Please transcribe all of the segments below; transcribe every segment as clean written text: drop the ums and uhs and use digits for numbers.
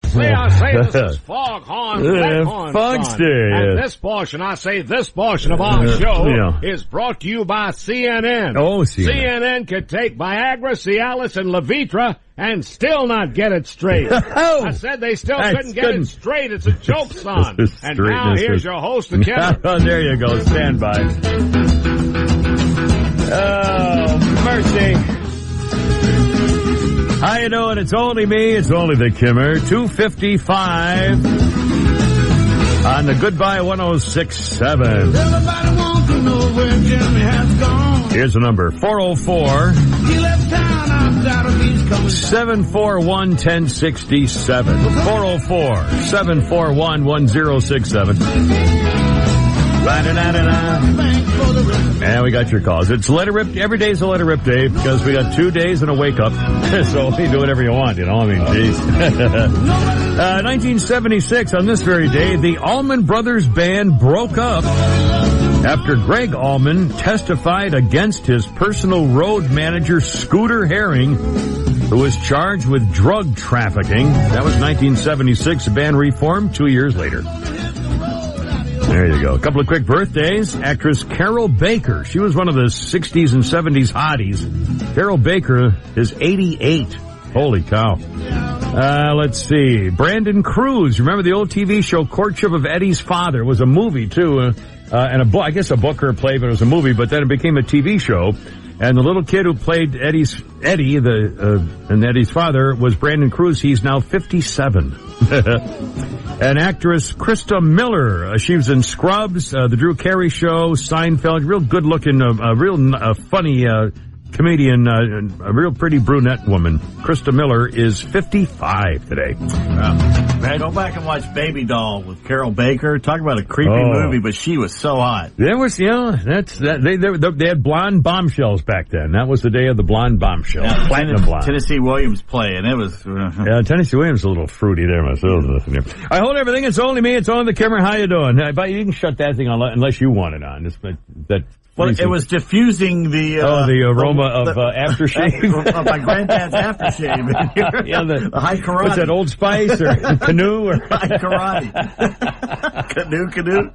See, I say this is Foghorn Leghorn Funkster. And this portion of our show is brought to you by CNN. Oh, CNN could take Viagra, Cialis, and Levitra and still not get it straight. I said they still couldn't get it straight. It's a joke, son. And now here's your host, the Kevin. Oh, there you go. Stand by. Oh, mercy. How you doing? It's only me. It's only the Kimmer. 2:55 on the Goodbye 106.7. Everybody wants to know where Jimmy has gone. Here's the number, 404. He left town, I doubt if he's coming. 741-1067. 404-741-1067. And we got your calls. It's Let It Rip. Every day's a Let It Rip day because we got 2 days and a wake up. So you do whatever you want, you know. I mean, geez. 1976, on this very day, the Allman Brothers Band broke up after Greg Allman testified against his personal road manager, Scooter Herring, who was charged with drug trafficking. That was 1976. The band reformed 2 years later. There you go. A couple of quick birthdays. Actress Carol Baker. She was one of the 60s and 70s hotties. Carol Baker is 88. Holy cow. Let's see. Brandon Cruz. Remember the old TV show Courtship of Eddie's Father? It was a movie, too. And a book, I guess a book or a play, but it was a movie, but then it became a TV show. And the little kid who played Eddie, and Eddie's father was Brandon Cruz. He's now 57. And actress Krista Miller. She was in Scrubs, the Drew Carey Show, Seinfeld. Real good-looking, funny comedian, a real pretty brunette woman. Krista Miller is 55 today. Man, go back and watch Baby Doll with Carol Baker. Talk about a creepy movie, but she was so hot. There was, they had blonde bombshells back then. That was the day of the blonde bombshell. Yeah, Platinum blonde. Tennessee Williams playing. It was. Yeah, Tennessee Williams is a little fruity there myself. I hold everything. It's only me. It's only the Kimmer. How you doing? But you can shut that thing on unless you want it on. Well, it was diffusing the aroma of aftershave. Of my granddad's aftershave. Yeah, the high karate. What's that, Old Spice or Canoe? Or high karate. Canoe.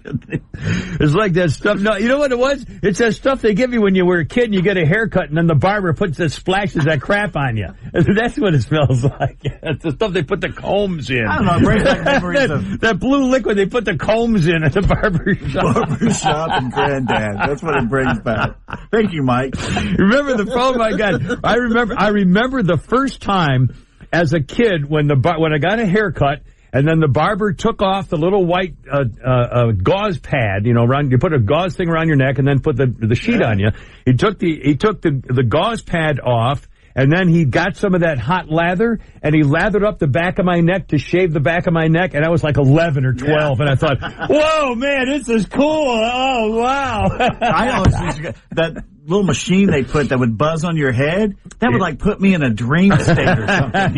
It's like that stuff. No, you know what it was? It's that stuff they give you when you were a kid and you get a haircut and then the barber splashes that crap on you. That's what it smells like. It's the stuff they put the combs in. I don't know. It brings back memories that blue liquid they put the combs in at the barber shop. Barber shop and Granddad. That's what it brings back. Thank you, Mike. Remember oh my God. I remember the first time as a kid when I got a haircut. And then the barber took off the little white gauze pad, you put a gauze thing around your neck and then put the sheet on you. He took the gauze pad off, and then he got some of that hot lather, and he lathered up the back of my neck to shave the back of my neck, and I was like 11 or 12, and I thought, whoa, man, this is cool. Oh, wow. I always used to that little machine they put that would buzz on your head, that would like put me in a dream state or something.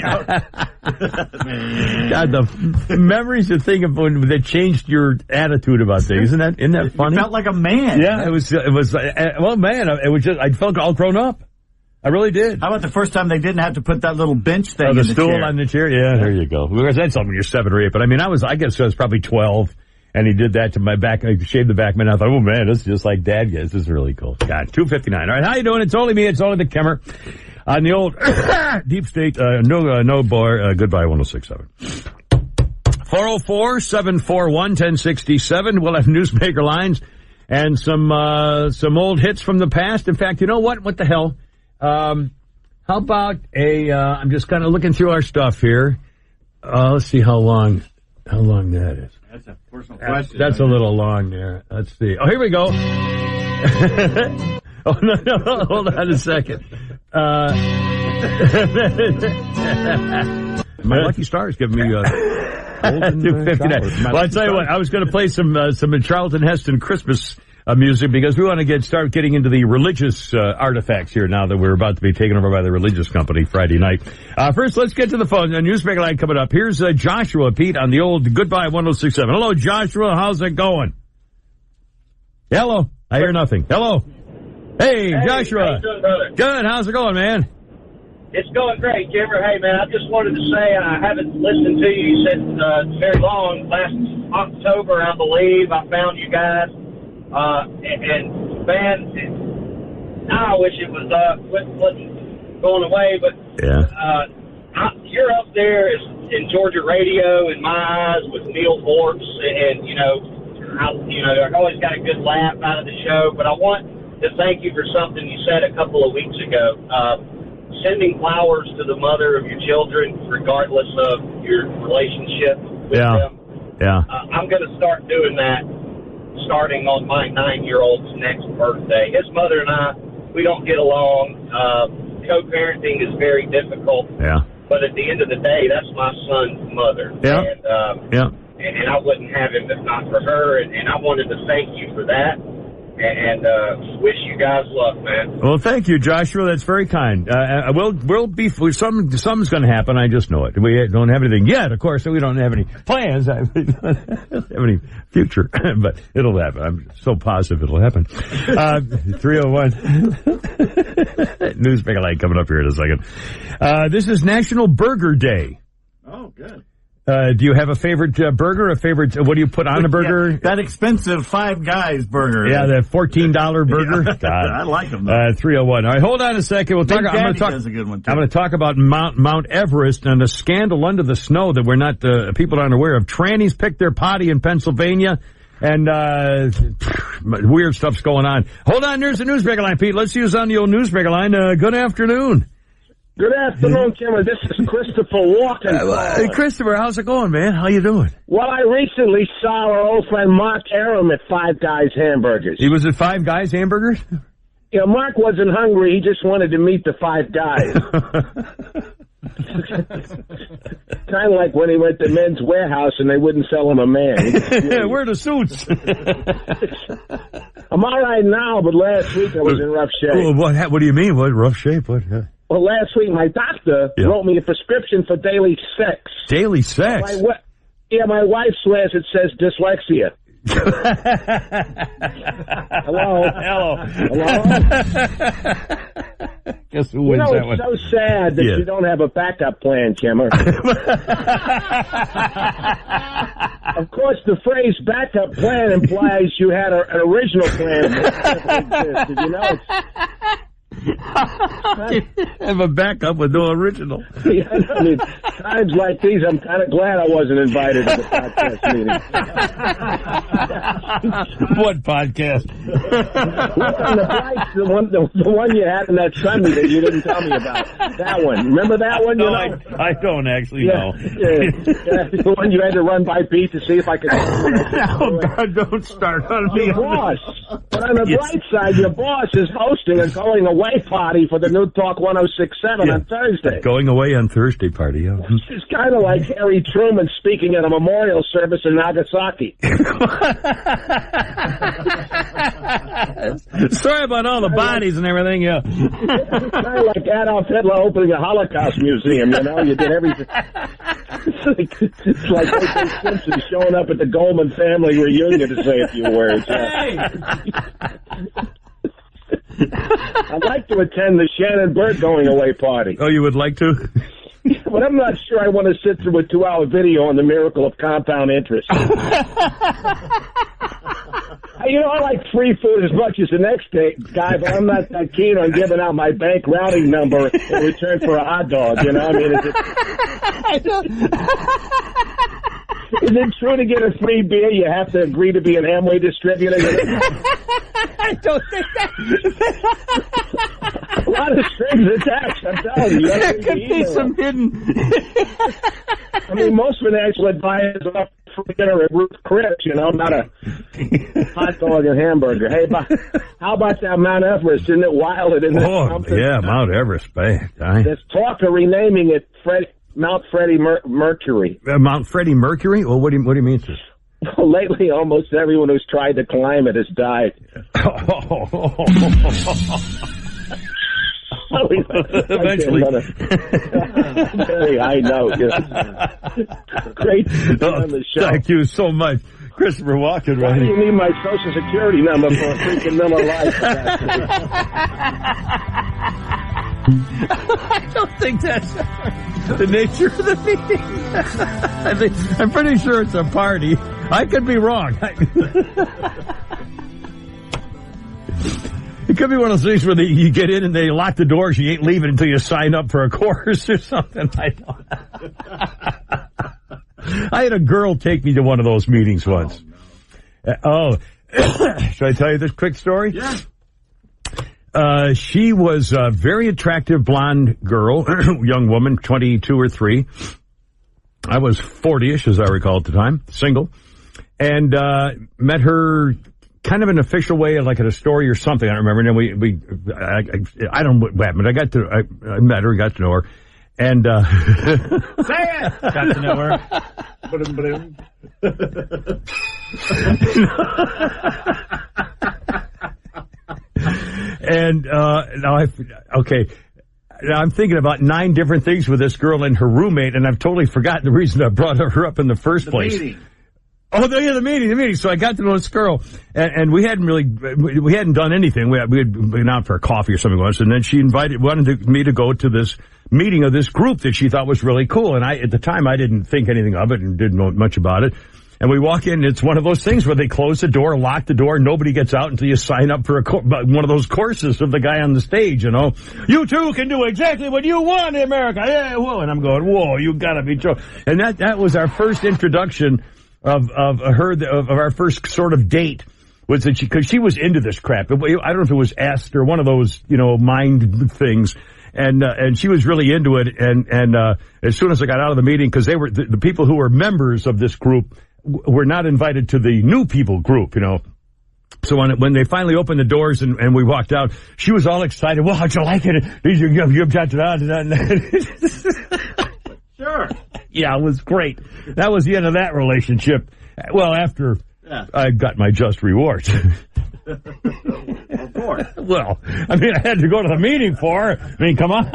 God, the memories to think of when that changed your attitude about things. Isn't that funny? You felt like a man. Yeah, it was, well, man, it was just, I felt all grown up. I really did. How about the first time they didn't have to put that little bench thing in the stool chair? On the chair? Yeah, there you go. Because that's something when you're 7 or 8. But I mean, I guess I was probably 12. And he did that to my back. I shaved the back, man. I thought, oh man, this is just like Dad gets. This is really cool. God, 2:59. All right, how you doing? It's only me. It's only the Kimmer on the old Deep State. No bar. Goodbye 106.7. 404-741-1067. We'll have newsmaker lines and some old hits from the past. In fact, you know what? What the hell? How about I'm just kind of looking through our stuff here. Let's see how long that is. That's a personal question. That's a little long there. Let's see. Oh, here we go. Oh, no, hold on a second. My lucky star is giving me golden 259. Well, I tell you what, I was going to play some Charlton Heston Christmas music because we want to start getting into the religious artifacts here now that we're about to be taken over by the religious company Friday night. First, let's get to the phone. A newsmaker line coming up. Here's Joshua, Pete, on the old Goodbye 106.7. Hello, Joshua. How's it going? Hello. I hear nothing. Hello. Hey, Joshua. How you doing, brother? Good. How's it going, man? It's going great, Kimber. Hey, man, I just wanted to say I haven't listened to you since very long. Last October, I believe, I found you guys. And man, I wish it was wasn't going away, but you're up there in Georgia radio in my eyes with Neil Forbes, and I always got a good laugh out of the show. But I want to thank you for something you said a couple of weeks ago. Sending flowers to the mother of your children, regardless of your relationship with them. Yeah. I'm going to start doing that starting on my 9-year-old's next birthday. His mother and I, we don't get along. Co-parenting is very difficult. Yeah. But at the end of the day, that's my son's mother. Yeah. And I wouldn't have him if not for her. And I wanted to thank you for that. And wish you guys luck, man. Well, thank you, Joshua. That's very kind. We'll be something's going to happen. I just know it. We don't have anything yet, of course. So we don't have any plans. We don't have any future, but it'll happen. I'm so positive it'll happen. 301 Newsmaker Light coming up here in a second. This is National Burger Day. Oh, good. Do you have a favorite burger? What do you put on a burger? Yeah, that expensive Five Guys burger. Yeah, that $14 burger. Yeah. God. I like them, though. 301. All right, hold on a second. I'm going to talk about Mount Everest and a scandal under the snow that we're not, people aren't aware of. Trannies picked their potty in Pennsylvania, and weird stuff's going on. Hold on, there's the Newsmaker line, Pete. Let's use on the old Newsmaker line. Good afternoon. Good afternoon, Kimmer. This is Christopher Walken. Hey, Christopher, how's it going, man? How you doing? Well, I recently saw our old friend Mark Aram at Five Guys Hamburgers. He was at Five Guys Hamburgers? Yeah, Mark wasn't hungry. He just wanted to meet the Five Guys. Kind of like when he went to Men's Warehouse and they wouldn't sell him a man. Where are the suits? I'm all right now, but last week I was in rough shape. What do you mean? What rough shape? What? Well, last week my doctor wrote me a prescription for daily sex. Daily sex? My wife swears it says dyslexia. Hello? Guess who wins that one? It's so sad that you don't have a backup plan, Kimmer. Of course, the phrase backup plan implies you had an original plan that existed. You know, have a backup with no original. Yeah, I mean, times like these, I'm kind of glad I wasn't invited to the podcast meeting. What podcast? Look on the bright, the one you had in that Sunday that you didn't tell me about. That one. Remember that one? No, I don't actually know. Yeah, the one you had to run by Pete to see if I could. Oh, God, don't start on me. Your boss. But on the bright side, your boss is hosting a going away party for the New Talk 106.7 on Thursday. Going away on Thursday party, yeah. It's kind of like Harry Truman speaking at a memorial service in Nagasaki. Sorry about all the bodies and everything, yeah. It's kind of like Adolf Hitler opening a Holocaust museum, you know? You did everything. It's like O.J. Simpson showing up at the Goldman family reunion to say a few words. Yeah. I'd like to attend the Shannon Bird going away party. Oh, you would like to? But I'm not sure I want to sit through a 2-hour video on the miracle of compound interest. You know, I like free food as much as the next guy, but I'm not that keen on giving out my bank routing number in return for a hot dog, you know? I mean, is it true to get a free beer, you have to agree to be an Amway distributor? I don't think that. A lot of strings attached, I'm telling you. There could be some hidden. I mean, most financial advisors are for dinner at Ruth Chris, you know, not a hot dog and hamburger. Hey, how about that Mount Everest? Isn't it wild? Yeah, Mount Everest, babe. There's talk of renaming it Mount Freddie Mercury. Mount Freddie Mercury? Well, what do you mean, sir? Well, lately, almost everyone who's tried to climb it has died. Eventually. Very high note. Great on the show. Thank you so much. Christopher Walken, right? Why do you need my Social Security number for a freaking Miller Lite? I don't think that's the nature of the meeting. I'm pretty sure it's a party. I could be wrong. It could be one of those things where you get in and they lock the doors. You ain't leaving until you sign up for a course or something. I don't. I had a girl take me to one of those meetings once. Should I tell you this quick story? Yeah. She was a very attractive blonde girl, young woman, 22 or 3. I was 40-ish, as I recall at the time, single, and met her kind of an official way, like at a story or something. I don't remember. And then I don't know what happened. I met her, got to know her, and say it. Got to know her. And now I'm thinking about 9 different things with this girl and her roommate, and I've totally forgotten the reason I brought her up in the first place. Meeting. Oh, yeah, the meeting. So I got to know this girl, and we hadn't done anything. We had been out for a coffee or something once, and then she wanted me to go to this meeting of this group that she thought was really cool. And at the time, I didn't think anything of it and didn't know much about it. And we walk in, and it's one of those things where they close the door, lock the door, nobody gets out until you sign up for one of those courses of the guy on the stage, you know. You too can do exactly what you want in America. Yeah, whoa. And I'm going, whoa, you gotta be joking. And that was our first introduction of our first sort of date, was that because she was into this crap. I don't know if it was est or one of those, mind things. And she was really into it. And as soon as I got out of the meeting, because they were, the people who were members of this group were not invited to the new people group, So when they finally opened the doors and we walked out, she was all excited. Well, how'd you like it? Sure. Yeah, it was great. That was the end of that relationship. Well, after I got my just rewards. Of course. Well, I had to go to the meeting for her. Come on.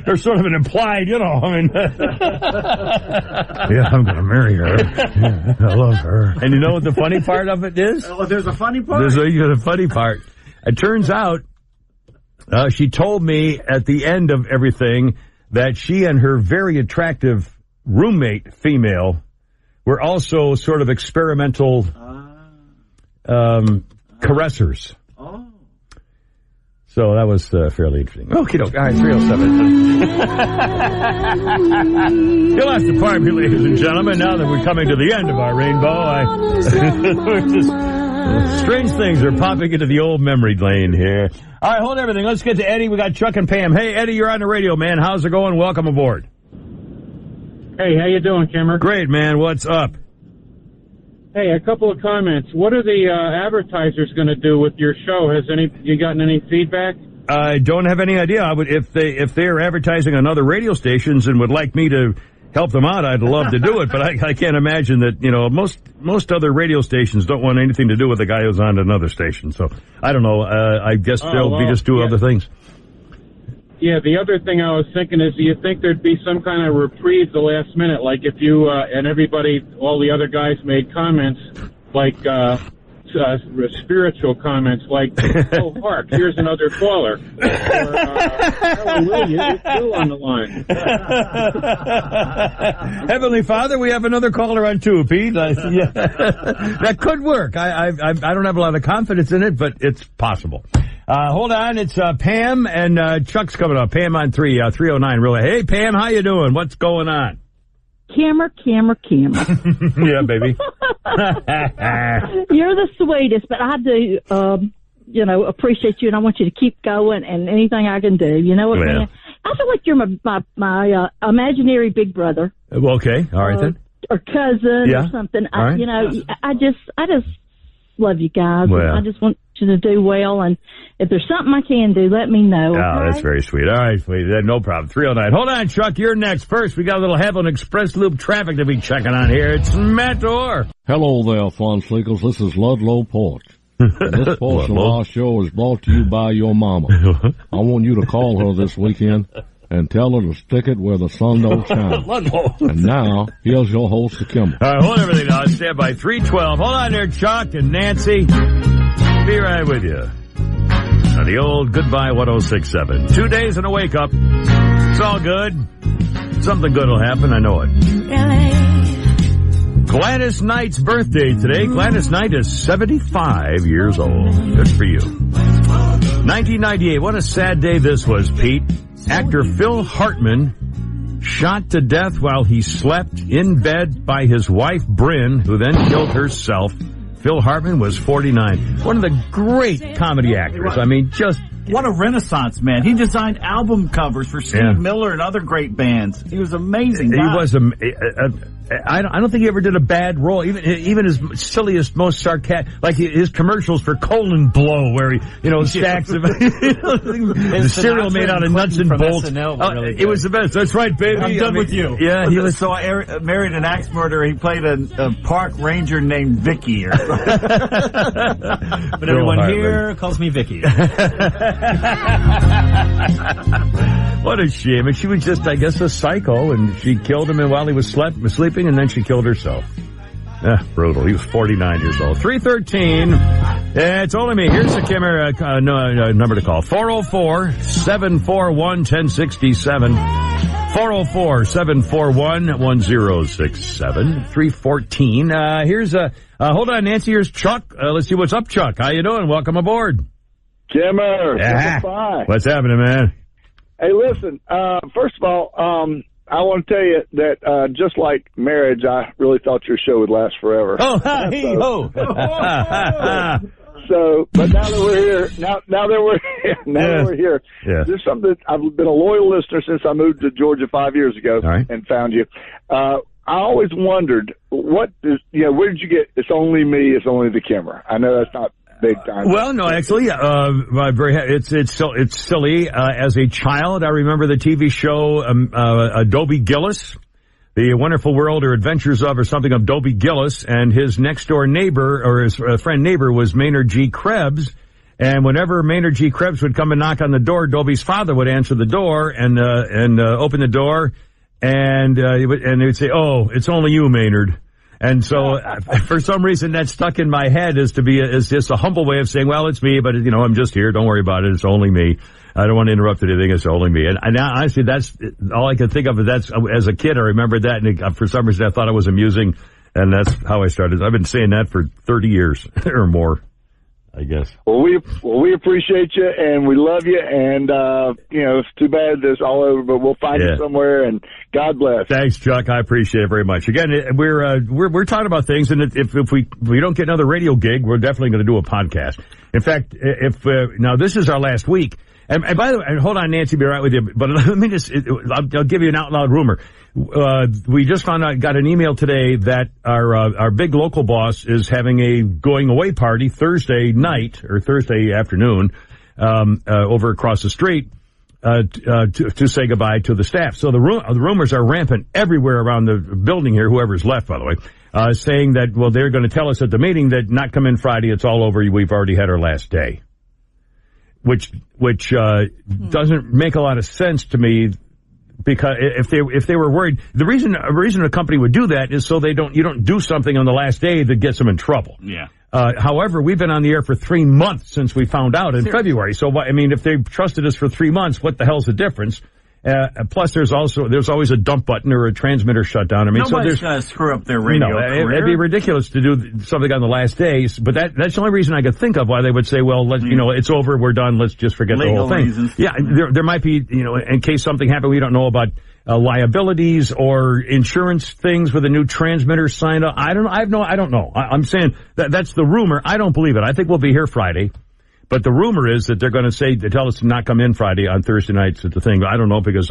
There's sort of an implied, Yeah, I'm going to marry her. Yeah, I love her. And you know what the funny part of it is? Oh, there's a funny part? There's a funny part. It turns out, she told me at the end of everything that she and her very attractive roommate, female, were also sort of experimental caressers. Oh. So that was fairly interesting. Okay, all right, 307. You'll have to pardon me, ladies and gentlemen, now that we're coming to the end of our rainbow. Strange things are popping into the old memory lane here. All right, hold everything. Let's get to Eddie. We got Chuck and Pam. Hey, Eddie, you're on the radio, man. How's it going? Welcome aboard. Hey, how you doing, Kimmer? Great, man. What's up? Hey, a couple of comments. What are the advertisers going to do with your show? You gotten any feedback? I don't have any idea. If they're advertising on other radio stations and would like me to help them out, I'd love to do it. But I can't imagine that, most other radio stations don't want anything to do with the guy who's on another station. So I don't know. I guess they'll be just do other things. Yeah, the other thing I was thinking is, do you think there'd be some kind of reprieve the last minute? Like if you and everybody, all the other guys made comments like spiritual comments like, oh, hark, here's another caller. Or, hallelujah, it's Bill on the line. Heavenly Father, we have another caller on too, Pete. That could work. I don't have a lot of confidence in it, but it's possible. Hold on, it's Pam and Chuck's coming up. Pam on 309, really. Hey, Pam, how you doing? What's going on? Camera. Yeah, baby. You're the sweetest, but I do, appreciate you, and I want you to keep going, and anything I can do. You know what, man? I feel like you're my imaginary big brother. Okay, all right then. Or cousin or something. Right. I just love you guys. Well. I just want you to do well, and if there's something I can do, let me know. Oh, okay? That's very sweet. All right, sweetie. No problem. 309. Hold on, Chuck. You're next. First, we got a little Heaven Express Loop traffic to be checking on here. It's Matt Orr. Hello there, Fun Sleekers. This is Ludlow Porch. This portion of our show is brought to you by your mama. I want you to call her this weekend and tell her to stick it where the sun don't shine. And now, here's your host, the Kimber. All right, hold everything on. Stand by 312. Hold on there, Chuck and Nancy. Be right with you. on the old Goodbye 106.7. 2 days and a wake up. It's all good. Something good will happen, I know it. Gladys Knight's birthday today. Gladys Knight is 75 years old. Good for you. 1998. What a sad day this was, Pete. Actor Phil Hartman shot to death while he slept in bed by his wife, Bryn, who then killed herself. Phil Hartman was 49. One of the great comedy actors. I mean, just... What a renaissance man. He designed album covers for Steve Miller and other great bands. He was amazing. He was I don't think he ever did a bad role. Even his silliest, most sarcastic, like his commercials for Colon Blow, where he, stacks of the cereal made out of nuts and bolts. It was the best. That's right, baby. I'm done with you. Yeah, he was. So I married an axe murderer. He played a park ranger named Vicky. But everyone here calls me Vicky. What a shame. And she was just, I guess, a psycho, and she killed him while he was sleeping, and then she killed herself. Brutal. He was 49 years old. 313. It's only me. Here's the camera number to call. 404-741-1067. 404-741-1067. 314. Here's hold on, Nancy. Here's Chuck. Let's see what's up, Chuck. How you doing? Welcome aboard. Kimmer. What's happening, man? Hey, listen, first of all, I want to tell you that just like marriage, I really thought your show would last forever. Oh, So, but now that we're here, that we're here, there's something that I've been a loyal listener since I moved to Georgia 5 years ago and found you. I always wondered, where did you get, it's only me, it's only the Kimmer? I know that's not big time. Well, no, actually, it's silly. As a child, I remember the TV show Dobie Gillis, The Wonderful World or Adventures of or something of Dobie Gillis, and his next door neighbor or his friend neighbor was Maynard G. Krebs. And whenever Maynard G. Krebs would come and knock on the door, Dobie's father would answer the door and open the door, and he would say, "Oh, it's only you, Maynard." And so, for some reason, that stuck in my head as just a humble way of saying, well, it's me, but, I'm just here. Don't worry about it. It's only me. I don't want to interrupt anything. It's only me. And now, honestly, that's all I can think of. As a kid, I remembered that. And for some reason, I thought it was amusing. And that's how I started. I've been saying that for 30 years or more, I guess. Well, we appreciate you and we love you. And, it's too bad this all over, but we'll find you somewhere, and God bless. Thanks, Chuck. I appreciate it very much. Again, we're talking about things, and if we don't get another radio gig, we're definitely going to do a podcast. In fact, now this is our last week. And by the way, hold on, Nancy, be right with you. But let me I'll give you an out loud rumor. We just got an email today that our big local boss is having a going away party Thursday night or Thursday afternoon, over across the street, to say goodbye to the staff. So the rumors are rampant everywhere around the building here, whoever's left, by the way, saying that, well, they're going to tell us at the meeting that not come in Friday, it's all over, we've already had our last day. Which doesn't make a lot of sense to me, because if they were worried, the reason a company would do that is so you don't do something on the last day that gets them in trouble. Yeah. However, we've been on the air for 3 months since we found out in February. So, if they've trusted us for 3 months, what the hell's the difference? Plus, there's always a dump button or a transmitter shutdown. Nobody's going to screw up their radio career. It'd be ridiculous to do something on the last day. But that's the only reason I could think of why they would say, well, it's over, we're done, let's just forget the whole thing. Reasons. Yeah, there might be, in case something happened we don't know about, liabilities or insurance things with a new transmitter signed up. I don't know. I'm saying that's the rumor. I don't believe it. I think we'll be here Friday. But the rumor is that they're going to tell us to not come in Friday on Thursday nights at the thing. I don't know, because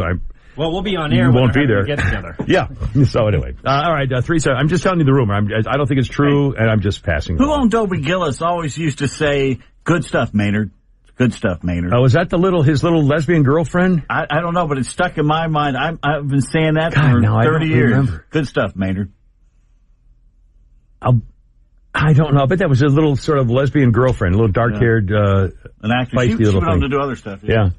we'll be on air. We won't be there. Get together. Yeah. So anyway, all right. 3-7. I'm just telling you the rumor. I don't think it's true, and I'm just passing. Who on Dobie Gillis always used to say, "Good stuff, Maynard. Good stuff, Maynard." Oh, is that his little lesbian girlfriend? I don't know, but it's stuck in my mind. I've been saying that for 30 years. Remember. Good stuff, Maynard. I don't know. I bet that was his little sort of lesbian girlfriend, a little dark-haired, an actress. She went on to do other stuff. Yeah.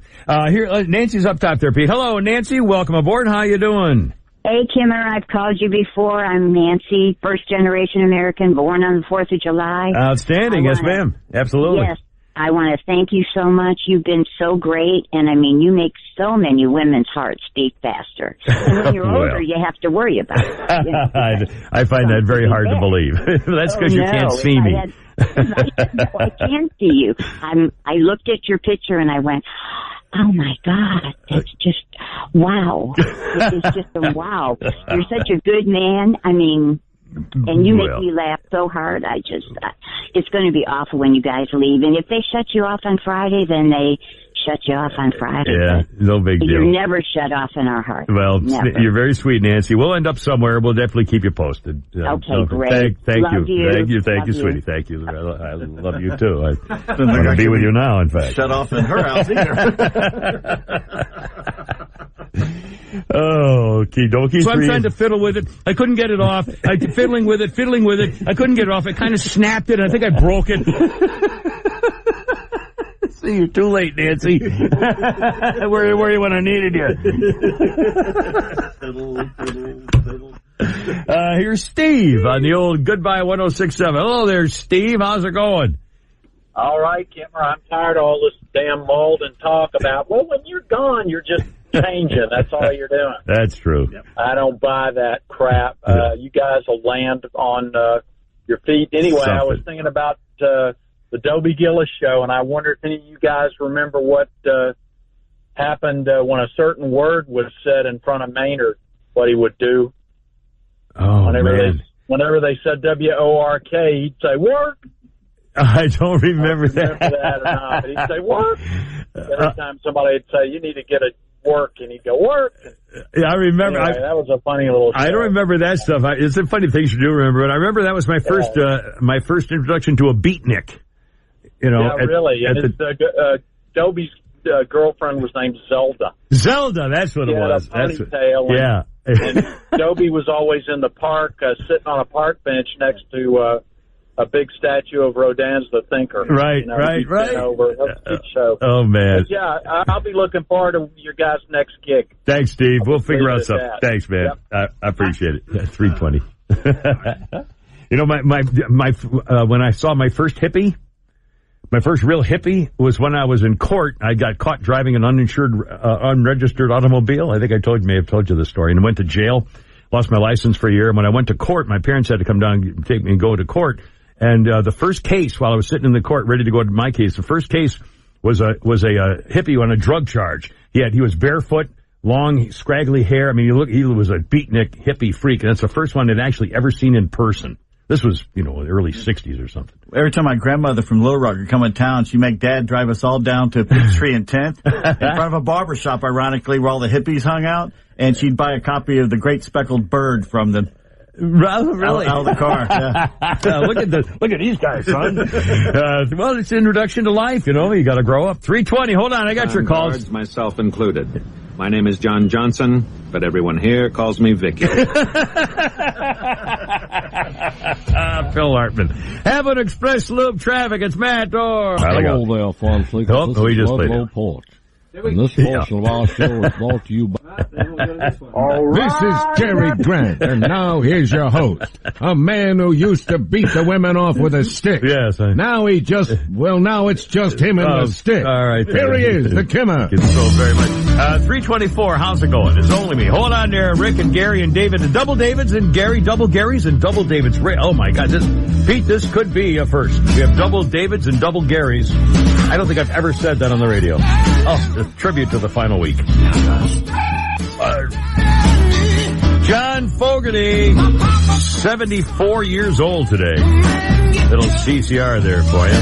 Here, Nancy's up top there, Pete. Hello, Nancy. Welcome aboard. How you doing? Hey, Kimmer. I've called you before. I'm Nancy, first-generation American, born on the 4th of July. Outstanding. Yes, ma'am. Absolutely. Yes. I want to thank you so much. You've been so great, and I mean, you make so many women's hearts beat faster. And when you're older, you have to worry about it. I find that very hard to believe. That's because you can't see me. No, I can't see you. I looked at your picture and I went, oh my God, that's just wow. It is just a wow. You're such a good man. I mean, and you make me laugh so hard. It's going to be awful when you guys leave. And if they shut you off on Friday, then they shut you off on Friday. Yeah, no big deal. You're never shut off in our hearts. Well, never. You're very sweet, Nancy. We'll end up somewhere. We'll definitely keep you posted. Okay, great. Thank love you. Thank you, sweetie. Thank you. I love you, too. I want to be with you now, in fact. Shut off in her house either. Oh, okie dokie. So I'm trying to fiddle with it. I couldn't get it off. Fiddling with it. I couldn't get it off. I kind of snapped it. I think I broke it. See, you're too late, Nancy. Where were you when I needed you? Here's Steve on the old Goodbye 106.7. Hello there, Steve. How's it going? All right, Kimmer. I'm tired of all this damn mold and talk about, well, when you're gone, you're just changing. That's all you're doing. That's true. I don't buy that crap. You guys will land on your feet. Anyway, I was thinking about the Dobie Gillis show, and I wonder if any of you guys remember what happened when a certain word was said in front of Maynard, what he would do. Oh, man. Whenever they said W-O-R-K, he'd say, work. I don't remember that. That or not, but he'd say, work. Every time somebody would say, you need to get a work, and he'd go, work. Yeah, I remember. Anyway, that was a funny little show. I don't remember that stuff. It's a funny things you do remember, but I remember that was my first introduction to a beatnik. You know, yeah, really. And Dobie's girlfriend was named Zelda. Zelda, that's what it was. Had a ponytail. Yeah. And Dobie was always in the park, sitting on a park bench next to a big statue of Rodin's The Thinker. Right, right. Over. That was a good show. Oh, man. But yeah, I'll be looking forward to your guys' next gig. Thanks, Steve. We'll figure out something. Thanks, man. Yep. I appreciate it. 320. You know, when I saw my first hippie, my first real hippie was when I was in court. I got caught driving an uninsured, unregistered automobile. I think may have told you the story, and went to jail. Lost my license for a year. And when I went to court, my parents had to come down and take me and go to court. And the first case, while I was sitting in the court ready to go to my case, the first case was a hippie on a drug charge. He was barefoot, long, scraggly hair. I mean, he was a beatnik hippie freak, and that's the first one I'd actually ever seen in person. This was, the early 60s or something. Every time my grandmother from Little Rock would come in town, she'd make Dad drive us all down to Peachtree and 10th in front of a barber shop, ironically, where all the hippies hung out, and she'd buy a copy of The Great Speckled Bird from the really? Out of the car. Yeah. Look at these guys, son. Well, it's an introduction to life, you got to grow up. 320. Hold on, I got your calls. Guards, myself included. My name is John Johnson, but everyone here calls me Vicky. Phil Hartman. Having Express Loop traffic. It's Matt Orr. Hello there, fun fleekers. Oh, we just played Ludlow Porch. And this portion of our show is brought to you by... This is Jerry Grant, and now here's your host, a man who used to beat the women off with a stick. Yes. Now now it's just him and the stick. All right. Here he is, the Kimmer. Thank you so very much. 324, how's it going? It's only me. Hold on there, Rick and Gary and David, and Double Davids and Gary, Double Garys and Double Davids. Oh my God, Pete, this could be a first. We have Double Davids and Double Garys. I don't think I've ever said that on the radio. Oh, a tribute to the final week. John Fogerty, 74 years old today. Little CCR there for you.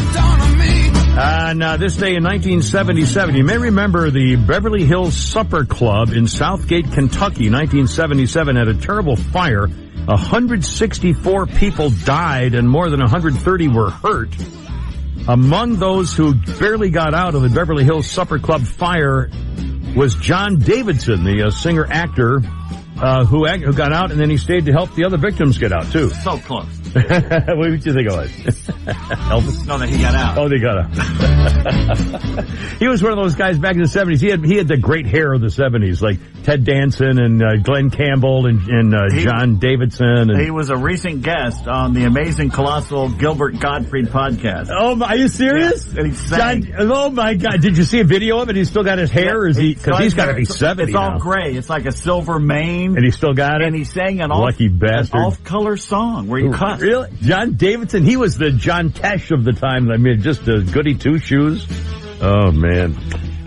And this day in 1977, you may remember the Beverly Hills Supper Club in Southgate, Kentucky. 1977 had a terrible fire. 164 people died and more than 130 were hurt. Among those who barely got out of the Beverly Hills Supper Club fire was John Davidson, the singer-actor who got out, and then he stayed to help the other victims get out, too. So close. What did you think it was? Elvis? No, that he got out. Oh, they got out. He was one of those guys back in the 70s. He had the great hair of the 70s, like Ted Danson and Glenn Campbell and John Davidson. And he was a recent guest on the amazing, colossal Gilbert Gottfried podcast. Oh, are you serious? Yeah. And he sang. Oh, my God. Did you see a video of it? He's still got his hair? Or is he? Because he's got to be 70 It's all now. gray. It's like a silver mane. And he still got it? And he sang an lucky bastard. off-color song where he cussed. Really? John Davidson? He was the John Tesh of the time. I mean, just a goody two-shoes. Oh, man.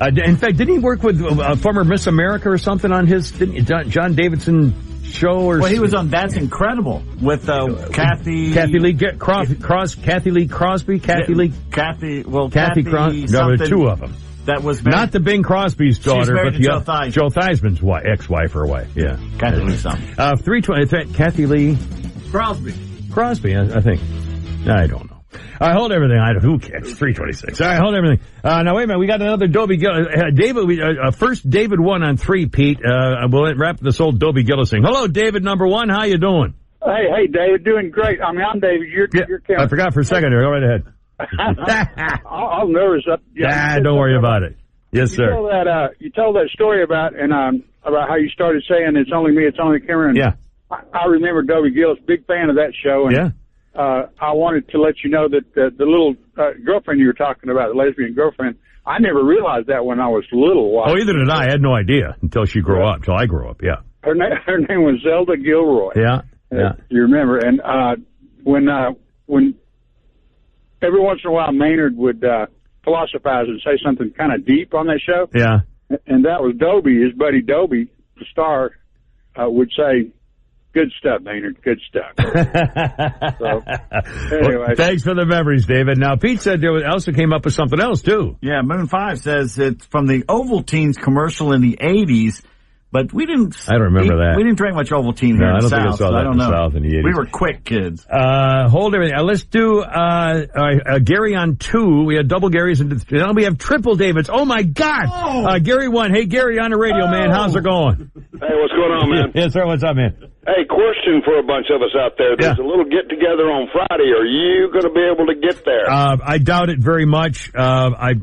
In fact, didn't he work with former Miss America or something on his John Davidson show? Well, he was on That's Incredible with Kathy Lee Crosby. Kathy Crosby. There were two of them. That was not the Bing Crosby's daughter, but Joe Theismann. Joe Theismann's ex-wife or wife. Yeah, Kathy Lee something. 320. Kathy Lee Crosby. I think. I don't know. All right, hold everything. Who cares? 326. All right, hold everything. Now wait a minute. We got another Dobie Gillis. David. First David 1 on 3. Pete. We'll wrap this old Dobie Gillis thing. Hello, David number 1. How you doing? Hey, David. Doing great. I mean, I'm David. You're I forgot for a second there. Go right ahead. I'm nervous. Don't worry about it. Yes, sir. You told that story about how you started saying it's only me, it's only Cameron. Yeah. I remember Dobie Gillis, big fan of that show. And, yeah. I wanted to let you know that the little girlfriend you were talking about, the lesbian girlfriend, I never realized that when I was little. Oh, either did I. I had no idea until she grew up. Until I grew up. Yeah. Her name was Zelda Gilroy. Yeah. You remember? And when every once in a while, Maynard would philosophize and say something kind of deep on that show. Yeah. And that was Dobie, his buddy Dobie, the star, would say, "Good stuff, Maynard, good stuff." So, anyway. Well, thanks for the memories, David. Now, Pete said there also came up with something else, too. Yeah, Moon 5 says it's from the Ovaltine's commercial in the 80s. But we didn't. I don't remember that. We didn't drink much Ovaltine here in the South. I don't think I saw that in the South in the 80s. We were quick kids. Hold everything. Let's do Gary on 2. We had double Garys and now we have triple Davids. Oh my God! Gary 1. Hey Gary, on the radio, man. How's it going? Hey, what's going on, man? Yes, sir. What's up, man? Hey, question for a bunch of us out there. There's a little get together on Friday. Are you going to be able to get there? I doubt it very much. I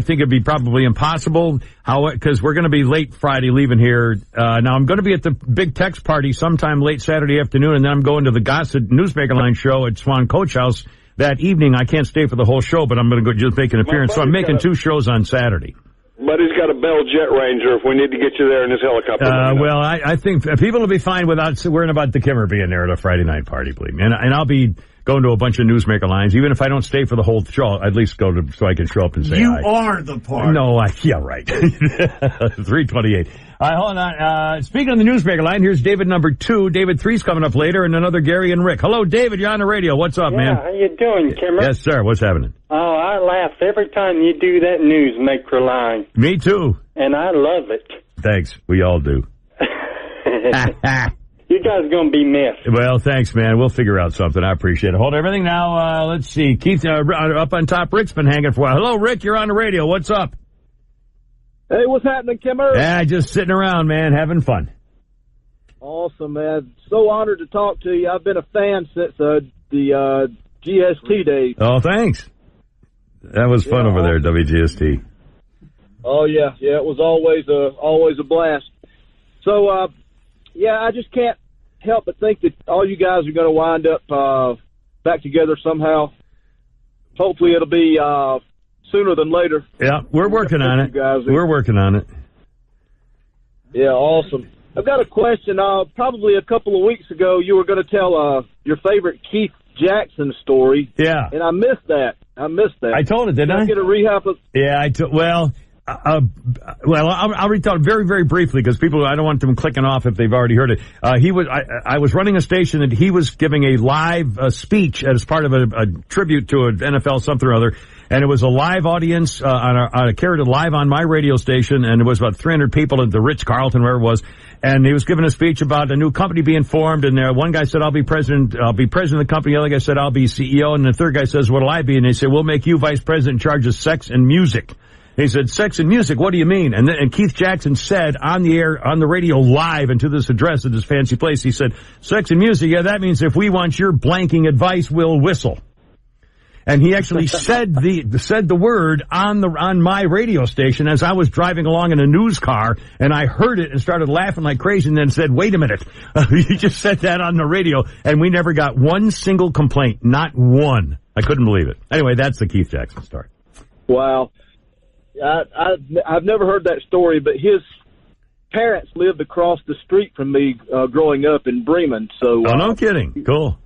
think it'd be probably impossible. Because we're going to be late Friday leaving here. Now I'm going to be at the big Tex party sometime late Saturday afternoon, and then I'm going to the Gossett Newsmaker Line show at Swan Coach House that evening. I can't stay for the whole show, but I'm going to go just make an appearance. So I'm making 2 shows on Saturday. But he's got a Bell Jet Ranger if we need to get you there in his helicopter. Well, I think people will be fine without worrying about the Kimmer being there at a Friday night party, believe me. And I'll be going to a bunch of Newsmaker Lines. Even if I don't stay for the whole show, I'll at least go so I can show up and say you hi. You are the party. No, yeah, right. 328. All right, hold on. Speaking of the Newsmaker Line, here's David number 2. David 3's coming up later, and another Gary and Rick. Hello, David. You're on the radio. What's up, man? How you doing, Kimmer? Yes, sir. What's happening? Oh, I laugh every time you do that Newsmaker Line. Me too. And I love it. Thanks. We all do. You guys are going to be missed. Well, thanks, man. We'll figure out something. I appreciate it. Hold everything now. Let's see. Keith, up on top. Rick's been hanging for a while. Hello, Rick. You're on the radio. What's up? Hey, what's happening, Kimmer? Yeah, just sitting around, man, having fun. Awesome, man. So honored to talk to you. I've been a fan since the GST days. Oh, thanks. That was fun over there, WGST. Oh, yeah. Yeah, it was always a blast. So, I just can't help but think that all you guys are going to wind up back together somehow. Hopefully it'll be sooner than later. Yeah, we're working on it. We're working on it. Yeah, awesome. I've got a question. Probably a couple of weeks ago, you were going to tell your favorite Keith Jackson story. Yeah. And I missed that. I told it, didn't I? Can I get a recap of... Yeah, I'll retell it very, very briefly because I don't want them clicking off if they've already heard it. I was running a station and he was giving a live speech as part of a tribute to an NFL something or other. And it was a live audience, carried it live on my radio station, and there was about 300 people at the Ritz-Carlton, wherever it was. And he was giving a speech about a new company being formed, and one guy said, I'll be president of the company. The other guy said, I'll be CEO. And the third guy says, what'll I be? And they said, we'll make you vice president in charge of sex and music. He said, sex and music, what do you mean? And Keith Jackson said on the air, on the radio live and to this address at this fancy place, he said, sex and music, yeah, that means if we want your blanking advice, we'll whistle. And he actually said the word on my radio station as I was driving along in a news car, and I heard it and started laughing like crazy and then said, wait a minute, you just said that on the radio, and we never got one single complaint, not one. I couldn't believe it. Anyway, that's the Keith Jackson story. Wow. I've never heard that story, but his parents lived across the street from me growing up in Bremen. So, no kidding. Cool.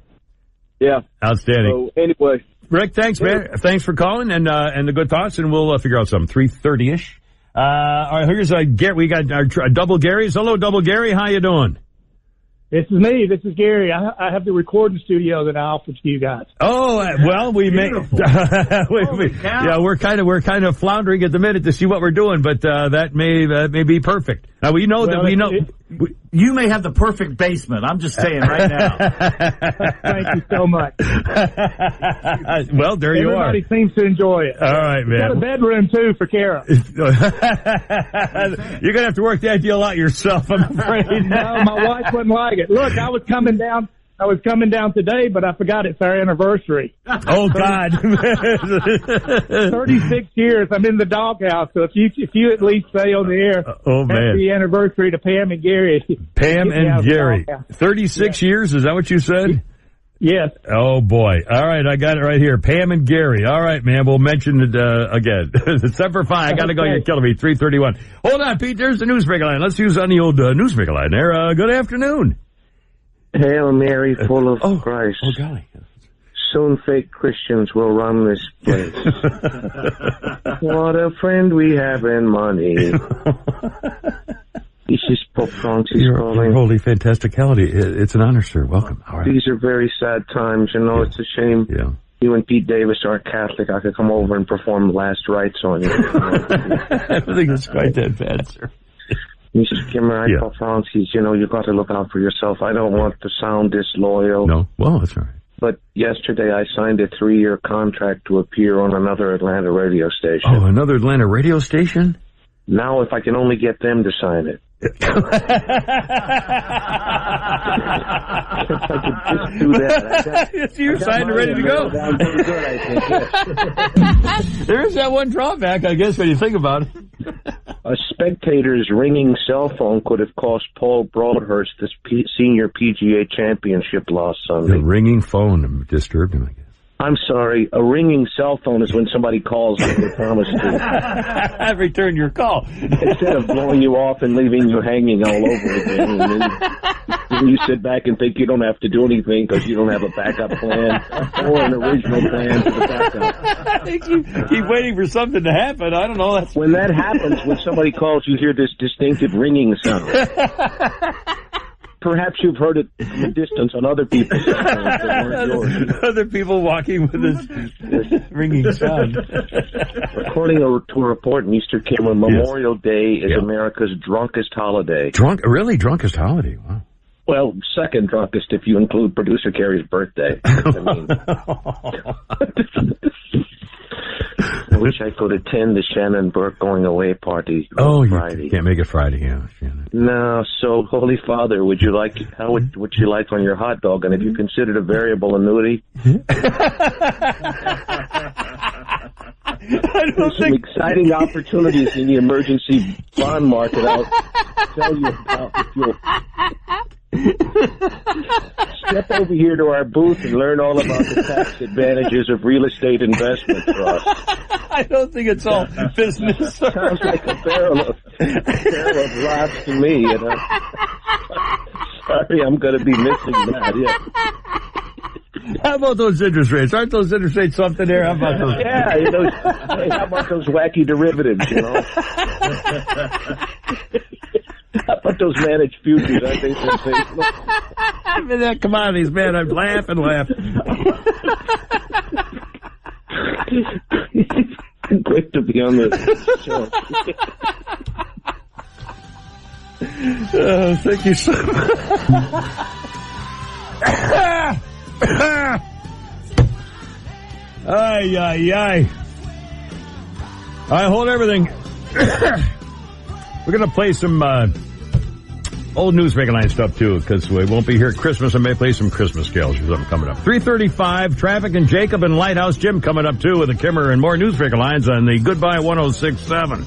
Yeah. Outstanding. So, anyway. Rick, thanks, man. Thanks for calling and the good thoughts, and we'll figure out something. 3:30-ish. All right, here's Gary. We got our Double Garys. Hello, Double Gary. How you doing? This is me. This is Gary. I have the recording studio that I offered to you guys. Oh, well, we may. Yeah, we're kind of floundering at the minute to see what we're doing, but that may be perfect. Now we know you may have the perfect basement. I'm just saying right now. Thank you so much. Well, there you are. Everybody seems to enjoy it. All right, man. Got a bedroom too for Kara. You're gonna have to work that deal out yourself, I'm afraid. No, my wife wouldn't like it. Look, I was coming down today, but I forgot it's our anniversary. Oh God. 36 years. I'm in the doghouse. So if you at least say on the air, happy anniversary to Pam and Gary. Pam and Gary. 36 years. Is that what you said? Yes. Oh boy. All right. I got it right here. Pam and Gary. All right, man. We'll mention it, again. Semper Fi. I gotta go. You're killing me. 3:31. Hold on, Pete. There's the newsmaker line. Let's use on the old, newsmaker line there. Good afternoon. Hail Mary, full of Christ. Oh, golly. Soon fake Christians will run this place. What a friend we have in money. This is Pope Francis calling. Your holy fantasticality. It's an honor, sir. Welcome. All right. These are very sad times. You know, it's a shame. Yeah. You and Pete Davis aren't Catholic. I could come over and perform last rites on you. I don't think it's quite that bad, sir. Mrs. Kimmer, Pope Francis, you know, you've got to look out for yourself. I don't want to sound disloyal. No, well, that's all right. But yesterday I signed a 3-year contract to appear on another Atlanta radio station. Oh, another Atlanta radio station? Now, if I can only get them to sign it. If I could just do that. You're signed and ready to go. I'm doing good, I think, yes. There is that one drawback, I guess, when you think about it. A spectator's ringing cell phone could have cost Paul Broadhurst this senior PGA championship loss Sunday. The ringing phone disturbed him, I guess. I'm sorry, a ringing cell phone is when somebody calls and they promise to return your call. Instead of blowing you off and leaving you hanging all over again. And then you sit back and think you don't have to do anything because you don't have a backup plan or an original plan for the backup. Keep waiting for something to happen. I don't know. When that happens, when somebody calls, you hear this distinctive ringing sound. Perhaps you've heard it from a distance on other people's phones that weren't yours. Other people walking with this ringing sound. According to a report, Mr. Cameron, Memorial Day is America's drunkest holiday. Really drunkest holiday? Wow. Well, second drunkest if you include producer Carrie's birthday. I wish I could attend the Shannon Burke going away party on Friday. You can't make it Friday, yeah, Shannon. No, so Holy Father, how would you like on your hot dog? And have you considered a variable annuity? There's some exciting opportunities in the emergency bond market. I'll tell you about if you'll step over here to our booth and learn all about the tax advantages of real estate investment trusts. I don't think it's all business. Sounds like a barrel of laughs to me. You know? Sorry, I'm going to be missing that. Yeah. How about those interest rates? Aren't those interest rates something there? How about those? Yeah, hey, how about those wacky derivatives, you know? How about those managed futures? I think sensational. I mean, that commodities, man. I'm laughing. Great to be on the show. Thank you so much. Ay. I hold everything. We're going to play some old Newsmaker Line stuff, too, because we won't be here at Christmas. I may play some Christmas carols or something coming up. 3:35, Traffic and Jacob and Lighthouse Jim coming up, too, with the Kimmer and more Newsmaker Lines on the Goodbye 106.7.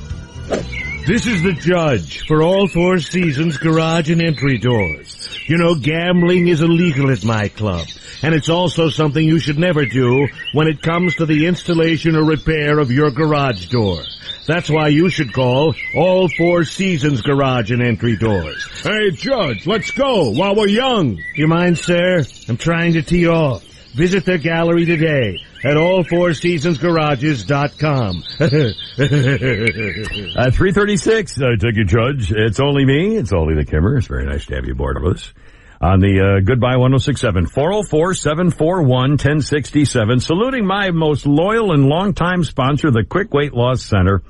This is the judge for all Four Seasons garage and entry doors. You know, gambling is illegal at my club, and it's also something you should never do when it comes to the installation or repair of your garage door. That's why you should call All Four Seasons Garage and Entry Doors. Hey, Judge, let's go while we're young. You mind, sir? I'm trying to tee off. Visit their gallery today at allfourseasonsgarages.com. 3:36. Thank you, Judge. It's only me. It's only the Kimmer. It's very nice to have you aboard with us on the Goodbye 106.7. 404-741-1067. Saluting my most loyal and longtime sponsor, the Quick Weight Loss Center,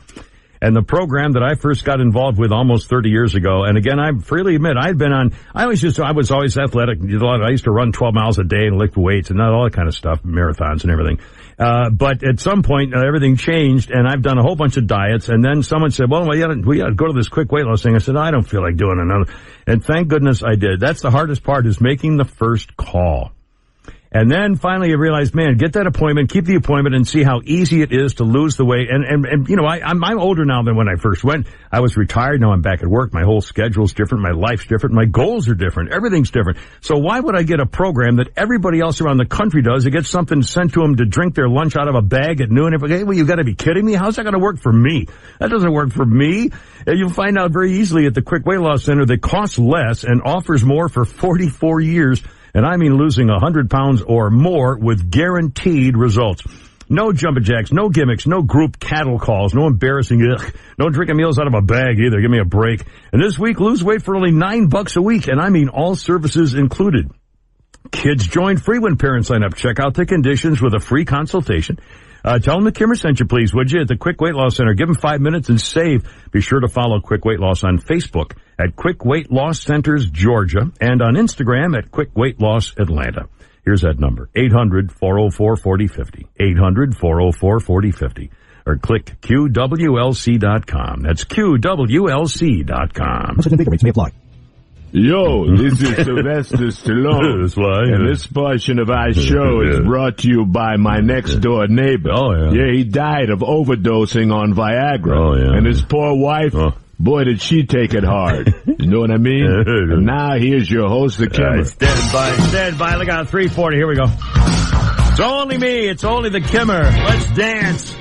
and the program that I first got involved with almost 30 years ago. And again, I freely admit, I was always athletic. I used to run 12 miles a day and lift weights and all that kind of stuff, marathons and everything. But at some point, everything changed, and I've done a whole bunch of diets. And then someone said, well, we gotta go to this quick weight loss thing. I said, I don't feel like doing another. And thank goodness I did. That's the hardest part, is making the first call. And then finally you realize, man, get that appointment, keep the appointment, and see how easy it is to lose the weight. And you know, I'm older now than when I first went. I was retired, now I'm back at work. My whole schedule's different, my life's different, my goals are different, everything's different. So why would I get a program that everybody else around the country does? They get something sent to them to drink their lunch out of a bag at noon. Hey, well, you gotta be kidding me? How's that gonna work for me? That doesn't work for me. You'll find out very easily at the Quick Weight Loss Center that costs less and offers more for 44 years. And I mean losing 100 pounds or more with guaranteed results. No jumping jacks, no gimmicks, no group cattle calls, no embarrassing, no drinking meals out of a bag either. Give me a break. And this week, lose weight for only $9 a week. And I mean all services included. Kids join free when parents sign up. Check out the conditions with a free consultation. Tell them the Kimmer sent you, please, would you, at the Quick Weight Loss Center. Give them 5 minutes and save. Be sure to follow Quick Weight Loss on Facebook at Quick Weight Loss Centers, Georgia, and on Instagram at Quick Weight Loss Atlanta. Here's that number, 800-404-4050, 800-404-4050, or click QWLC.com. That's QWLC.com. Such rates may apply. Yo, this is Sylvester Stallone. That's why, and this portion of our show is brought to you by my next door neighbor. Oh, yeah. Yeah, he died of overdosing on Viagra. Oh, yeah. And his poor wife, boy, did she take it hard. You know what I mean? And now here's your host, the Kimmer. Stand by. Look out, 340. Here we go. It's only me. It's only the Kimmer. Let's dance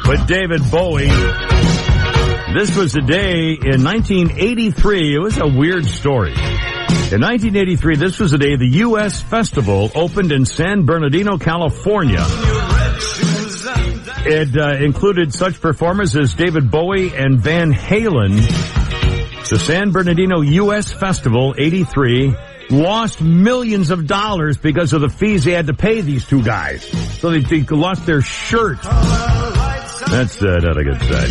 with David Bowie. This was the day in 1983. It was a weird story. In 1983, this was the day the U.S. Festival opened in San Bernardino, California. It included such performers as David Bowie and Van Halen. The San Bernardino U.S. Festival, 83, lost millions of dollars because of the fees they had to pay these two guys. So they lost their shirt. That's not a good sign.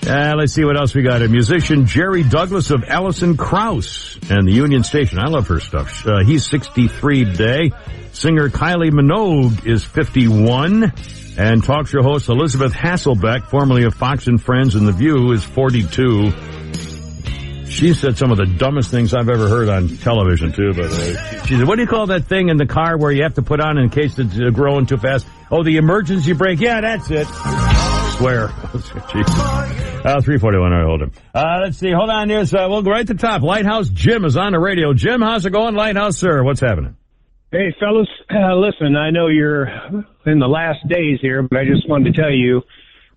Let's see what else we got. A musician, Jerry Douglas of Alison Krauss and the Union Station. I love her stuff. He's 63 today. Singer Kylie Minogue is 51. And talk show host Elizabeth Hasselbeck, formerly of Fox and Friends and The View, is 42. She said some of the dumbest things I've ever heard on television, too, by the way. She said, what do you call that thing in the car where you have to put on in case it's growing too fast? Oh, the emergency brake. Yeah, that's it. Swear. 341. All right, hold him. Let's see. Hold on. We'll go right to the top. Lighthouse Jim is on the radio. Jim, how's it going? Lighthouse, sir. What's happening? Hey, fellas. Listen, I know you're in the last days here, but I just wanted to tell you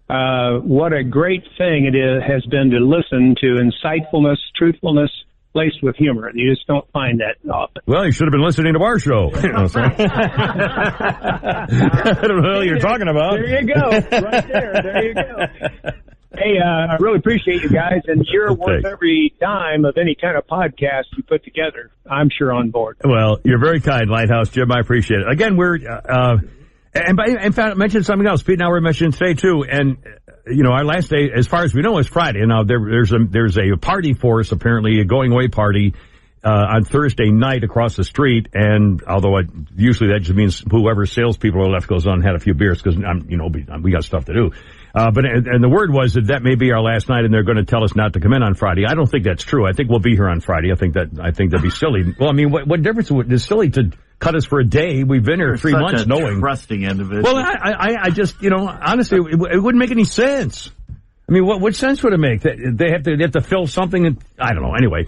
what a great thing it has been to listen to insightfulness, truthfulness, laced with humor. You just don't find that often. Well, you should have been listening to our show. I don't know what you're talking about. There you go. Right there. There you go. Hey, I really appreciate you guys, and you're worth every dime of any kind of podcast you put together. I'm sure on board. Well, you're very kind, Lighthouse Jim. I appreciate it. Again, we're, and in fact, I mentioned something else. Pete and I were mentioning today, too, and, you know, our last day, as far as we know, is Friday. Now, there's a party for us, apparently, a going away party on Thursday night across the street, and although usually that just means whoever salespeople are left goes on and had a few beers because we got stuff to do. But the word was that may be our last night, and they're going to tell us not to come in on Friday. I don't think that's true. I think we'll be here on Friday. I think that'd be silly. Well, I mean, what difference would it's silly to cut us for a day? We've been here 3 months, knowing trusting individual. Well, I just honestly, it wouldn't make any sense. I mean, what sense would it make? They have to fill something, and I don't know. Anyway.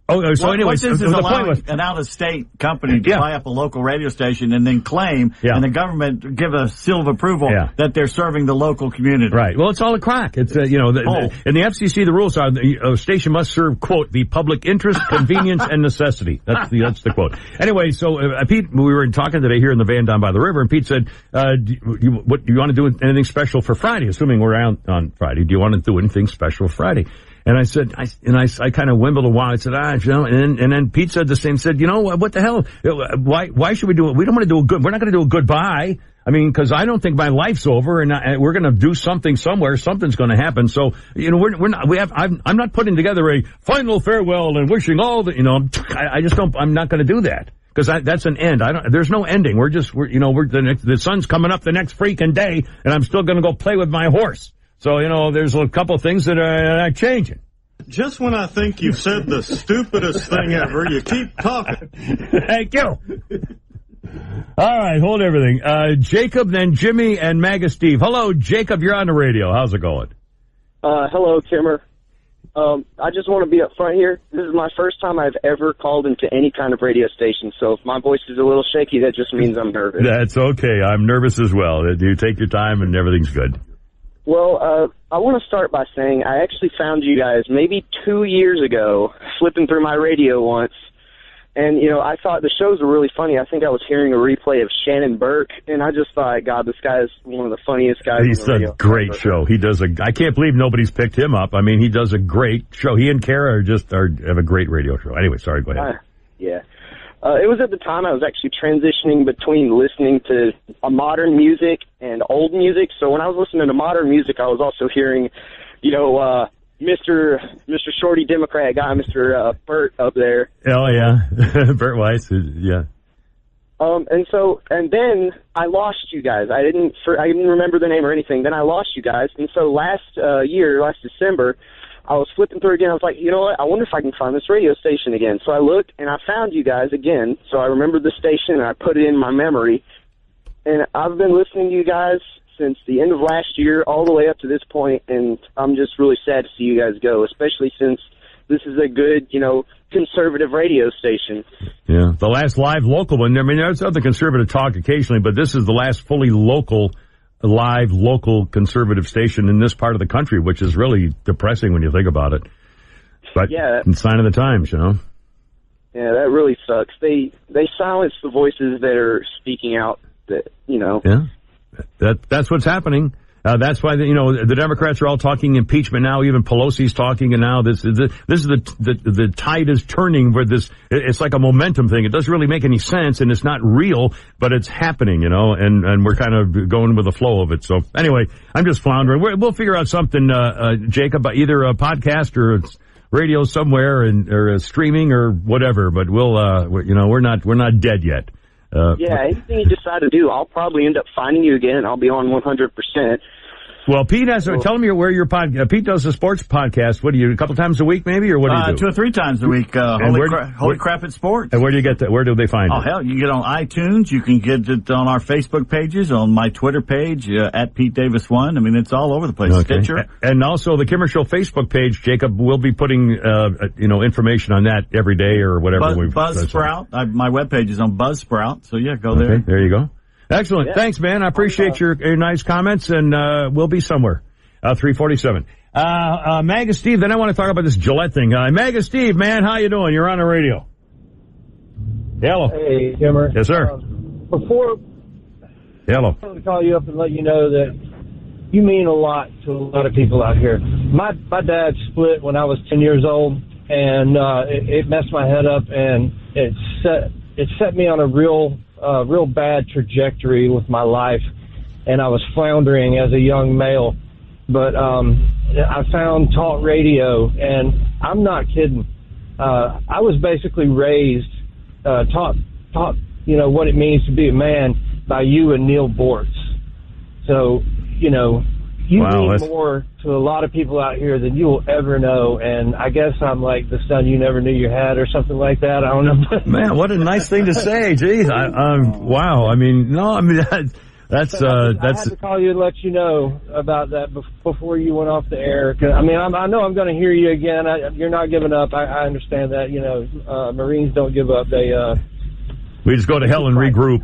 Anyway, the point was an out-of-state company to buy up a local radio station and then claim, and the government give a seal of approval that they're serving the local community. Right. Well, it's all a crock. It's in the FCC, the rules are the station must serve, quote, the public interest, convenience, and necessity. That's the quote. Anyway, so Pete, we were talking today here in the van down by the river, and Pete said, do you want to do anything special for Friday? Assuming we're out on Friday, do you want to do anything special Friday? And I said, I kind of wimbled a while. I said, and then Pete said the same. Said, what the hell? Why should we do it? We don't want to do a good. We're not going to do a goodbye. I mean, because I don't think my life's over, and we're going to do something somewhere. Something's going to happen. So, we're not. I'm not putting together a final farewell and wishing all the. I just don't. I'm not going to do that. Because that's an end. There's no ending. The sun's coming up the next freaking day, and I'm still going to go play with my horse. So, there's a couple of things that are changing. Just when I think you've said the stupidest thing ever, you keep talking. Thank you. All right, hold everything. Jacob, then Jimmy, and Maga Steve. Hello, Jacob, you're on the radio. How's it going? Hello, Kimmer. I just want to be up front here. This is my first time I've ever called into any kind of radio station, so if my voice is a little shaky, that just means I'm nervous. That's okay. I'm nervous as well. You take your time and everything's good. Well, I want to start by saying I actually found you guys maybe 2 years ago, flipping through my radio once, and, I thought the shows were really funny. I think I was hearing a replay of Shannon Burke, and I just thought, God, this guy is one of the funniest guys He's on the radio. He's a great show. He does I can't believe nobody's picked him up. I mean, he does a great show. He and Kara have a great radio show. Anyway, sorry, go ahead. Yeah. It was at the time I was actually transitioning between listening to modern music and old music. So when I was listening to modern music, I was also hearing, Mr. Shorty Democrat guy, Mr. Bert up there. Oh yeah, Bert Weiss, yeah. And then I lost you guys. I didn't remember the name or anything. Then I lost you guys. And so last December, I was flipping through again. I was like, you know what? I wonder if I can find this radio station again. So I looked, and I found you guys again. So I remembered the station, and I put it in my memory. And I've been listening to you guys since the end of last year all the way up to this point, and I'm just really sad to see you guys go, especially since this is a good, conservative radio station. Yeah, the last live local one. I mean, there's other conservative talk occasionally, but this is the last fully live local conservative station in this part of the country, which is really depressing when you think about it. But it's sign of the times, Yeah, that really sucks. They silence the voices that are speaking out. Yeah, that's what's happening. That's why the Democrats are all talking impeachment now. Even Pelosi's talking, and now this is the tide is turning for this. It's like a momentum thing. It doesn't really make any sense, and it's not real, but it's happening, and we're kind of going with the flow of it. So anyway, I'm just floundering. We'll figure out something, Jacob, either a podcast or radio somewhere, or streaming or whatever. But we're not dead yet. Anything you decide to do, I'll probably end up finding you again, and I'll be on 100%. Well, Pete tell me where your Pete does a sports podcast. What do you, a couple times a week maybe, or what do you do? 2 or 3 times a week, Holy Crap at Sports. And where do you get that? Where do they find it? Oh, hell, you get it on iTunes. You can get it on our Facebook pages, on my Twitter page, at Pete Davis 1. I mean, it's all over the place. Okay. Stitcher. And also the Kimmer Show Facebook page, Jacob, we'll be putting, information on that every day or whatever. Buzzsprout. My webpage is on Buzzsprout. So yeah, go there. Okay, there you go. Excellent. Yeah. Thanks, man. I appreciate your nice comments, and we'll be somewhere. 347. Maga Steve, then I want to talk about this Gillette thing. Maga Steve, man, how you doing? You're on the radio. Hello. Hey, Kimmer. Yes, sir. Hello. I wanted to call you up and let you know that you mean a lot to a lot of people out here. My dad split when I was 10 years old, and it messed my head up, and it set me on a real bad trajectory with my life, and I was floundering as a young male. But I found talk radio, and I'm not kidding. I was basically raised, taught, what it means to be a man by you and Neil Bortz. So, you mean more to a lot of people out here than you will ever know, and I guess I'm like the son you never knew you had or something like that. I don't know. Man, what a nice thing to say. Jeez, wow. I mean, that's I had to call you and let you know about that before you went off the air. 'Cause, I know I'm going to hear you again. You're not giving up. I understand that. Marines don't give up. We just go to hell and regroup.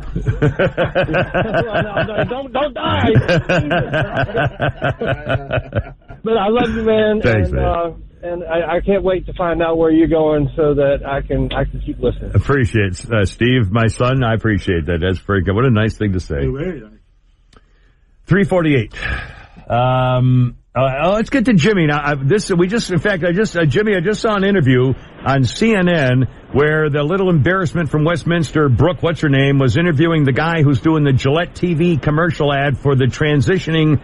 Don't die. But I love you, man. Thanks, man. And I can't wait to find out where you're going so that I can keep listening. Appreciate it. Steve, my son, I appreciate that. That's very good. What a nice thing to say. 348. Let's get to Jimmy now. Jimmy, I just saw an interview on CNN where the little embarrassment from Westminster, Brooke, what's her name, was interviewing the guy who's doing the Gillette TV commercial ad for the transitioning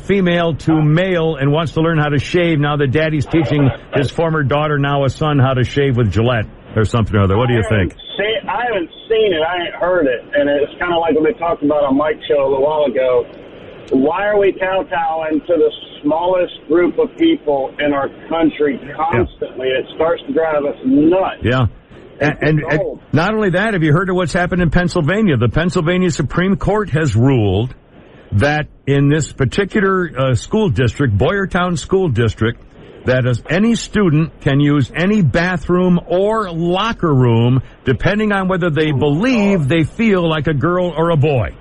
female to male and wants to learn how to shave now that daddy's teaching his former daughter, now a son, how to shave with Gillette or something or other. What do you think? I haven't seen it. I ain't heard it. And it's kind of like what they talked about on Mike's show a little while ago. Why are we kowtowing to the smallest group of people in our country constantly? Yeah. It starts to drive us nuts. Yeah. And not only that, have you heard of what's happened in Pennsylvania? The Pennsylvania Supreme Court has ruled that in this particular school district, Boyertown School District, that any student can use any bathroom or locker room depending on whether they believe they feel like a girl or a boy.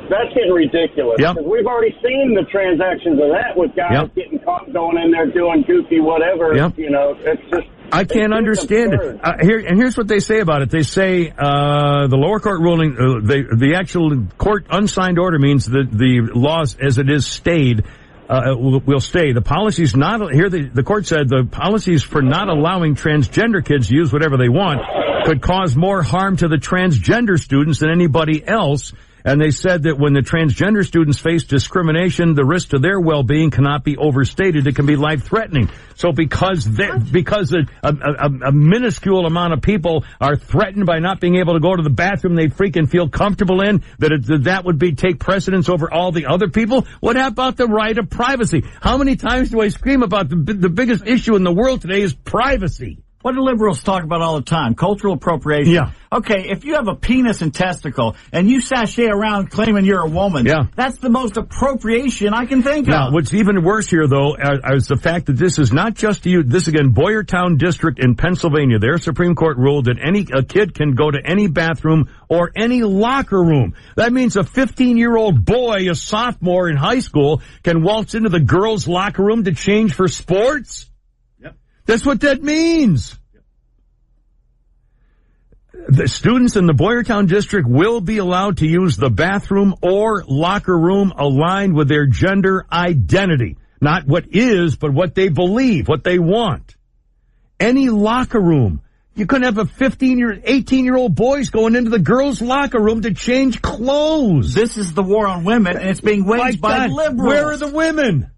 That's getting ridiculous. Yep. We've already seen the transactions of that with guys getting caught going in there doing goofy whatever. Yep. It's just... I can't understand it. Here's what they say about it. They say the lower court ruling, the actual court unsigned order means that the laws as it is stayed will stay. The policies the court said the policies for not allowing transgender kids to use whatever they want could cause more harm to the transgender students than anybody else. And they said that when the transgender students face discrimination, the risk to their well-being cannot be overstated. It can be life-threatening. So because a minuscule amount of people are threatened by not being able to go to the bathroom they freaking feel comfortable in, that would take precedence over all the other people? What about the right of privacy? How many times do I scream about the biggest issue in the world today is privacy? What do liberals talk about all the time? Cultural appropriation. Yeah. Okay, if you have a penis and testicle and you sashay around claiming you're a woman, that's the most appropriation I can think of. Now, what's even worse here, though, is the fact that this is not just you. This, again, Boyertown District in Pennsylvania. Their Supreme Court ruled that a kid can go to any bathroom or any locker room. That means a 15-year-old boy, a sophomore in high school, can waltz into the girls' locker room to change for sports? That's what that means. The students in the Boyertown District will be allowed to use the bathroom or locker room aligned with their gender identity. Not what is, but what they believe, what they want. Any locker room. You couldn't have a 18-year-old boys going into the girls' locker room to change clothes. This is the war on women, and it's being waged by liberals. Where are the women?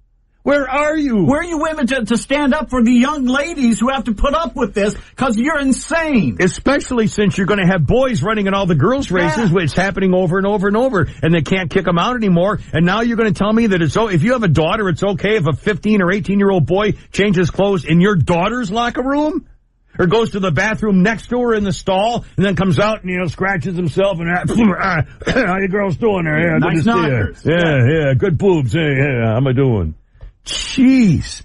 Where are you? Where are you women to stand up for the young ladies who have to put up with this? Because you're insane. Especially since you're going to have boys running in all the girls' races, which is happening over and over and over, and they can't kick them out anymore. And now you're going to tell me that if you have a daughter, it's okay if a 15 or 18-year-old boy changes clothes in your daughter's locker room? Or goes to the bathroom next to her in the stall, and then comes out and, scratches himself and, how you girls doing there? Yeah, nice knockers. Yeah, good boobs. Hey, how am I doing? Jeez.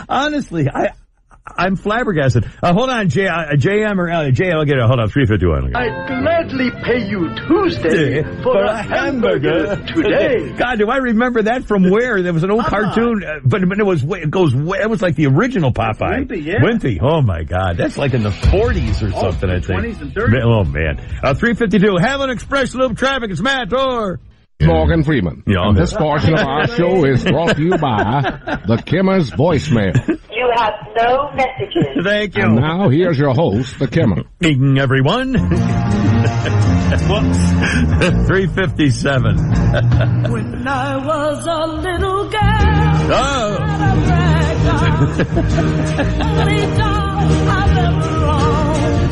Honestly, I'm flabbergasted. Hold on, JM or Jay, I'll get it. Hold on, 351. I'd gladly pay you Tuesday for a hamburger today. God, do I remember that from where? There was an old cartoon, but it was like the original Popeye. Wimpy, yeah. Wimpy. Oh my God, that's like in the 40s or something, I think. 20s and 30s. Oh man. 352. Hammond Express Loop Traffic. It's Matt Orr. Morgan Freeman. And this portion of our show is brought to you by the Kimmer's voicemail. You have no messages. Thank you. And now here's your host, the Kimmer. Evening, everyone. Whoops. 357. When I was a little girl. Oh.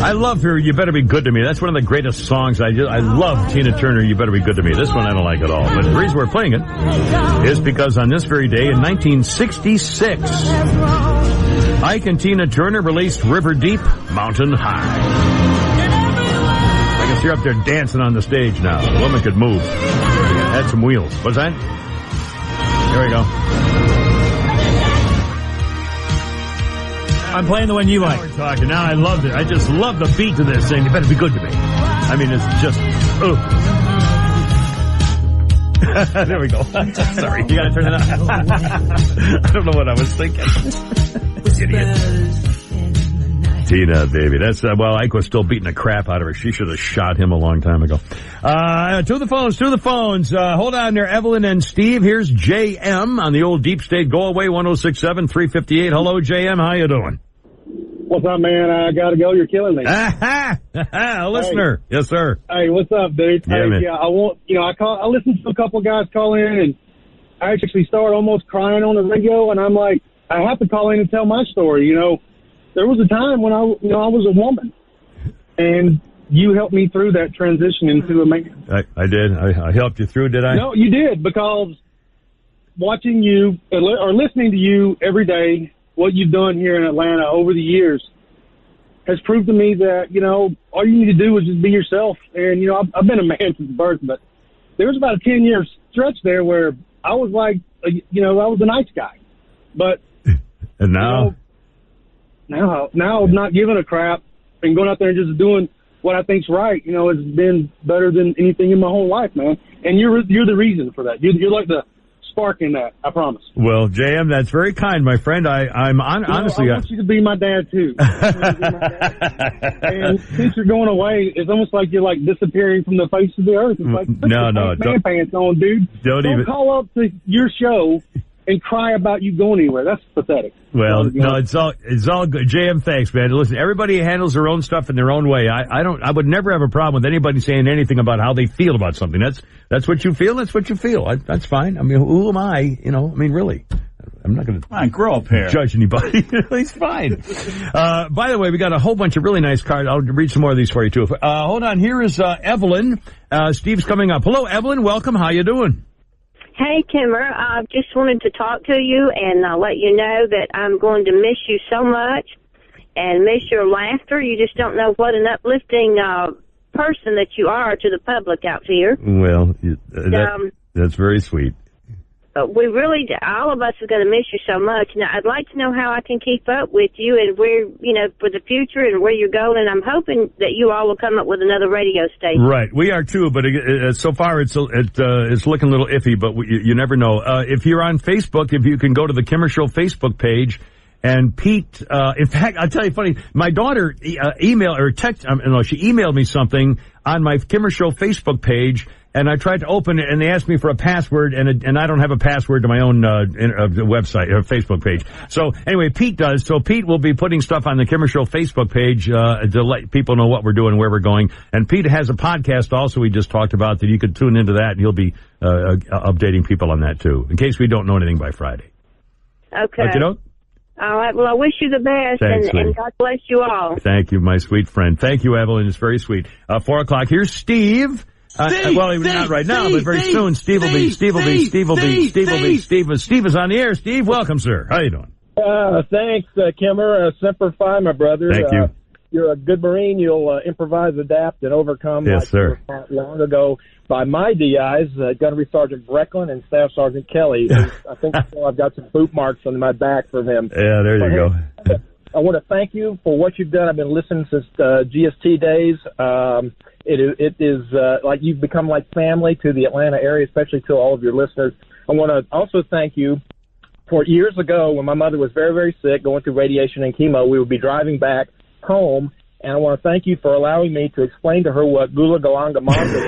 I love her, You Better Be Good to Me. That's one of the greatest songs. I love Tina Turner, You Better Be Good to Me. This one I don't like at all. But the reason we're playing it is because on this very day in 1966, Ike and Tina Turner released River Deep, Mountain High. I can see her up there dancing on the stage now. The woman could move. Had some wheels. What's that? Here we go. I'm playing the one you like. We're talking. Now I loved it. I just love the beat to this thing. You better be good to me. I mean, it's just, there we go. Sorry. You gotta turn it up. I don't know what I was thinking. Idiot. Tina, baby. That's, Ike was still beating the crap out of her. She should have shot him a long time ago. To the phones. Hold on there, Evelyn and Steve. Here's JM on the old Deep State Go Away 106.7, 358. Hello, JM. How you doing? What's up, man? I gotta go. You're killing me. A listener. Hey. Yes, sir. Hey, what's up, dude? Yeah, man. I listened to a couple guys call in, and I actually started almost crying on the radio, and I'm like, I have to call in and tell my story. There was a time when I was a woman, and you helped me through that transition into a man. I did. I helped you through, did I? No, you did, because watching you or listening to you every day, what you've done here in Atlanta over the years has proved to me that, all you need to do is just be yourself. And, I've been a man since birth, but there was about a 10-year stretch there where I was like, I was a nice guy. But and now? Now not giving a crap and going out there and just doing what I think's right, has been better than anything in my whole life, man. And you're the reason for that. You're like the spark in that, I promise. Well, JM, that's very kind, my friend. Honestly, I want you to be my dad too. And since you're going away, it's almost like you're like disappearing from the face of the earth. It's like, put your man pants on, dude. Don't call up to your show and cry about you going anywhere. That's pathetic. Well, no, it's all good. JM, thanks, man. Listen, everybody handles their own stuff in their own way. I would never have a problem with anybody saying anything about how they feel about something. That's what you feel. That's what you feel. That's fine. I mean, who am I? Really, I'm not going to grow up here. Judge anybody. It's fine. By the way, we got a whole bunch of really nice cards. I'll read some more of these for you too. Hold on. Here is Evelyn. Steve's coming up. Hello, Evelyn. Welcome. How you doing? Hey, Kimmer, I just wanted to talk to you and let you know that I'm going to miss you so much and miss your laughter. You just don't know what an uplifting person that you are to the public out here. Well, that's very sweet. We really, all of us are going to miss you so much. Now, I'd like to know how I can keep up with you and where, for the future and where you're going. And I'm hoping that you all will come up with another radio station. Right. We are too, but so far it's looking a little iffy, but you never know. If you're on Facebook, if you can go to the Kimmer Show Facebook page, and Pete, in fact, I'll tell you funny, my daughter she emailed me something on my Kimmer Show Facebook page, and I tried to open it, and they asked me for a password, and I don't have a password to my own website or Facebook page. So anyway, Pete does. So Pete will be putting stuff on the Kimmer Show Facebook page to let people know what we're doing, where we're going. And Pete has a podcast also we just talked about that you could tune into that, and he'll be updating people on that too, in case we don't know anything by Friday. Okay. All right. Well, I wish you the best, and God bless you all. Thank you, my sweet friend. Thank you, Evelyn. It's very sweet. 4 o'clock. Here's Steve. Not right now, but very soon. Steve is on the air. Steve, welcome, sir. How you doing? Thanks, Kimmer. Semper Fi, my brother. Thank you. You're a good Marine. You'll improvise, adapt, and overcome. Yes, sir. Long ago, by my DIs, Gunnery Sergeant Brecklin and Staff Sergeant Kelly. I think I've got some boot marks on my back from him. Yeah, there you go. I want to thank you for what you've done. I've been listening since GST days. It is like you've become like family to the Atlanta area, especially to all of your listeners. I want to also thank you for years ago when my mother was very, very sick, going through radiation and chemo. We would be driving back home, and I want to thank you for allowing me to explain to her what Gula Galanga Manga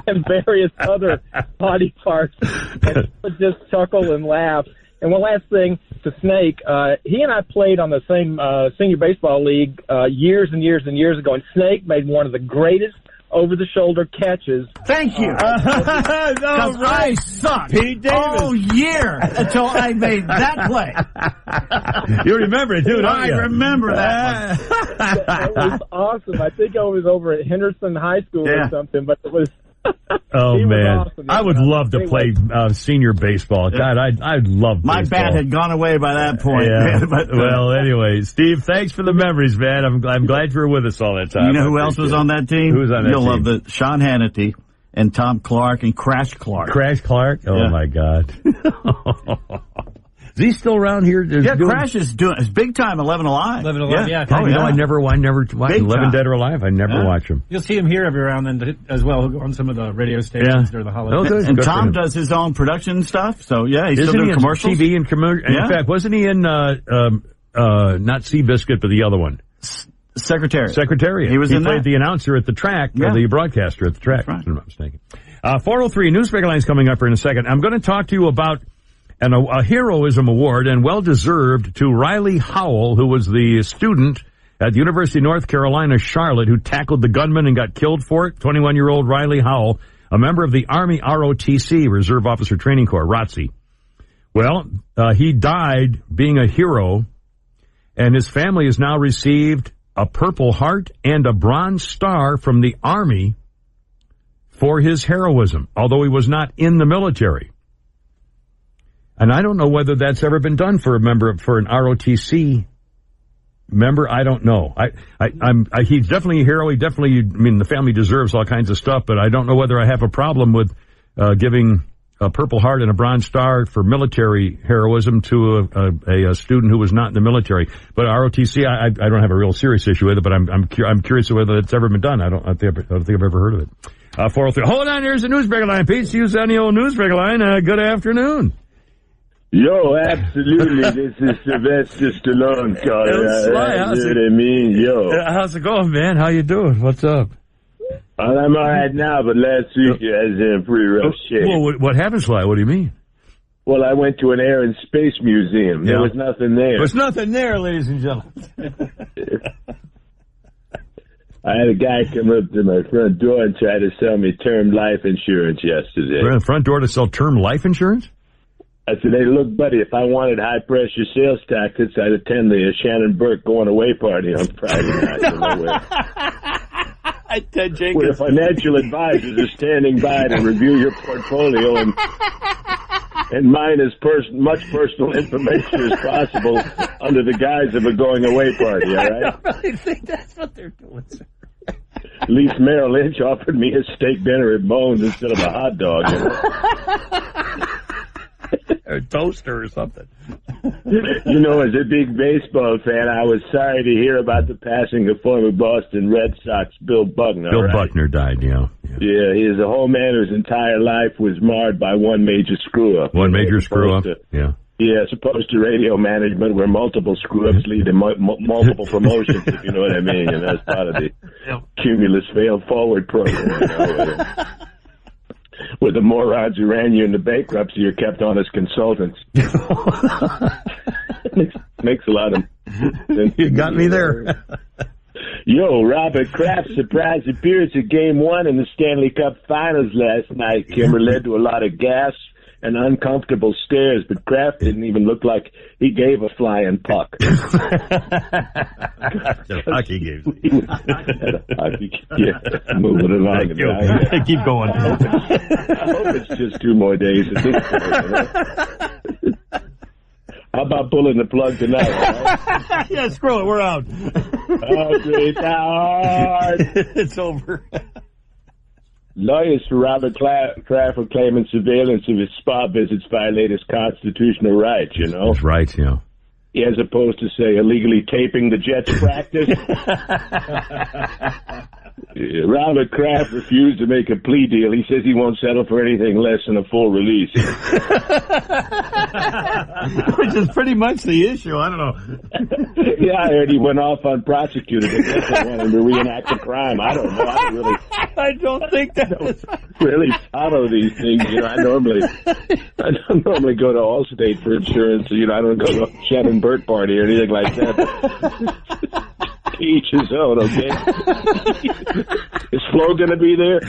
and various other body parts. And she would just chuckle and laugh. And one last thing to Snake, he and I played on the same senior baseball league years and years and years ago, and Snake made one of the greatest over-the-shoulder catches. Thank you. Because I sucked all year until I made that play. You remember it, too, don't I you? remember that. It was awesome. I think I was over at Henderson High School or something, but it was... Oh, He was man. awesome. I would love to play senior baseball. God, I'd love My baseball. bat had gone away by that point. Yeah. Man, but, Well, anyway, Steve, thanks for the memories, man. I'm glad you were with us all that time. you know who else was on that team? Who was on that You'll team? love Sean Hannity and Tom Clark and Crash Clark. Crash Clark? Oh, my God. Is he still around here? Crash is doing it's big time 11 Alive. 11 Alive, yeah. Oh, you know, I never watch 11 time. Dead or Alive. I never watch him. You'll see him here every now and then as well on some of the radio stations during the holidays. And Tom does his own production stuff, so he's Isn't still doing he in commercials. TV and commercials? Yeah. In fact, wasn't he in, not Seabiscuit, but the other one? Secretariat. He was in played that. the announcer at the track, or the broadcaster at the track, if I'm not mistaken. 403, Newsmaker Line's coming up here in a second. I'm going to talk to you about a heroism award, and well-deserved, to Riley Howell, who was the student at the University of North Carolina, Charlotte, who tackled the gunman and got killed for it. 21-year-old Riley Howell, a member of the Army ROTC, Reserve Officer Training Corps, ROTC. Well, he died being a hero, and his family has now received a Purple Heart and a Bronze Star from the Army for his heroism, although he was not in the military. And I don't know whether that's ever been done for an ROTC member. I don't know. He's definitely a hero. The family deserves all kinds of stuff, but I don't know whether I have a problem with giving a Purple Heart and a Bronze Star for military heroism to a student who was not in the military. But ROTC, I don't have a real serious issue with it, but I'm curious whether it's ever been done. I don't think I've ever heard of it. 403. Hold on, here's the Newsbreaker Line. Pete, see you on the old Newsbreaker Line. Good afternoon. Yo, absolutely. This is Sylvester Stallone calling. How's it going, man? How you doing? What's up? Well, I'm all right now, but last week I was in pretty rough shape. Well, what happened, Sly? What do you mean? Well, I went to an Air and Space Museum. There was nothing there. There's nothing there, ladies and gentlemen. I had a guy come up to my front door and try to sell me term life insurance yesterday. We're at the front door to sell term life insurance? I said, hey, look, buddy, if I wanted high-pressure sales tactics, I'd attend the Shannon Burke going-away party on Friday night. Ted Jenkins. Where financial advisors are standing by to review your portfolio and mine as much personal information as possible under the guise of a going-away party, all right? I don't really think that's what they're doing, sir. At least Merrill Lynch offered me a steak dinner at Bones instead of a hot dog. You know? A toaster or something. You know, as a big baseball fan, I was sorry to hear about the passing of former Boston Red Sox Bill Buckner. Bill Buckner died, Yeah, he is a whole man whose entire life was marred by one major screw-up. One major screw-up, Yeah, as opposed to radio management where multiple screw-ups lead to multiple promotions, if you know what I mean. And that's part of the Cumulus Fail Forward program. You know, where the morons who ran you into bankruptcy are kept on as consultants. Makes a lot of sense. You got me there. Yo, Robert Kraft's surprise appearance at Game 1 in the Stanley Cup Finals last night, Kimber, led to a lot of gasps and uncomfortable stares, but Kraft didn't even look like he gave a flying puck. Hockey games. Moving along. Keep going. I hope it's just 2 more days at this point. You know? How about pulling the plug tonight? Right? Yeah, screw it. We're out. Oh, great. It's over. Lawyers for Robert Kraft are claiming surveillance of his spa visits violate his constitutional rights, you know? That's right, As opposed to, say, illegally taping the Jets practice. Robert Kraft refused to make a plea deal. He says he won't settle for anything less than a full release. Which is pretty much the issue. I don't know. Yeah, I heard he went off unprosecuted. I guess they want him to reenact the crime. I don't know. I don't think that was really follow these things. You know, I don't normally go to Allstate for insurance. You know, I don't go to a Shannon Burke party or anything like that. each his own, okay? Is Flo going to be there?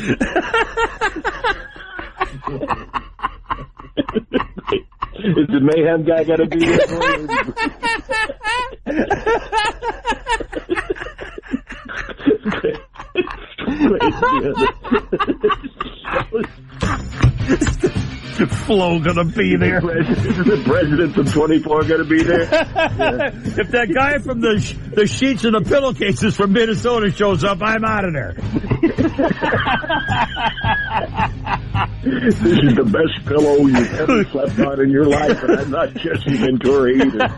Is the Mayhem guy going to be there Flo gonna be there. Is the president from 24 gonna be there? If that guy from the sheets and the pillowcases from Minnesota shows up, I'm out of there. This is the best pillow you've ever slept on in your life, and I'm not Jesse Ventura either.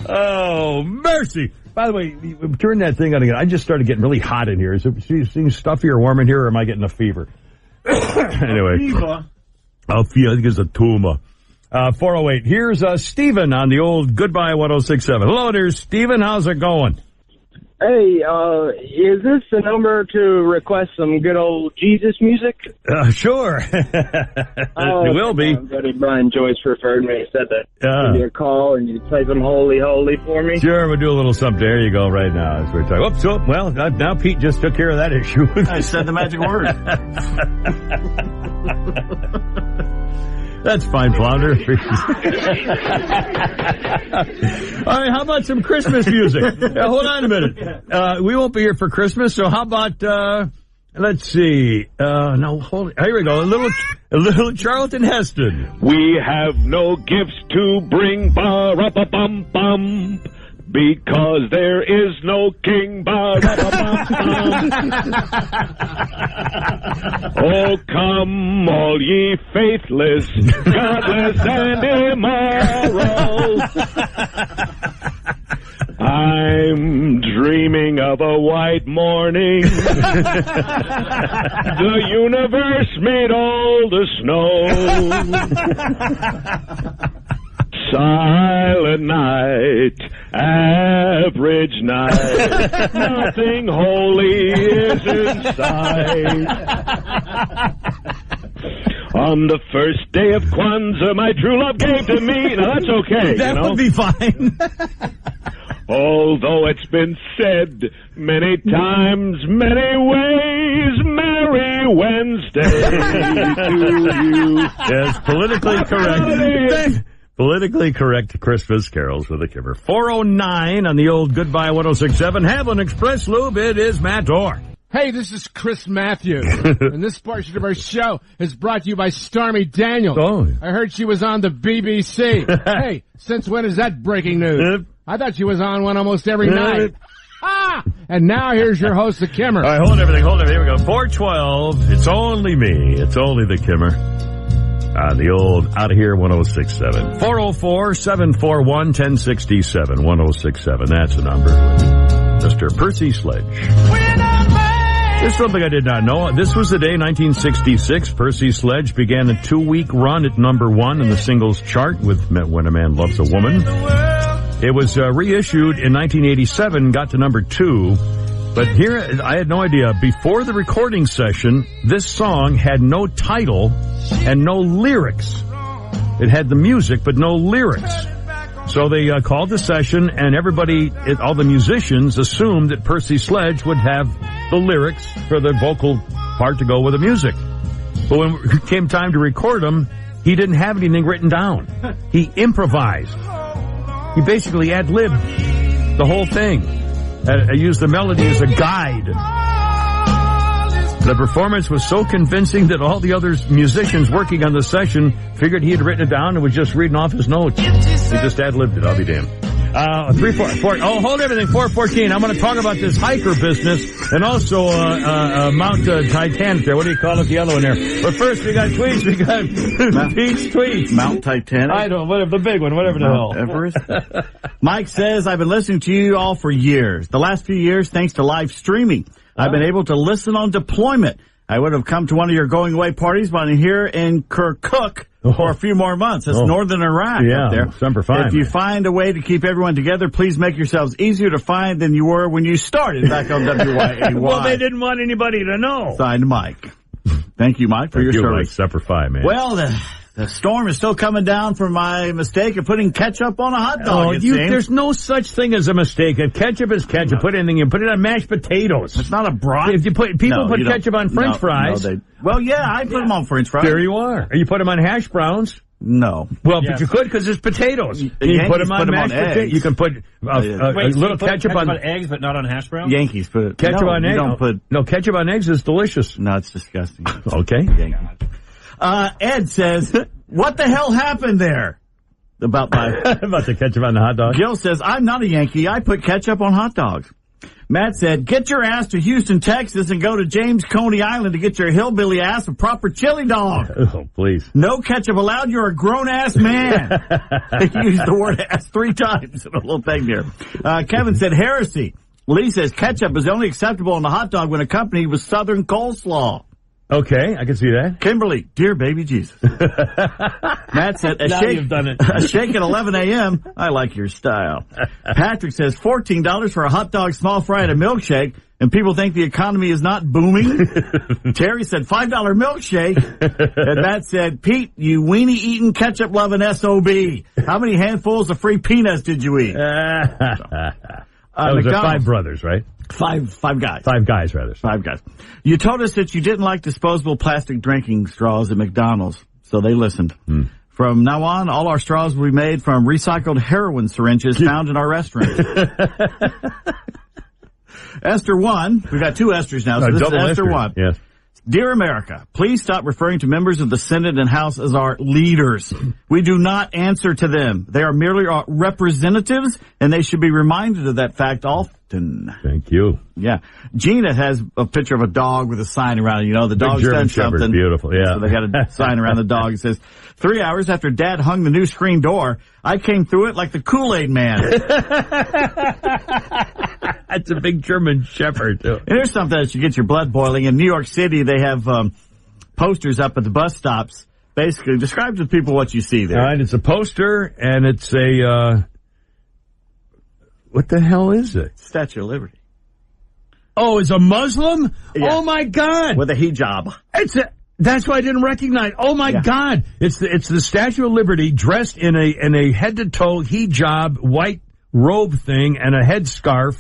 Oh, mercy. By the way, turn that thing on again. I just started getting really hot in here. Is it seeing stuffy or warm in here, or am I getting a fever? Anyway. I think it's a tumor. 408. Here's Stephen on the old Goodbye 1067. Hello there, Stephen. How's it going? Hey, is this the number to request some good old Jesus music? Sure. It will be. Buddy Brian Joyce referred me. He said that give you a call and you play some Holy Holy for me. Sure, we'll do a little something. There you go, right now. As we're talking. Oops, oh, well, now Pete just took care of that issue. I said the magic word. That's fine, Flounder. All right, how about some Christmas music? Hold on a minute. We won't be here for Christmas, so how about, let's see. No, hold it. Here we go. A little Charlton Heston. We have no gifts to bring, ba-ra-ba-bum-bum, because there is no king, ba-ra-ba-bum-bum. Oh, come, all ye faithless, godless, and immoral. I'm dreaming of a white morning. The universe made all the snow. Silent night, average night, nothing holy is in sight. On the first day of Kwanzaa, my true love gave to me. Now that's okay. That would be fine. Although it's been said many times, many ways, Merry Wednesday to you. Yes, politically correct. Politically correct Christmas carols with a Kimmer. 409 on the old Goodbye 1067. Haviland Express Lube. It is Matt Orr. Hey, this is Chris Matthews, and this portion of our show is brought to you by Stormy Daniels. Oh. I heard she was on the BBC. Hey, since when is that breaking news? I thought she was on one almost every night. And now here's your host, the Kimmer. All right, hold everything. Here we go. 412. It's only me. It's only the Kimmer. The old Out of Here 1067. 404-741-1067. 1067. That's the number. Mr. Percy Sledge. There's something I did not know. This was the day, 1966, Percy Sledge began a 2-week run at number 1 in the singles chart with When a Man Loves a Woman. It was reissued in 1987, got to number 2. But here, I had no idea. Before the recording session, this song had no title and no lyrics. It had the music, but no lyrics. So they called the session, and everybody, all the musicians, assumed that Percy Sledge would have the lyrics for the vocal part to go with the music. But when it came time to record them, he didn't have anything written down. He improvised. He basically ad-libbed the whole thing. I used the melody as a guide. The performance was so convincing that all the other musicians working on the session figured he had written it down and was just reading off his notes. He just ad-libbed it, I'll be damned. 3-4. Oh, hold everything. 414. I'm going to talk about this hiker business and also Mount Titanic there. What do you call it? The other one there. But first, we got tweets. We got Pete's tweets. Mount Titanic? I don't know. Whatever, the big one. Whatever the hell. Everest? Mike says, I've been listening to you all for years. The last few years, thanks to live streaming, I've been able to listen on deployment. I would have come to one of your going away parties, but I'm here in Kirkuk for a few more months. That's northern Iraq up there. Semper Fi. If you find a way to keep everyone together, please make yourselves easier to find than you were when you started back on WYAY. Well, they didn't want anybody to know. Signed, Mike. Thank you, Mike, for your service. Semper Fi, man. Well, The storm is still coming down from my mistake of putting ketchup on a hot dog. There's no such thing as a mistake. Ketchup is ketchup. Put anything in. Put it on mashed potatoes. It's not a broth. If you put ketchup on French fries. Well, yeah, I put them on French fries. There you are. Or you put them on hash browns. No. Well, but you could because it's potatoes. You put them on mashed potatoes. You can put a little ketchup on eggs, but not on hash browns. Yankees put ketchup on eggs. Ketchup on eggs is delicious. No, it's disgusting. Okay. Ed says, "What the hell happened there?" About the ketchup on the hot dog. Gil says, "I'm not a Yankee. I put ketchup on hot dogs." Matt said, "Get your ass to Houston, Texas, and go to James Coney Island to get your hillbilly ass a proper chili dog." Oh, please. No ketchup allowed. You're a grown-ass man. He used the word ass 3 times in a little thing there. Kevin said, "Heresy." Lee says, "Ketchup is only acceptable on the hot dog when accompanied with Southern coleslaw." Okay, I can see that. Kimberly, "Dear baby Jesus." Matt said, you've done it. "A shake at 11 a.m. I like your style." Patrick says, $14 for a hot dog, small fry, and a milkshake, and people think the economy is not booming. Terry said, $5 milkshake. And Matt said, "Pete, you weenie-eating, ketchup-loving SOB. How many handfuls of free peanuts did you eat?" Those are 5 brothers, right? Five guys. 5 guys, rather. 5 guys. "You told us that you didn't like disposable plastic drinking straws at McDonald's, so they listened. From now on, all our straws will be made from recycled heroin syringes found in our restaurants." Esther 1. We've got 2 Esthers now, so this is Esther 1. Yes. "Dear America, please stop referring to members of the Senate and House as our leaders. We do not answer to them. They are merely our representatives, and they should be reminded of that fact often." Thank you. Yeah. Gina has a picture of a dog with a sign around it. You know, the dog's done something. Beautiful, yeah. So they got a sign around the dog. It says, 3 hours after Dad hung the new screen door, I came through it like the Kool-Aid man. That's a big German Shepherd, too. And here's something that should get your blood boiling. In New York City, they have posters up at the bus stops. Basically, describe to people what you see there. All right, it's a poster, and it's a... what the hell is it? Statue of Liberty. Oh, it's a Muslim? Yeah. Oh, my God. With a hijab. That's why I didn't recognize. Oh, my God. It's the Statue of Liberty dressed in a head-to-toe hijab, white robe thing, and a headscarf.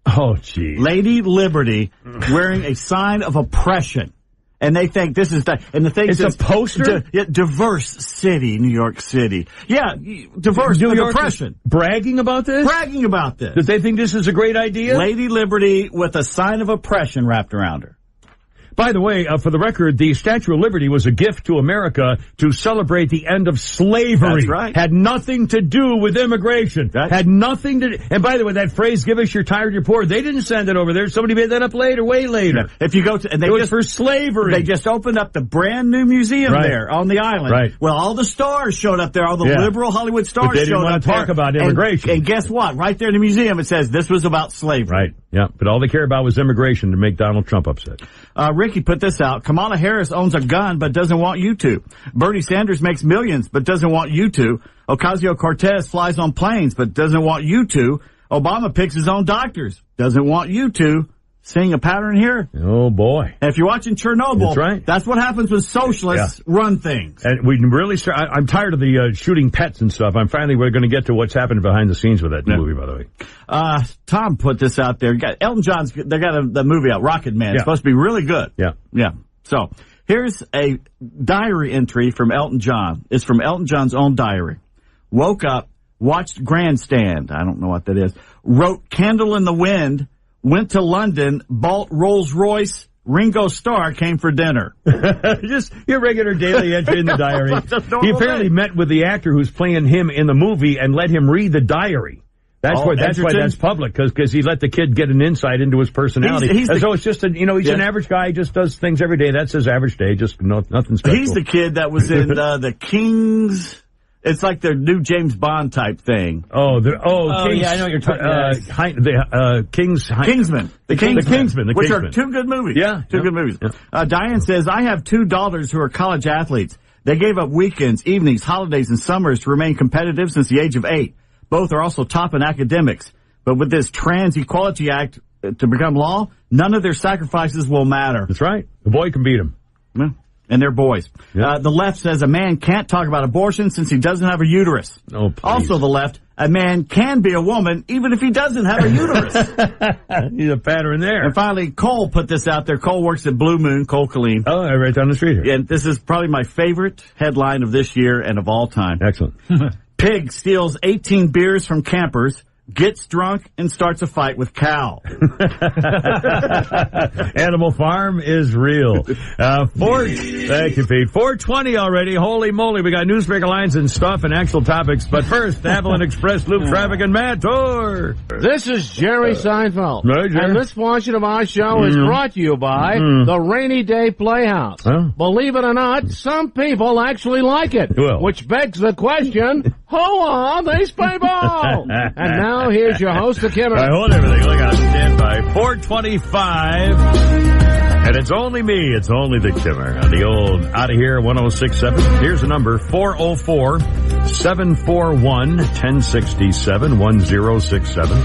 Oh, gee. Lady Liberty wearing a sign of oppression. And they think this is and the thing is, it's a poster? Diverse city, New York City. Yeah, diverse with oppression. Bragging about this? Bragging about this. Does they think this is a great idea? Lady Liberty with a sign of oppression wrapped around her. By the way, for the record, the Statue of Liberty was a gift to America to celebrate the end of slavery. That's right. Had nothing to do with immigration. Had nothing to do. And by the way, that phrase, "give us your tired, your poor," they didn't send it over there. Somebody made that up later, way later. Yeah. If you go to, and it was for slavery. They just opened up the brand new museum there on the island. Right. Well, all the stars showed up there. All the liberal Hollywood stars but they didn't showed want up to talk there. about immigration. And guess what? Right there in the museum, it says this was about slavery. Right. Yeah. But all they care about was immigration to make Donald Trump upset. Ricky put this out. Kamala Harris owns a gun but doesn't want you to. Bernie Sanders makes millions but doesn't want you to. Ocasio-Cortez flies on planes but doesn't want you to. Obama picks his own doctors. Doesn't want you to. Seeing a pattern here? Oh, boy. And if you're watching Chernobyl, that's right. That's what happens when socialists run things. And we really I'm tired of the shooting pets and stuff. We're going to get to what's happening behind the scenes with that movie, by the way. Tom put this out there. Elton John's, they got the movie out, Rocket Man. It's supposed to be really good. Yeah. So, here's a diary entry from Elton John. It's from Elton John's own diary. Woke up, watched Grandstand. I don't know what that is. Wrote Candle in the Wind. Went to London, bought Rolls Royce. Ringo Starr came for dinner. Just your regular daily entry in the diary. He apparently met with the actor who's playing him in the movie and let him read the diary. That's why that's public, because he let the kid get an insight into his personality. So it's just he's an average guy, he just does things every day. That's his average day, just nothing special. He's the kid that was in the Kings. It's like their new James Bond type thing. Kings, yeah, I know what you're talking about. Kingsman. The Kingsman. Which are 2 good movies. Yeah. 2 good movies. Yeah. Diane says, I have 2 daughters who are college athletes. They gave up weekends, evenings, holidays, and summers to remain competitive since the age of 8. Both are also top in academics. But with this Trans Equality Act to become law, none of their sacrifices will matter. That's right. The boy can beat him. Yeah. and they're boys. The left says a man can't talk about abortion since he doesn't have a uterus. Oh, also the left, a man can be a woman even if he doesn't have a uterus. Need a pattern there. And finally, Cole put this out there. Cole works at Blue Moon, Cole Killeen. Oh, right down the street here. And this is probably my favorite headline of this year and of all time. Excellent. Pig steals 18 beers from campers, gets drunk, and starts a fight with cow. Animal Farm is real. Thank you, Pete. 4:20 already. Holy moly, we got newsbreaker lines and stuff and actual topics. But first, Avalon Express Loop Traffic and Matt Tour. This is Jerry Seinfeld. Right, Jerry. And this portion of our show is brought to you by the Rainy Day Playhouse. Believe it or not, some people actually like it. Well. Which begs the question, who are these people? And now here's your host, the Kimmer. All right, hold everything. Look out, stand by. 4:25. And it's only me. It's only the Kimmer. The old Out of Here 106.7. Here's the number, 404-741-1067, 1067.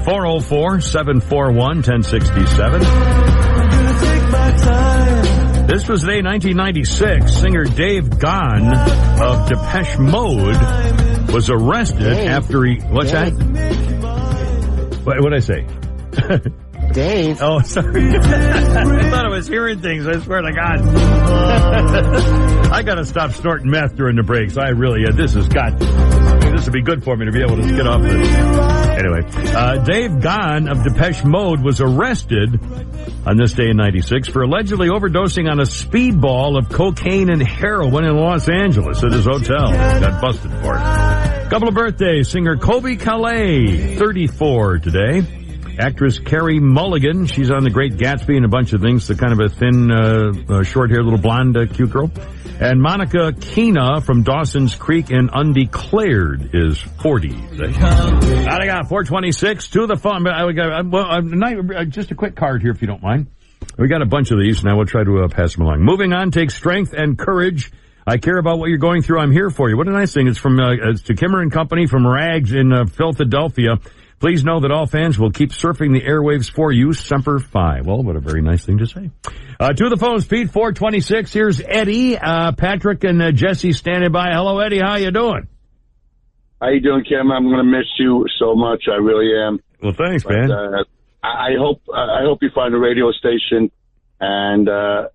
404-741-1067. This was the day 1996. Singer Dave Gahan of Depeche Mode was arrested after he... What's that? What did I say? Dave. Oh, sorry. I thought I was hearing things. I swear to God. I got to stop snorting meth during the breaks. I really... this would be good for me to be able to get off this. Anyway, Dave Gahan of Depeche Mode was arrested on this day in 96 for allegedly overdosing on a speedball of cocaine and heroin in Los Angeles at his hotel. Got busted for it. Couple of birthdays. Singer Colby Calais, 34 today. Actress Carey Mulligan, she's on The Great Gatsby and a bunch of things. The kind of a thin, short-haired little blonde, cute girl. And Monica Keena from Dawson's Creek and Undeclared is 40 today. I got 426 to the phone. Just a quick card here, if you don't mind. We got a bunch of these, and I will try to pass them along. Moving on, take strength and courage. I care about what you're going through. I'm here for you. What a nice thing. It's from it's to Kimmer and Company from Rags in Philadelphia. Please know that all fans will keep surfing the airwaves for you. Semper Fi. Well, what a very nice thing to say. To the phones, Pete, 426. Here's Eddie, Patrick, and Jesse standing by. Hello, Eddie. How you doing? How you doing, Kim? I'm going to miss you so much. I really am. Well, thanks, man. I hope you find a radio station, and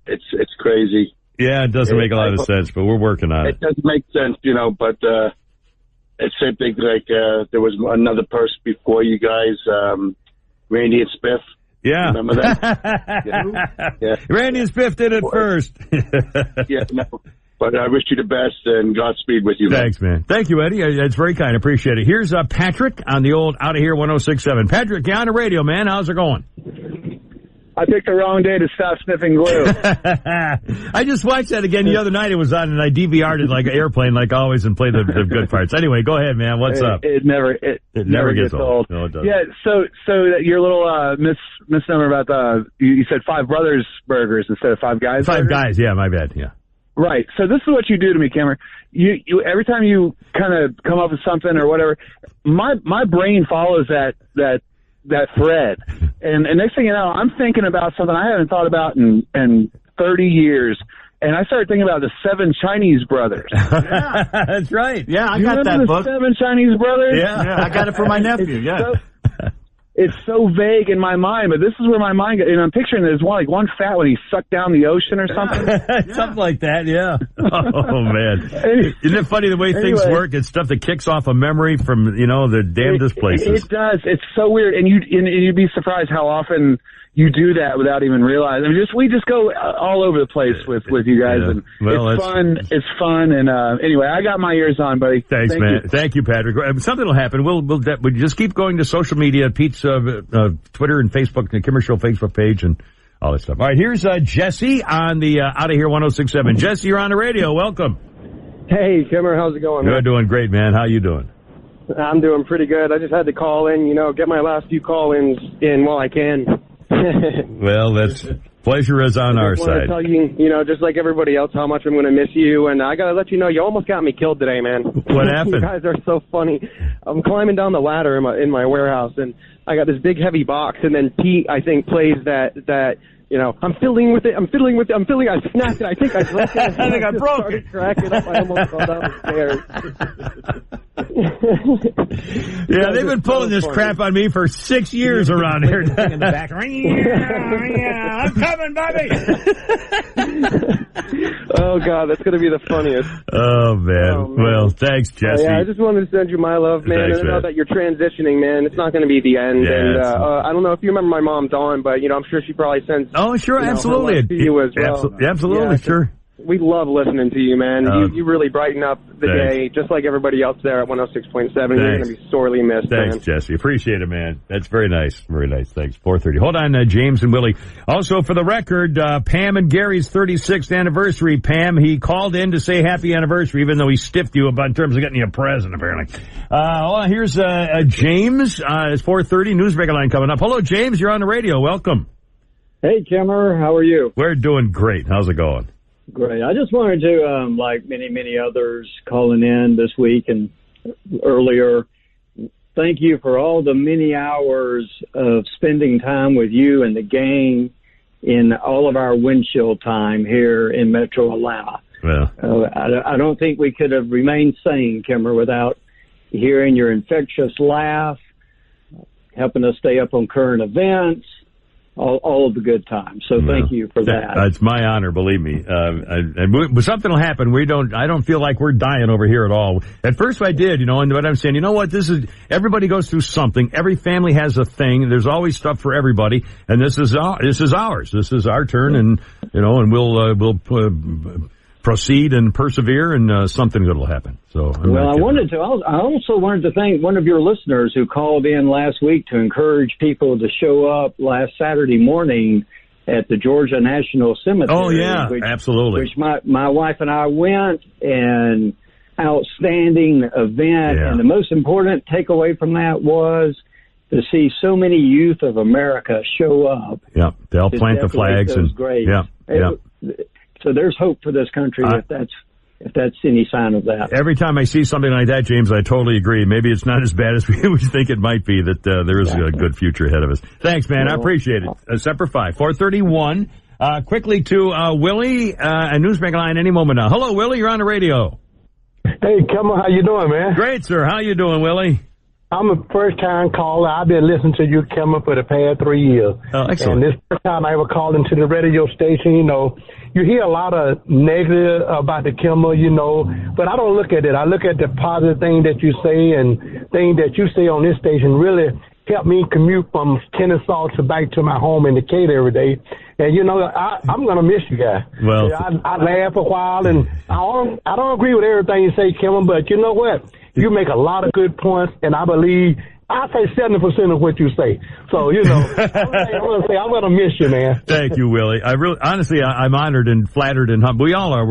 it's crazy. Yeah, it doesn't make a lot of sense, but we're working on it. It doesn't make sense, but it's same thing like there was another person before you guys, Randy and Spiff. Yeah. Remember that? Yeah. Randy and Spiff did it first. Yeah, no. But I wish you the best and Godspeed with you, man. Thanks, man. Thank you, Eddie. That's very kind. Appreciate it. Here's Patrick on the old Out of Here 106.7. Patrick, you're on the radio, man. How's it going? I picked the wrong day to stop sniffing glue. I just watched that again the other night. It was on, and I DVR'd it like an airplane, like always, and played the good parts. Anyway, go ahead, man. What's up? It never gets old. No, it doesn't. Yeah. So your little misnomer about you said Five Brothers burgers instead of Five Guys. Five burgers? Guys. Yeah, my bad. Yeah. Right. So this is what you do to me, Kimmer. You every time you kind of come up with something or whatever, my brain follows that thread. And next thing you know, I'm thinking about something I haven't thought about in 30 years. And I started thinking about the Seven Chinese Brothers. Yeah, that's right. Yeah, I got that book. Seven Chinese Brothers? Yeah, I got it for my nephew, yeah. It's so vague in my mind, but this is where my mind goes. And I'm picturing there's one fat when he sucked down the ocean or something. Something like that, yeah. Oh, man. Isn't it funny the way things work? It's stuff that kicks off a memory from, the damnedest places. It does. It's so weird. And you'd be surprised how often you do that without even realizing. I mean, we just go all over the place with you guys, and it's fun. It's fun, and anyway, I got my ears on, buddy. Thanks, man. Thank you, Patrick. Something will happen. We'll just keep going to social media, Pete's Twitter and Facebook, the Kimmer Show Facebook page, and all that stuff. All right, here's Jesse on the Out of Here 106.7. Jesse, you're on the radio. Welcome. Hey, Kimmer, how's it going? You're doing great, man. How you doing? I'm doing pretty good. I just had to call in, get my last few call-ins in while I can. Well, that's pleasure is on our side. I just want to tell you, just like everybody else, how much I'm going to miss you. And I got to let you know, you almost got me killed today, man. What happened? You guys are so funny. I'm climbing down the ladder in my warehouse, and I got this big heavy box. And then Pete, I think, plays that I'm fiddling with it. I snapped it. I think I broke it. I think I broke it. Started cracking up. I almost fell down the stairs. Yeah, they've been pulling this crap on me for 6 years around here. In the back. Yeah, I'm coming, Bobby. Oh, God, that's going to be the funniest. Oh, man. Well, thanks, Jesse. Yeah, I just wanted to send you my love, man. Thanks, and I know man. that you're transitioning, man. It's not going to be the end. Yeah, and I don't know if you remember my mom, Dawn, but, I'm sure she probably sends... Oh, sure, absolutely. her love to you as well. Absolutely, sure. We love listening to you, man. You really brighten up the thanks. day, just like everybody else there at 106.7. You're going to be sorely missed, Thanks, man. Jesse. Appreciate it, man. That's very nice. Very nice. Thanks. 4:30. Hold on, James and Willie. Also, for the record, Pam and Gary's 36th anniversary. Pam, he called in to say happy anniversary, even though he stiffed you about in terms of getting you a present, apparently. Here's James. It's 4:30. News Breaker line coming up. Hello, James. You're on the radio. Welcome. Hey, Kimmer. How are you? We're doing great. How's it going? Great. I just wanted to, like many others calling in this week and earlier, thank you for all the many hours of spending time with you and the gang in all of our windshield time here in Metro Atlanta. Well, I don't think we could have remained sane, Kimmer, without hearing your infectious laugh, helping us stay up on current events, all of the good times. So thank you for that. It's my honor, believe me. And something will happen. I don't feel like we're dying over here at all. At first I did, and what I'm saying, everybody goes through something. Every family has a thing. There's always stuff for everybody. And this is ours. This is our turn, and we'll proceed and persevere, and something good will happen. So I also wanted to thank one of your listeners who called in last week to encourage people to show up last Saturday morning at the Georgia National Cemetery. Oh yeah, absolutely. Which my wife and I went, and outstanding event. Yeah. And the most important takeaway from that was to see so many youth of America show up. Yeah, they'll plant the flags and great. Yeah. So there's hope for this country if that's any sign of that. Every time I see something like that, James, I totally agree. Maybe it's not as bad as we think it might be, that there is a good future ahead of us. Thanks, man. I appreciate it. Semper Fi. 4:31. Quickly to Willie, a Newsmaker line any moment now. Hello, Willie. You're on the radio. Hey, Kimmer. How you doing, man? Great, sir. How you doing, Willie? I'm a first-time caller. I've been listening to you, Kimmer, for the past 3 years. Oh, excellent. And this first time I ever called into the radio station, you hear a lot of negative about the Kimmer, but I don't look at it. I look at the positive thing that you say, and thing that you say on this station really helped me commute from Kennesaw to back to my home in Decatur every day. And, I'm going to miss you guys. Well, I laugh a while, and I don't agree with everything you say, Kimmer, but you know what? You make a lot of good points, and I believe I say 70% of what you say. So, I'm going to miss you, man. Thank you, Willie. Honestly, I'm honored and flattered and humbled. We all are.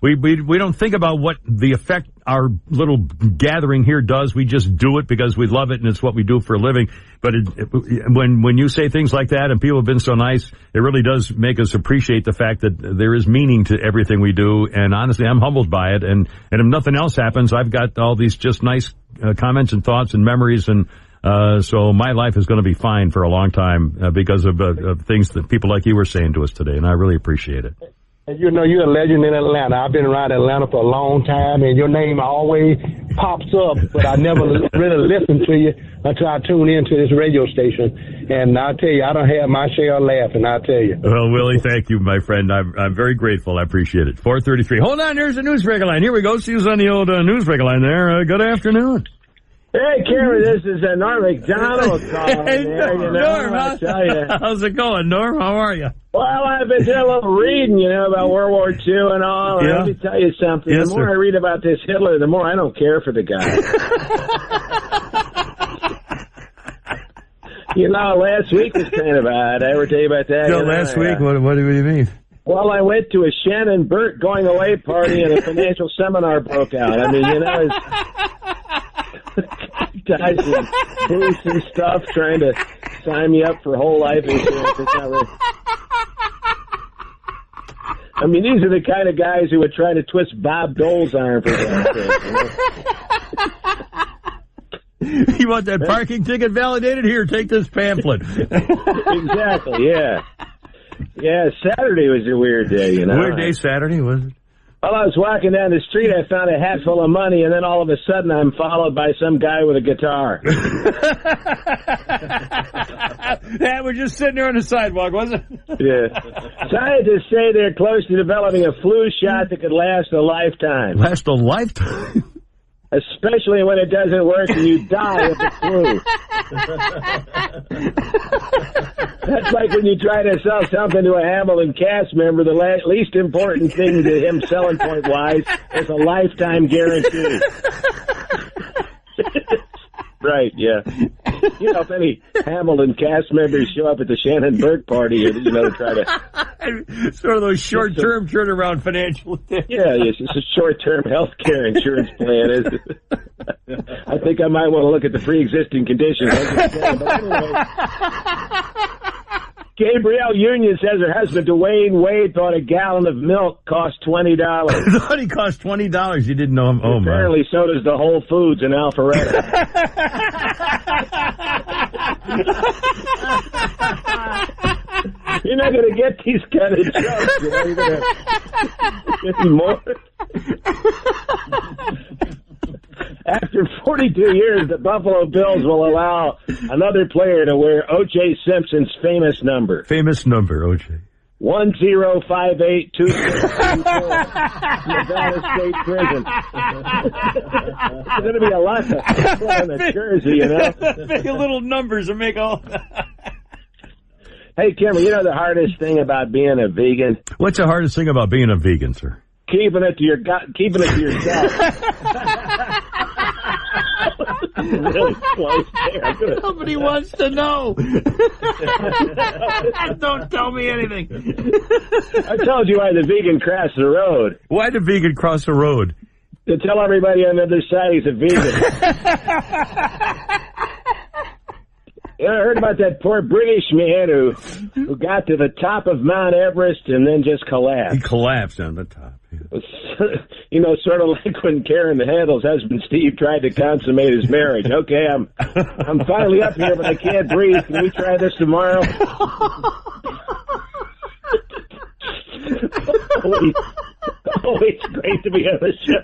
We don't think about what the effect our little gathering here does. We just do it because we love it and it's what we do for a living. But when you say things like that and people have been so nice, it really does make us appreciate the fact that there is meaning to everything we do. And honestly, I'm humbled by it. And if nothing else happens, I've got all these just nice comments and thoughts and memories, and so my life is going to be fine for a long time because of things that people like you were saying to us today, and I really appreciate it. And you're a legend in Atlanta. I've been around Atlanta for a long time, and your name always pops up, but I never really listen to you until I tune into this radio station. And I'll tell you, I don't have my share of laughing, I'll tell you. Well, Willie, thank you, my friend. I'm very grateful. I appreciate it. 4:33. Hold on, there's a Newsbreaker line. Here we go. See who's on the old Newsbreaker line there. Good afternoon. Hey, Karen, this is Norm McDonald calling. Hey, Norm, how's it going, Norm? How are you? Well, I've been doing a little reading, about World War II and all. And let me tell you something. Yes, the more I read about this Hitler, the more I don't care for the guy. Last week was kind of odd. I ever tell you about that? Last week? What do you mean? Well, I went to a Shannon Burt going away party and a financial seminar broke out. I mean, guys with booths and stuff trying to sign me up for whole life insurance. It's not really... I mean, these are the kind of guys who would try to twist Bob Dole's arm for that. You want that parking ticket validated? Here, take this pamphlet. Exactly, yeah. Yeah, Saturday was a weird day, you know. Weird day Saturday, was it? Well, I was walking down the street, I found a hat full of money, and then all of a sudden I'm followed by some guy with a guitar. Yeah, we're just sitting there on the sidewalk, wasn't it? Yeah. Scientists say they're close to developing a flu shot that could last a lifetime. Last a lifetime? Especially when it doesn't work and you die of the flu. That's like when you try to sell something to a Hamilton cast member, the least important thing to him selling point-wise is a lifetime guarantee. Right, yeah. You know, if any Hamilton cast members show up at the Shannon Burke party, you know, to try to... Sort of those short-term turnaround financial things. Yeah, it's just a short-term health care insurance plan. I think I might want to look at the pre-existing conditions. But anyway, Gabrielle Union says her husband, Dwayne Wade, thought a gallon of milk cost $20. I thought he cost $20. You didn't know him. Oh, apparently, so does the Whole Foods in Alpharetta. You're not going to get these kind of jokes. You know? You're going to get more. After 42 years, the Buffalo Bills will allow another player to wear O.J. Simpson's famous number. Famous number, O.J. 10582624, Nevada State Prison. There's going to be a lot of people on the jersey, you know. Make little numbers and make all... Hey, Kimmer, you know the hardest thing about being a vegan? What's the hardest thing about being a vegan, sir? Keeping it to yourself. Really close there. Nobody wants to know. Don't tell me anything. I told you why the vegan crossed the road. Why did vegan cross the road? To tell everybody on the other side he's a vegan. You know, I heard about that poor British man who got to the top of Mount Everest and then just collapsed. He collapsed on the top. Yeah. You know, sort of like when Karen Handel's husband Steve tried to consummate his marriage. Okay, I'm finally up here, but I can't breathe. Can we try this tomorrow? It's great to be on the show.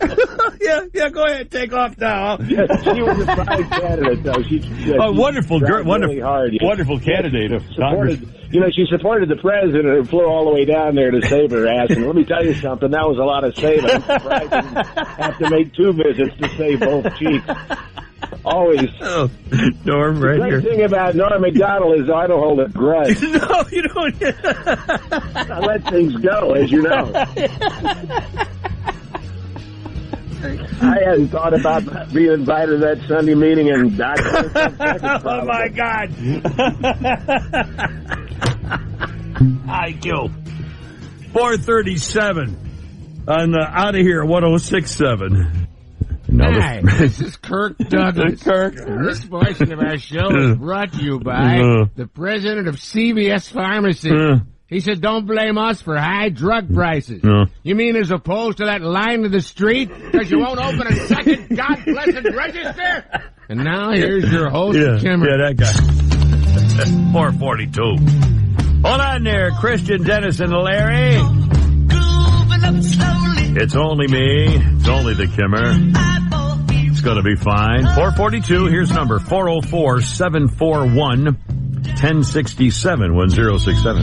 Yeah, go ahead, take off now. Yeah, she was a fine candidate, though. She wonderful, really hard. Wonderful candidate of Congress. She supported the president and flew all the way down there to save her ass. And let me tell you something, that was a lot of saving. I'm surprised I didn't have to make 2 visits to save both cheeks. Always. Oh, Norm, right here. The great thing about Norm Macdonald is I don't hold a grudge. No, you don't. I let things go, as you know. I hadn't thought about being invited to that Sunday meeting and oh, my God. IQ. 437 on Out of Here, 106.7. Hi, this is Kirk Douglas. This portion of our show is brought to you by the president of CVS Pharmacy. He said, don't blame us for high drug prices. You mean as opposed to that line to the street because you won't open a second God-blessed register? And now here's your host, Kimmer. Yeah, that guy. 442. Hold on there, Christian, Dennis, and Larry. It's only me. It's only the Kimmer. It's going to be fine. 442, here's number 404-741-1067, 1067.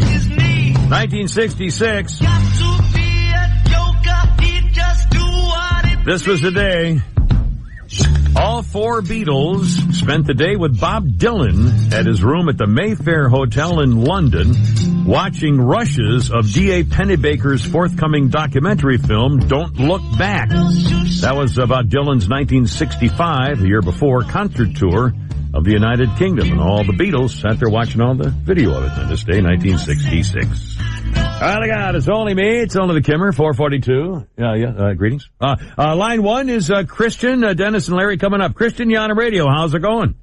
1966. This was the day all 4 Beatles spent the day with Bob Dylan at his room at the Mayfair Hotel in London, watching rushes of D.A. Pennebaker's forthcoming documentary film, Don't Look Back. That was about Dylan's 1965, the year before, concert tour of the United Kingdom. And all the Beatles sat there watching all the video of it on this day, 1966. Oh, my God, it's only me. It's only the Kimmer, 442. Greetings. Line 1 is Christian, Dennis, and Larry coming up. Christian, you on the radio. How's it going?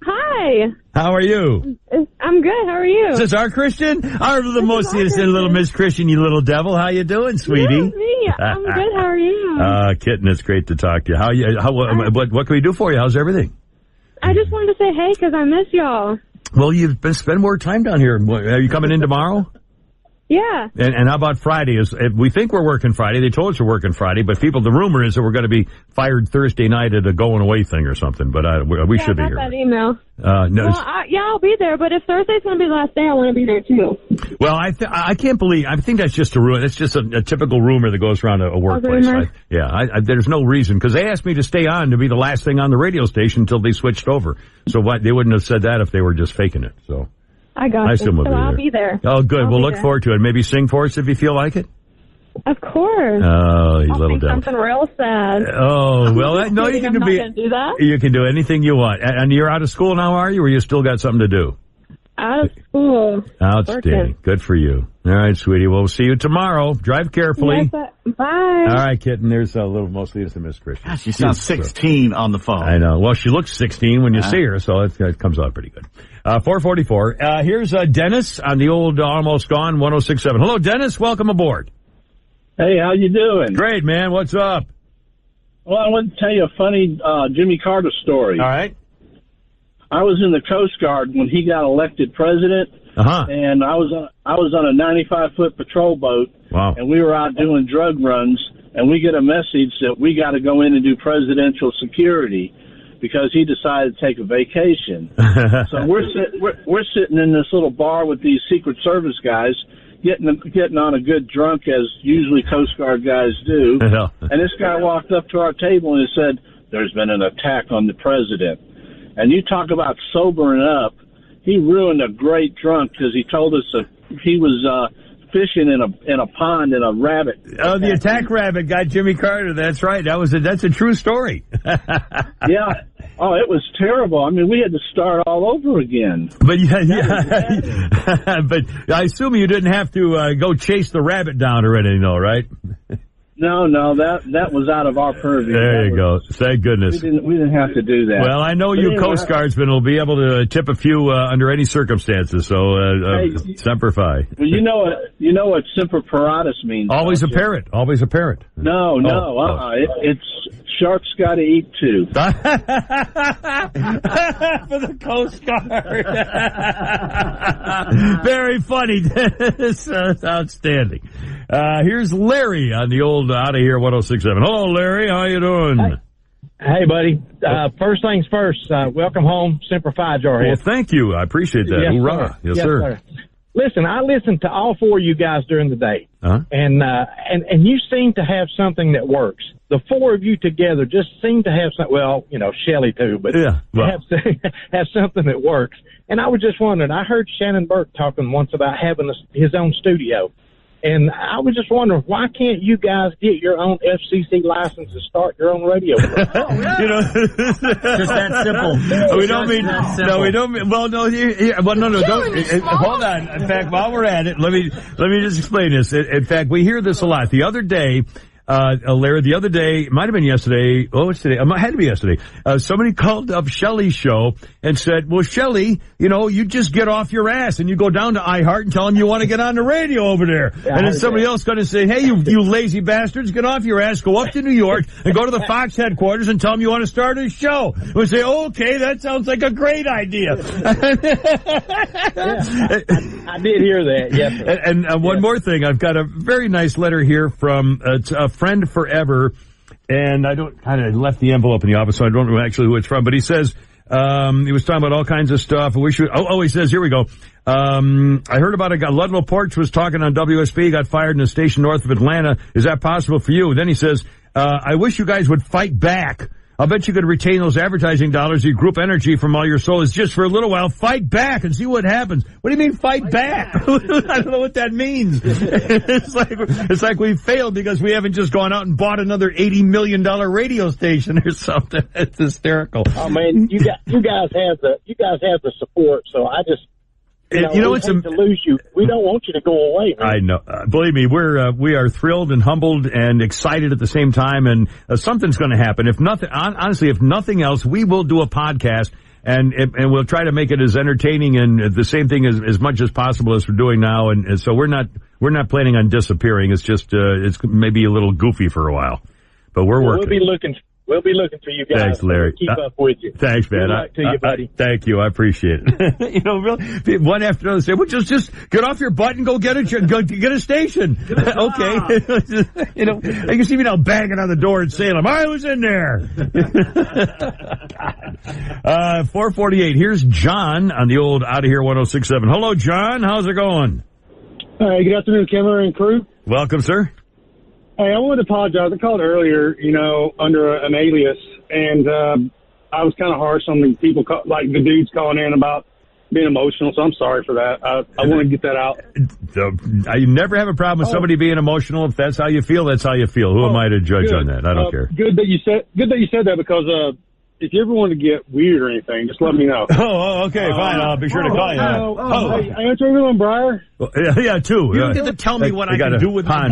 Hi. How are you? I'm good. How are you? Is this our Christian? The most innocent little Miss Christian, you little devil. How you doing, sweetie? Yeah, me. I'm good. How are you? Kitten, it's great to talk to you. What can we do for you? How's everything? I just wanted to say hey because I miss y'all. Well, you've spend more time down here. Are you coming in tomorrow? Yeah. And how about Friday? We think we're working Friday. They told us we're working Friday, but the rumor is that we're going to be fired Thursday night at a going away thing or something. But we should be here. That email. No. Well, I'll be there. But if Thursday's going to be the last day, I want to be there too. Well, I can't believe. I think that's just a rumor. That's just a typical rumor that goes around a workplace. There's no reason because they asked me to stay on to be the last thing on the radio station until they switched over. So they wouldn't have said that if they were just faking it. So. I got you. So I'll be there. Oh, good. We'll look forward to it. Maybe sing for us if you feel like it. Of course. Oh, you little devil. Something real sad. Oh, well, no, you can do that. You can do anything you want. And you're out of school now, are you, or you still got something to do? Out of school. Outstanding. Working. Good for you. All right, sweetie. Well, we'll see you tomorrow. Drive carefully. Yes, bye. All right, kitten. There's a little mostly to Miss Christian. She sounds 16 on the phone. I know. Well, she looks 16 when you see her, so it comes out pretty good. 444. Here's Dennis on the old Almost Gone 106.7. Hello, Dennis. Welcome aboard. Hey, how you doing? Great, man. What's up? Well, I want to tell you a funny Jimmy Carter story. All right. I was in the Coast Guard when he got elected president, and I was on a 95-foot patrol boat, and we were out doing drug runs, and we get a message that we got to go in and do presidential security because he decided to take a vacation. So we're sitting in this little bar with these Secret Service guys, getting on a good drunk as usually Coast Guard guys do, and this guy walked up to our table and he said, "There's been an attack on the president." And you talk about sobering up. He ruined a great drunk because he told us that he was fishing in a pond and a rabbit. Oh, the attack rabbit got Jimmy Carter. That's right. That's a true story. Yeah. Oh, it was terrible. I mean, we had to start all over again. But but I assume you didn't have to go chase the rabbit down or anything, though, right? No, that was out of our purview. There you go. Thank goodness. We didn't have to do that. Well, I know you Coast Guardsmen will be able to tip a few under any circumstances. So, Semper Fi. Well, you know what Semper Paratus means. Always a parrot. Always a parrot. No. It's sharks got to eat too. For the Coast Guard. Very funny. That's outstanding. Here's Larry on the old Out of Here 106.7. Hello, Larry. How you doing? Hey, buddy. First things first. Welcome home, Semper Fi, Jarhead. Well, thank you. I appreciate that. Yes, Hoorah. Sir. Yes, sir. Listen, I listened to all four of you guys during the day, and you seem to have something that works. The four of you together just seem to have something. Well, Shelley too, but have something that works. And I was just wondering. I heard Shannon Burke talking once about having his own studio. And I was just wondering, why can't you guys get your own FCC license and start your own radio? Just that simple. We don't mean. No, we don't mean. Well, no. Don't. Hold on. In fact, while we're at it, let me just explain this. In fact, we hear this a lot. The other day. Larry, the other day, it might have been yesterday. Oh, it's today. It had to be yesterday. Somebody called up Shelley's show and said, well, Shelley, you just get off your ass and you go down to iHeart and tell them you want to get on the radio over there. Yeah, and then somebody else going to say, hey, you lazy bastards, get off your ass, go up to New York and go to the Fox headquarters and tell them you want to start a show. We say, okay, that sounds like a great idea. I did hear that, yes. And one more thing. I've got a very nice letter here from a friend forever, and I kind of left the envelope in the office, so I don't know actually who it's from, but he says, he was talking about all kinds of stuff. He says, here we go. I heard about a guy, Ludlow Porch was talking on WSB, he got fired in a station north of Atlanta. Is that possible for you? Then he says, I wish you guys would fight back. I'll bet you could retain those advertising dollars, you group energy from all your souls just for a little while. Fight back and see what happens. What do you mean fight back? I don't know what that means. It's like we failed because we haven't just gone out and bought another $80 million radio station or something. It's hysterical. Oh man, you guys have the support, so I just we hate to lose you. We don't want you to go away, man. I know. Believe me, we are thrilled and humbled and excited at the same time, and something's going to happen. If nothing else, we will do a podcast, and we'll try to make it as entertaining and the same thing as much as possible as we're doing now. And so we're not planning on disappearing. It's just it's maybe a little goofy for a while, but we're working. we'll be looking for you guys. Thanks, Larry. We'll keep up with you. Thanks, man. Good luck to you, buddy. Thank you. I appreciate it. You know, really, one after another say, well, just get off your butt and go get a station. Okay. You know, you can see me now banging on the door in Salem. I was in there. 448. Here's John on the old Out of Here 106.7. Hello, John. How's it going? Hey, good afternoon, Kimmer and crew. Welcome, sir. Hey, I wanted to apologize. I called earlier, under an alias, and I was kind of harsh on the people, like the dudes calling in about being emotional, so I'm sorry for that. I want to get that out. I never have a problem with somebody being emotional. If that's how you feel, that's how you feel. Who am I to judge on that? I don't care. Good that you said that, because if you ever want to get weird or anything, just let me know. Oh, okay, fine. I'll be sure to call you. I answer everyone, Briar. Yeah, too. You get to tell me what I can do with pond.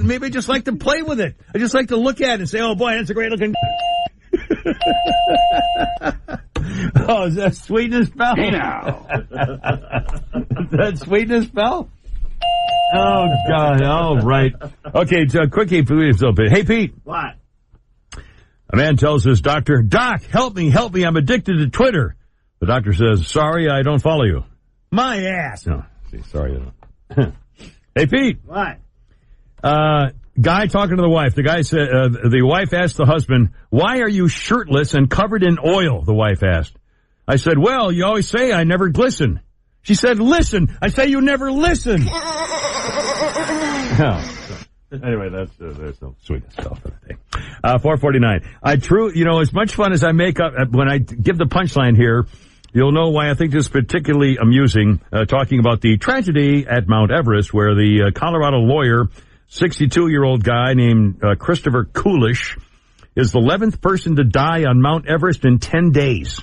Maybe I just like to play with it. I just like to look at it and say, oh, boy, that's a great looking... Oh, is that Sweetness Bell? Hey, now. Is that Sweetness Bell? Oh, God. All right. Okay, quickie, please open. Hey, Pete. What? A man tells his doctor, Doc, help me, I'm addicted to Twitter. The doctor says, sorry, I don't follow you. My ass. No, sorry, I don't. Hey, Pete. What? Guy talking to the wife. The guy said, the wife asked the husband, why are you shirtless and covered in oil? The wife asked. I said, well, you always say I never glisten. She said, listen. I say you never listen. Anyway, there's no sweetness stuff for the day. 449. As much fun as I make up when I give the punchline here, you'll know why I think this is particularly amusing, talking about the tragedy at Mount Everest where the Colorado lawyer, 62-year-old guy named Christopher Coolish, is the 11th person to die on Mount Everest in 10 days.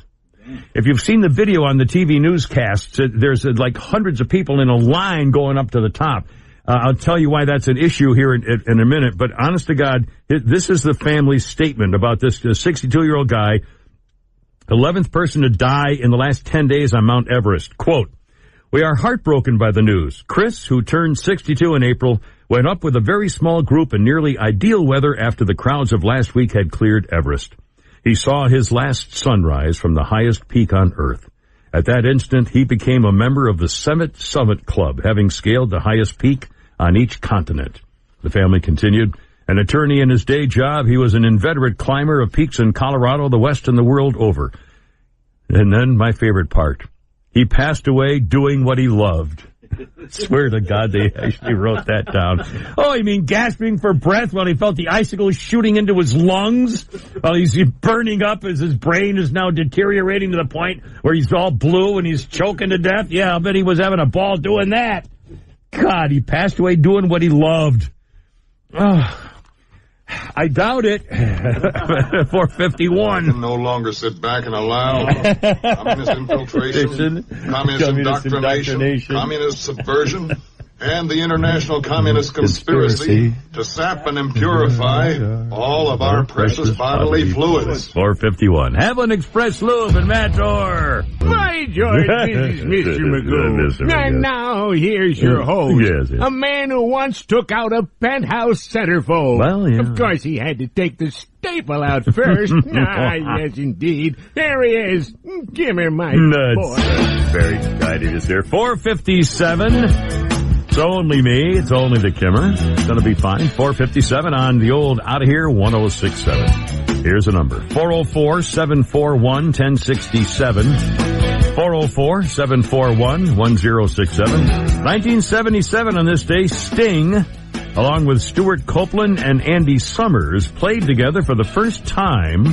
If you've seen the video on the TV newscasts, there's like hundreds of people in a line going up to the top. I'll tell you why that's an issue here in a minute, but honest to God, this is the family's statement about this 62-year-old guy, 11th person to die in the last 10 days on Mount Everest. Quote, we are heartbroken by the news. Chris, who turned 62 in April, went up with a very small group in nearly ideal weather after the crowds of last week had cleared Everest. He saw his last sunrise from the highest peak on Earth. At that instant, he became a member of the Summit Club, having scaled the highest peak on each continent. The family continued. An attorney in his day job, he was an inveterate climber of peaks in Colorado, the West, and the world over. And then my favorite part. He passed away doing what he loved. Swear to God they actually wrote that down. Oh, you mean gasping for breath while he felt the icicles shooting into his lungs? While he's burning up as his brain is now deteriorating to the point where he's all blue and he's choking to death? Yeah, I bet he was having a ball doing that. God, he passed away doing what he loved. Oh, I doubt it. 451. I can no longer sit back and allow communist infiltration, communist indoctrination, communist subversion, and the international communist conspiracy to sap and impurify all of our precious bodily fluids. 451. Heaven Express Lube and Matador. My George, this is Mr. Magoo. And now here's your host. Yes. A man who once took out a penthouse centerfold. Well, yeah. Of course, he had to take the staple out first. Yes, indeed. There he is. Give me my boy. Very kind of you, sir. 457. It's only me. It's only the Kimmer. It's going to be fine. 457 on the old Out of Here 106.7. Here's the number. 404-741-1067. 404-741-1067. 1977 on this day, Sting, along with Stuart Copeland and Andy Summers, played together for the first time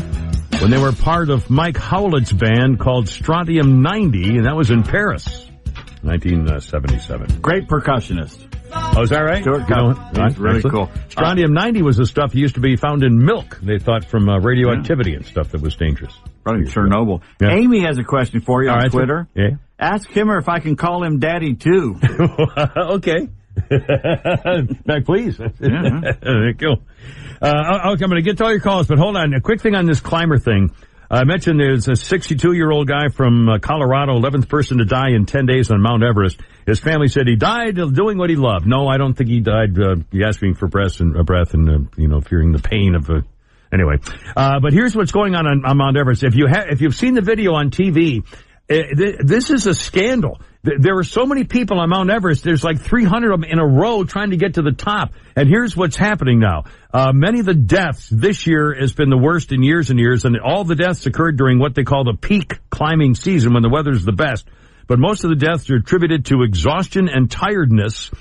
when they were part of Mike Howlett's band called Strontium 90, and that was in Paris. 1977. Great percussionist. Oh, is that right? Stuart Copeland. Really cool. Strontium 90 was the stuff that used to be found in milk, they thought, from radioactivity and stuff that was dangerous. Probably Chernobyl. Yeah. Amy has a question for you on Twitter. Yeah. Ask him if I can call him Daddy, too. Okay. Back, please. There you go. I'm going to get to all your calls, but hold on. A quick thing on this climber thing. I mentioned there's a 62-year-old guy from Colorado, 11th person to die in 10 days on Mount Everest. His family said he died doing what he loved. No, I don't think he died gasping for breath and fearing the pain of Anyway, but here's what's going on Mount Everest. If you've seen the video on TV, this is a scandal. There are so many people on Mount Everest. There's like 300 of them in a row trying to get to the top. And here's what's happening now. Many of the deaths this year has been the worst in years and years, and all the deaths occurred during what they call the peak climbing season when the weather's the best. But most of the deaths are attributed to exhaustion and tiredness,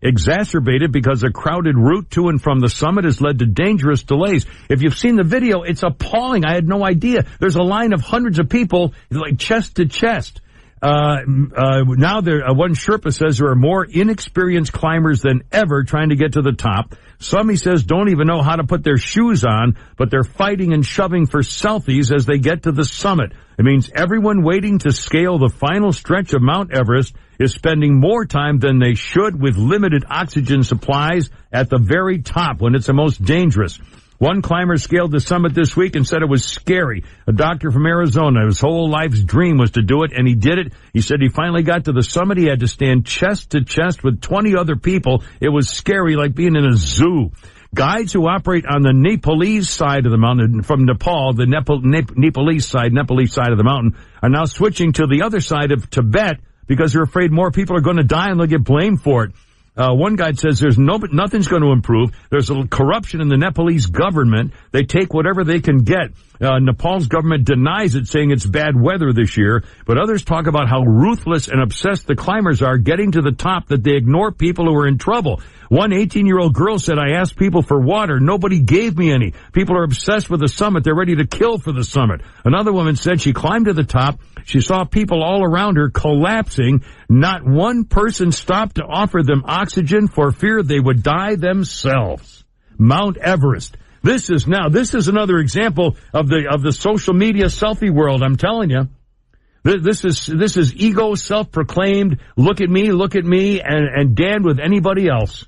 exacerbated because a crowded route to and from the summit has led to dangerous delays. If you've seen the video, it's appalling. I had no idea. There's a line of hundreds of people, like chest to chest. Now one Sherpa says there are more inexperienced climbers than ever trying to get to the top. Some, he says, don't even know how to put their shoes on, but they're fighting and shoving for selfies as they get to the summit. It means everyone waiting to scale the final stretch of Mount Everest is spending more time than they should with limited oxygen supplies at the very top when it's the most dangerous. One climber scaled the summit this week and said it was scary. A doctor from Arizona, his whole life's dream was to do it, and he did it. He said he finally got to the summit. He had to stand chest to chest with 20 other people. It was scary, like being in a zoo. Guides who operate on the Nepalese side of the mountain, from Nepal, the Nepalese side of the mountain, are now switching to the other side of Tibet because they're afraid more people are going to die and they'll get blamed for it. One guide says nothing's going to improve. There's a corruption in the Nepalese government. They take whatever they can get. Nepal's government denies it, saying it's bad weather this year. But others talk about how ruthless and obsessed the climbers are getting to the top that they ignore people who are in trouble. One 18-year-old girl said, I asked people for water. Nobody gave me any. People are obsessed with the summit. They're ready to kill for the summit. Another woman said she climbed to the top. She saw people all around her collapsing. Not one person stopped to offer them oxygen for fear they would die themselves. Mount Everest. This is another example of the social media selfie world. I'm telling you. This is ego, self-proclaimed, look at me, and Dan with anybody else.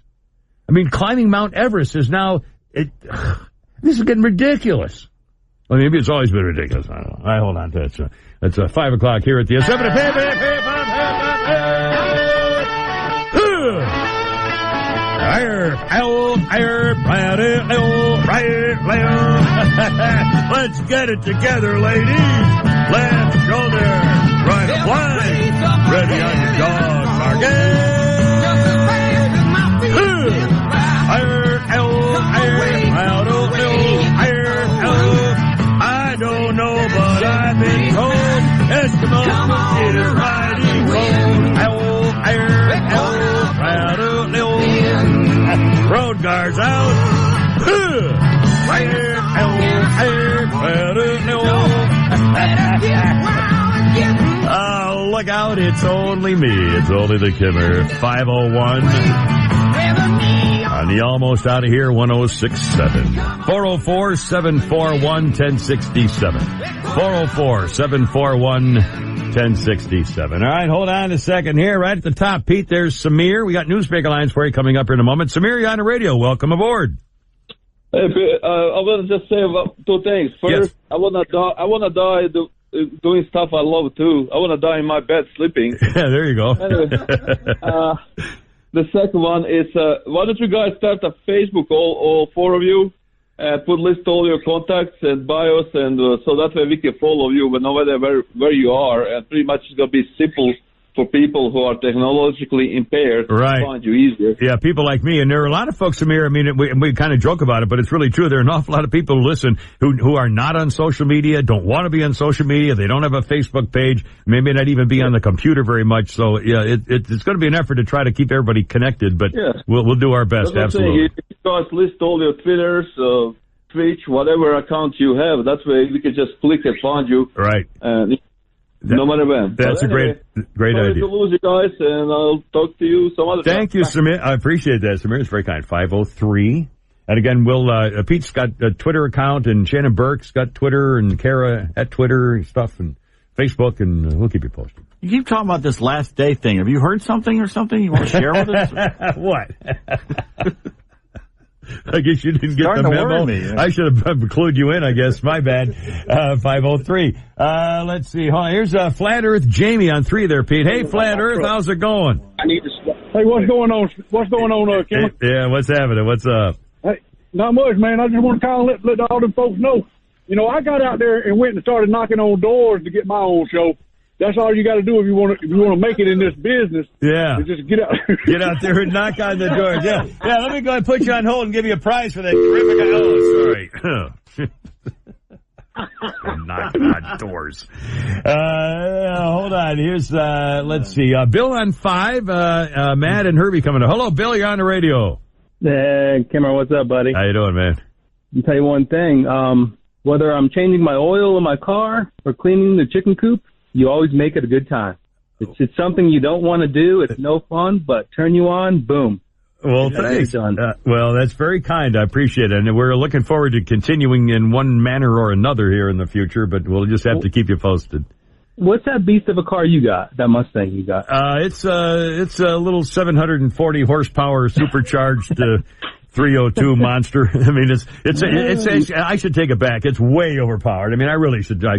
I mean, climbing Mount Everest is now, this is getting ridiculous. Well, maybe it's always been ridiculous. I don't know. All right, hold on to it. It's 5 o'clock here at the Let's get it together, ladies. Left shoulder, right of flank. Ready on your dog target. I don't know, but I've been told Eskimo is riding cold. Road guards out. Oh, look out, it's only me. It's only the Kimmer. 501. On the Almost Out of Here 106.7. 404-741-1067. 404-741-1067. All right, hold on a second here. Right at the top, Pete, there's Samir. We got Newsbreak Alliance for you coming up here in a moment. Samir, you're on the radio. Welcome aboard. Hey, I want to just say about two things. First, yes. I want to die doing stuff I love too. I want to die in my bed sleeping. Yeah, there you go. Anyway, the second one is, why don't you guys start a Facebook, all four of you, list all your contacts and bios, and so that way we can follow you no matter where you are, and pretty much it's going to be simple for people who are technologically impaired to find you easier. Yeah, people like me. And there are a lot of folks, Samir, I mean, we kind of joke about it, but it's really true. There are an awful lot of people who listen who are not on social media, don't want to be on social media. They don't have a Facebook page, maybe not even be on the computer very much. So, yeah, it's going to be an effort to try to keep everybody connected, but we'll do our best, absolutely. If you guys list all your Twitters, Twitch, whatever account you have, that way we can just click and find you. Right. No matter when. That's anyway, a great idea. Sorry to lose you guys, and I'll talk to you some other time. Thank you, Samir. I appreciate that, Samir. It's very kind. 503. And again, Pete's got a Twitter account, and Shannon Burke's got Twitter, and Kara at Twitter and stuff, and Facebook, and we'll keep you posted. You keep talking about this last day thing. Have you heard something or something you want to share with us? What? I guess you didn't get the memo. I should have clued you in, I guess. My bad. 503. Let's see. Here's Flat Earth Jamie on 3 there, Pete. Hey, Flat Earth, how's it going? I need to. Hey, what's going on? What's going on, Kim? Yeah, what's happening? What's up? Hey, Not much, man. I just want to call and let all them folks know. You know, I got out there and went and started knocking on doors to get my own show. That's all you got to do if you want to make it in this business. Yeah. Just get out. Get out there and knock on the doors. Yeah. Yeah, let me go and put you on hold and give you a prize for that terrific... Oh, sorry. Knocking on doors. Hold on. Here's, let's see. Bill on 5. Matt and Herbie coming up. Hello, Bill. You're on the radio. Hey, Cameron, what's up, buddy? How you doing, man? I'll tell you one thing. Whether I'm changing my oil in my car or cleaning the chicken coop, you always make it a good time. It's something you don't want to do. It's no fun, but turn you on, boom. Well, thanks. Well, that's very kind. I appreciate it. And we're looking forward to continuing in one manner or another here in the future, but we'll just have to keep you posted. What's that beast of a car you got, that Mustang you got? It's a little 740 horsepower supercharged 302 monster. I mean, it's I should take it back. It's way overpowered. I mean, I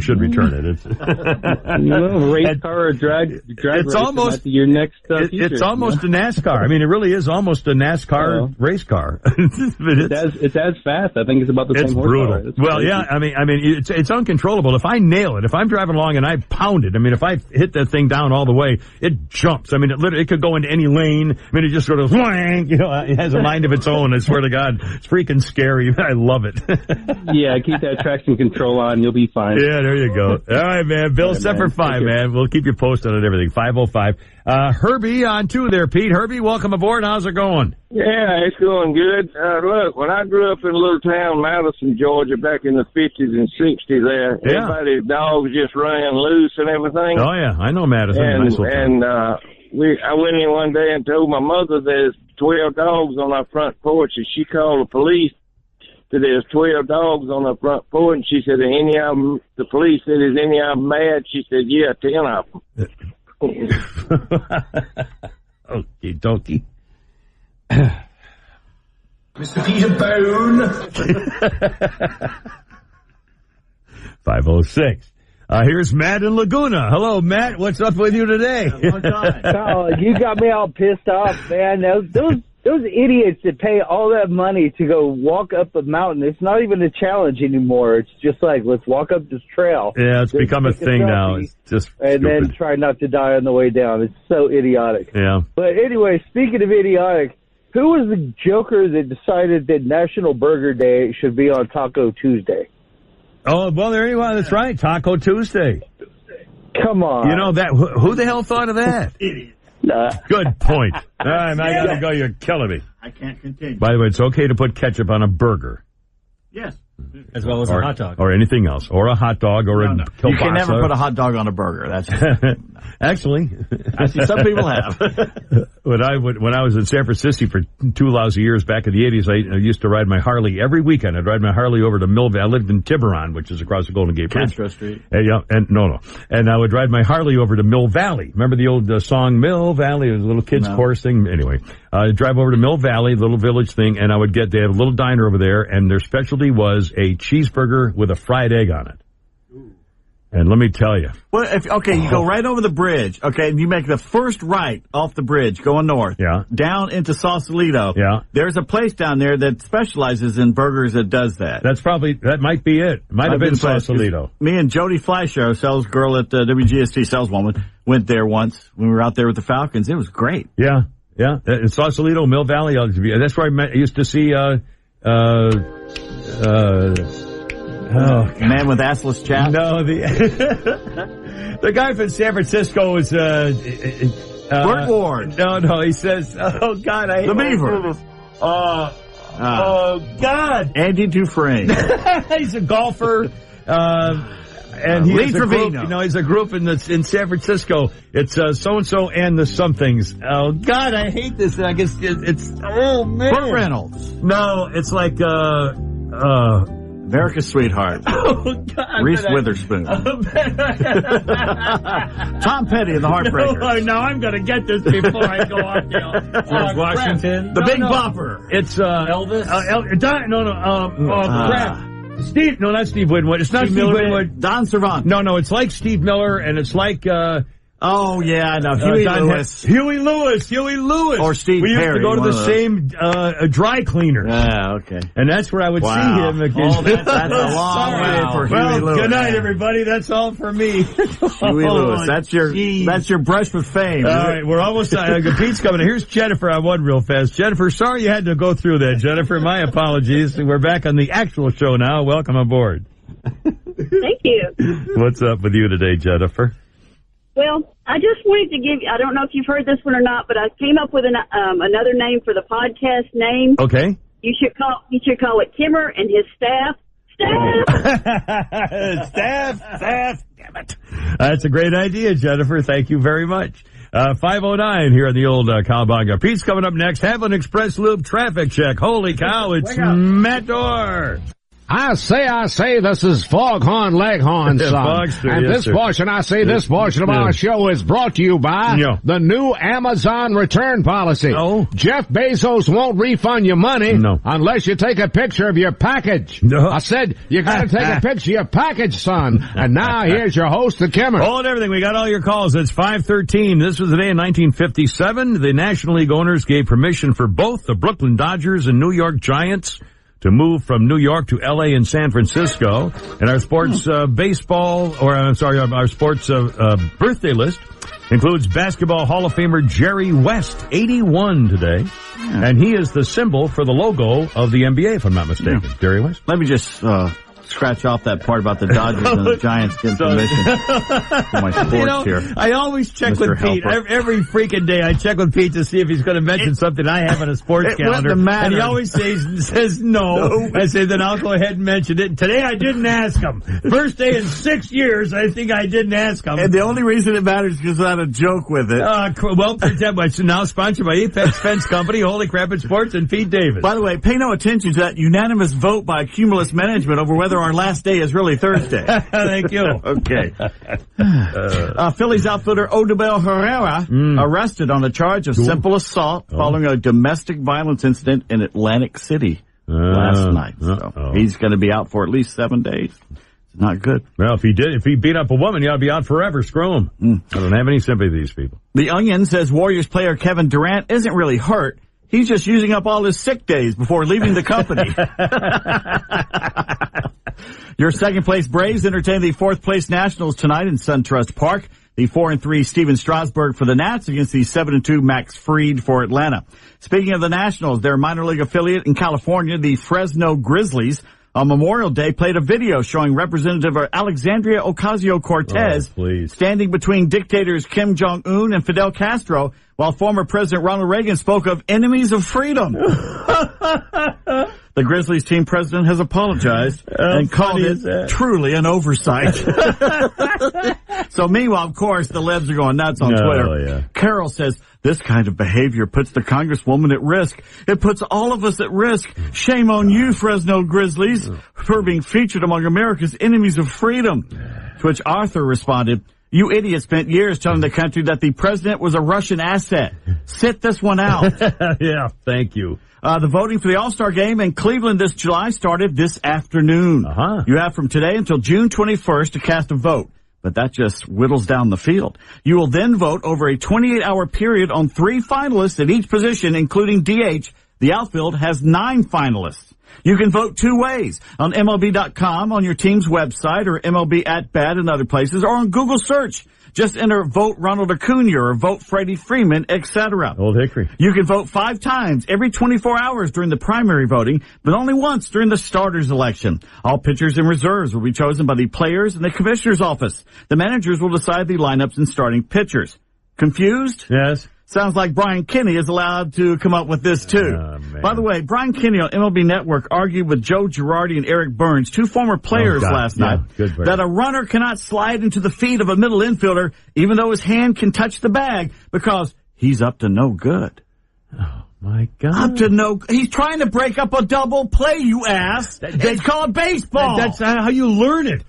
should return it. It's race car or drag it's almost your next it's almost a NASCAR. I mean, it really is almost a NASCAR race car. It's as fast. I think it's about the same horsepower. It's brutal. Well, crazy. Yeah, I mean, it's uncontrollable. If I nail it, if I'm driving along and I pound it, I mean, if I hit that thing down all the way, it jumps. I mean, it could go into any lane. I mean, it just sort of, you know, it has a mind of its own. I swear to God, it's freaking scary. I love it. Yeah, keep that traction control on. You'll be fine. Yeah, there you go. All right, man. Bill, set for 5, man. We'll keep you posted on everything. 505. Herbie on 2 there, Pete. Herbie, welcome aboard. How's it going? Yeah, it's going good. Look, when I grew up in a little town, Madison, Georgia, back in the 50s and 60s there, everybody's dogs just ran loose and everything. Oh, yeah. I know Madison. I went in one day and told my mother there's 12 dogs on our front porch, and she called the police. So there's 12 dogs on our front porch, and she said, the police said, is any of them mad? She said, yeah, 10 of them. Okie dokie. Mr. Peter Bone. 506. Here's Matt in Laguna. Hello, Matt. What's up with you today? Oh, you got me all pissed off, man. Those idiots that pay all that money to go walk up a mountain, it's not even a challenge anymore. It's just like, let's walk up this trail. Yeah, it's become a thing now. It's just and stupid. Then try not to die on the way down. It's so idiotic. Yeah. But anyway, speaking of idiotic, who was the joker that decided that National Burger Day should be on Taco Tuesday? Oh, well, there you are. That's right. Taco Tuesday. Come on. You know that? Who the hell thought of that? Idiot. Good point. All right, I got to go. You're killing me. I can't continue. By the way, it's okay to put ketchup on a burger. Yes. As well as a hot dog. Or anything else. Or a hot dog or a kielbasa. You can never put a hot dog on a burger. That's Actually, some people have. When I was in San Francisco for 2 lousy years back in the 80s, I used to ride my Harley every weekend. I'd ride my Harley over to Mill Valley. I lived in Tiburon, which is across the Golden Gate Bridge. Castro Street. And I would ride my Harley over to Mill Valley. Remember the old song Mill Valley? It was a little kids chorus thing. Anyway, I'd drive over to Mill Valley, little village thing, and they had a little diner over there, and their specialty was a cheeseburger with a fried egg on it. And let me tell you. Well, you go right over the bridge, and you make the first right off the bridge going north. Yeah. Down into Sausalito. Yeah. There's a place down there that specializes in burgers that does that. That might be it. Might have been Sausalito. Me and Jody Fleischer, sales girl at WGST, saleswoman, went there once when we were out there with the Falcons. It was great. Yeah. Yeah. In Sausalito, Mill Valley. That's where I used to see, man with assless chat? No, the guy from San Francisco is Burt Ward. No, he says, oh God, I hate the Beaver. Oh God, Andy Dufresne. He's a golfer. And he has a group, he's a group in San Francisco. It's so and so and the somethings. Oh God, I hate this. I guess it's oh man. Burt Reynolds. No, it's like America's Sweetheart. Oh, God. Reese Witherspoon. Tom Petty and the Heartbreakers. Oh, now I'm going to get this before I go off the George Washington. The Big Bopper. It's Elvis. Crap. Steve. No, not Steve Winwood. It's not Steve Winwood. Don Cervantes. No, it's like Steve Miller, and it's like Oh, yeah, I know. Huey Lewis. Or Steve We Perry. used to go to the same dry cleaner. Yeah, okay. And that's where I would see him again. Oh, that's a long way for Huey Lewis. Good night, everybody. That's all for me. Huey Lewis. That's your brush with fame. All right, we're almost Pete's coming. Here's Jennifer on one real fast. Jennifer, sorry you had to go through that. Jennifer, my apologies. We're back on the actual show now. Welcome aboard. Thank you. What's up with you today, Jennifer? Well, I just wanted to give you, I don't know if you've heard this one or not, but I came up with another name for the podcast name. Okay. You should call it Kimmer and his staff. Staff. Damn it. That's a great idea, Jennifer. Thank you very much. 509 here on the old Cowabunga. Pete's coming up next. Haviland Express Loop traffic check. Holy cow, it's Matt Orr. I say, this is Foghorn Leghorn, son. Fogster, and yes, this portion of our show is brought to you by the new Amazon return policy. Oh. Jeff Bezos won't refund your money unless you take a picture of your package. No. I said, you gotta take a picture of your package, son. And now here's your host, the Kimmer. Hold everything. We got all your calls. It's 513. This was the day in 1957. The National League owners gave permission for both the Brooklyn Dodgers and New York Giants to move from New York to L.A. and San Francisco. And our sports our sports birthday list includes Basketball Hall of Famer Jerry West, 81 today. Yeah. And he is the symbol for the logo of the NBA, if I'm not mistaken. Yeah. Jerry West. Let me just scratch off that part about the Dodgers and the Giants getting permission for my sports here. I always check Mr. with Pete. Every freaking day I check with Pete to see if he's going to mention something I have on a sports calendar. And he always says no. I say, then I'll go ahead and mention it. And today I didn't ask him. First day in 6 years, I think I didn't ask him. And the only reason it matters is because I had a joke with it. Well, now sponsored by Apex Fence Company, Holy Crap It Sports, and Pete Davis. By the way, pay no attention to that unanimous vote by Cumulus Management over whether our last day is really Thursday. Thank you. Okay. Phillies outfielder Odubel Herrera arrested on a charge of simple assault following a domestic violence incident in Atlantic City last night. So he's going to be out for at least 7 days. It's not good. Well, if he beat up a woman, he ought to be out forever. Screw him. I don't have any sympathy for these people. The Onion says Warriors player Kevin Durant isn't really hurt. He's just using up all his sick days before leaving the company. Your second-place Braves entertain the fourth-place Nationals tonight in SunTrust Park. The 4-3 Steven Strasburg for the Nats against the 7-2 Max Fried for Atlanta. Speaking of the Nationals, their minor league affiliate in California, the Fresno Grizzlies, on Memorial Day played a video showing Representative Alexandria Ocasio-Cortez standing between dictators Kim Jong-un and Fidel Castro while former President Ronald Reagan spoke of enemies of freedom. The Grizzlies team president has apologized and called it truly an oversight. So meanwhile, of course, the libs are going nuts on Twitter. Yeah. Carol says, this kind of behavior puts the Congresswoman at risk. It puts all of us at risk. Shame on you, Fresno Grizzlies, for being featured among America's enemies of freedom. To which Arthur responded, you idiots spent years telling the country that the president was a Russian asset. Sit this one out. Yeah, thank you. The voting for the All-Star Game in Cleveland this July started this afternoon. You have from today until June 21st to cast a vote. But that just whittles down the field. You will then vote over a 28-hour period on 3 finalists at each position, including DH. The outfield has 9 finalists. You can vote 2 ways, on MLB.com, on your team's website, or MLB at Bat and other places, or on Google search. Just enter vote Ronald Acuna or vote Freddie Freeman, etc. Old Hickory. You can vote 5 times every 24 hours during the primary voting, but only once during the starters election. All pitchers and reserves will be chosen by the players and the commissioner's office. The managers will decide the lineups and starting pitchers. Confused? Yes. Sounds like Brian Kenny is allowed to come up with this, too. By the way, Brian Kenny on MLB Network argued with Joe Girardi and Eric Burns, 2 former players last night, that a runner cannot slide into the feet of a middle infielder even though his hand can touch the bag because he's up to no good. Oh, my God. Up to no... He's trying to break up a double play, you ass. It's called baseball. That's how you learn it.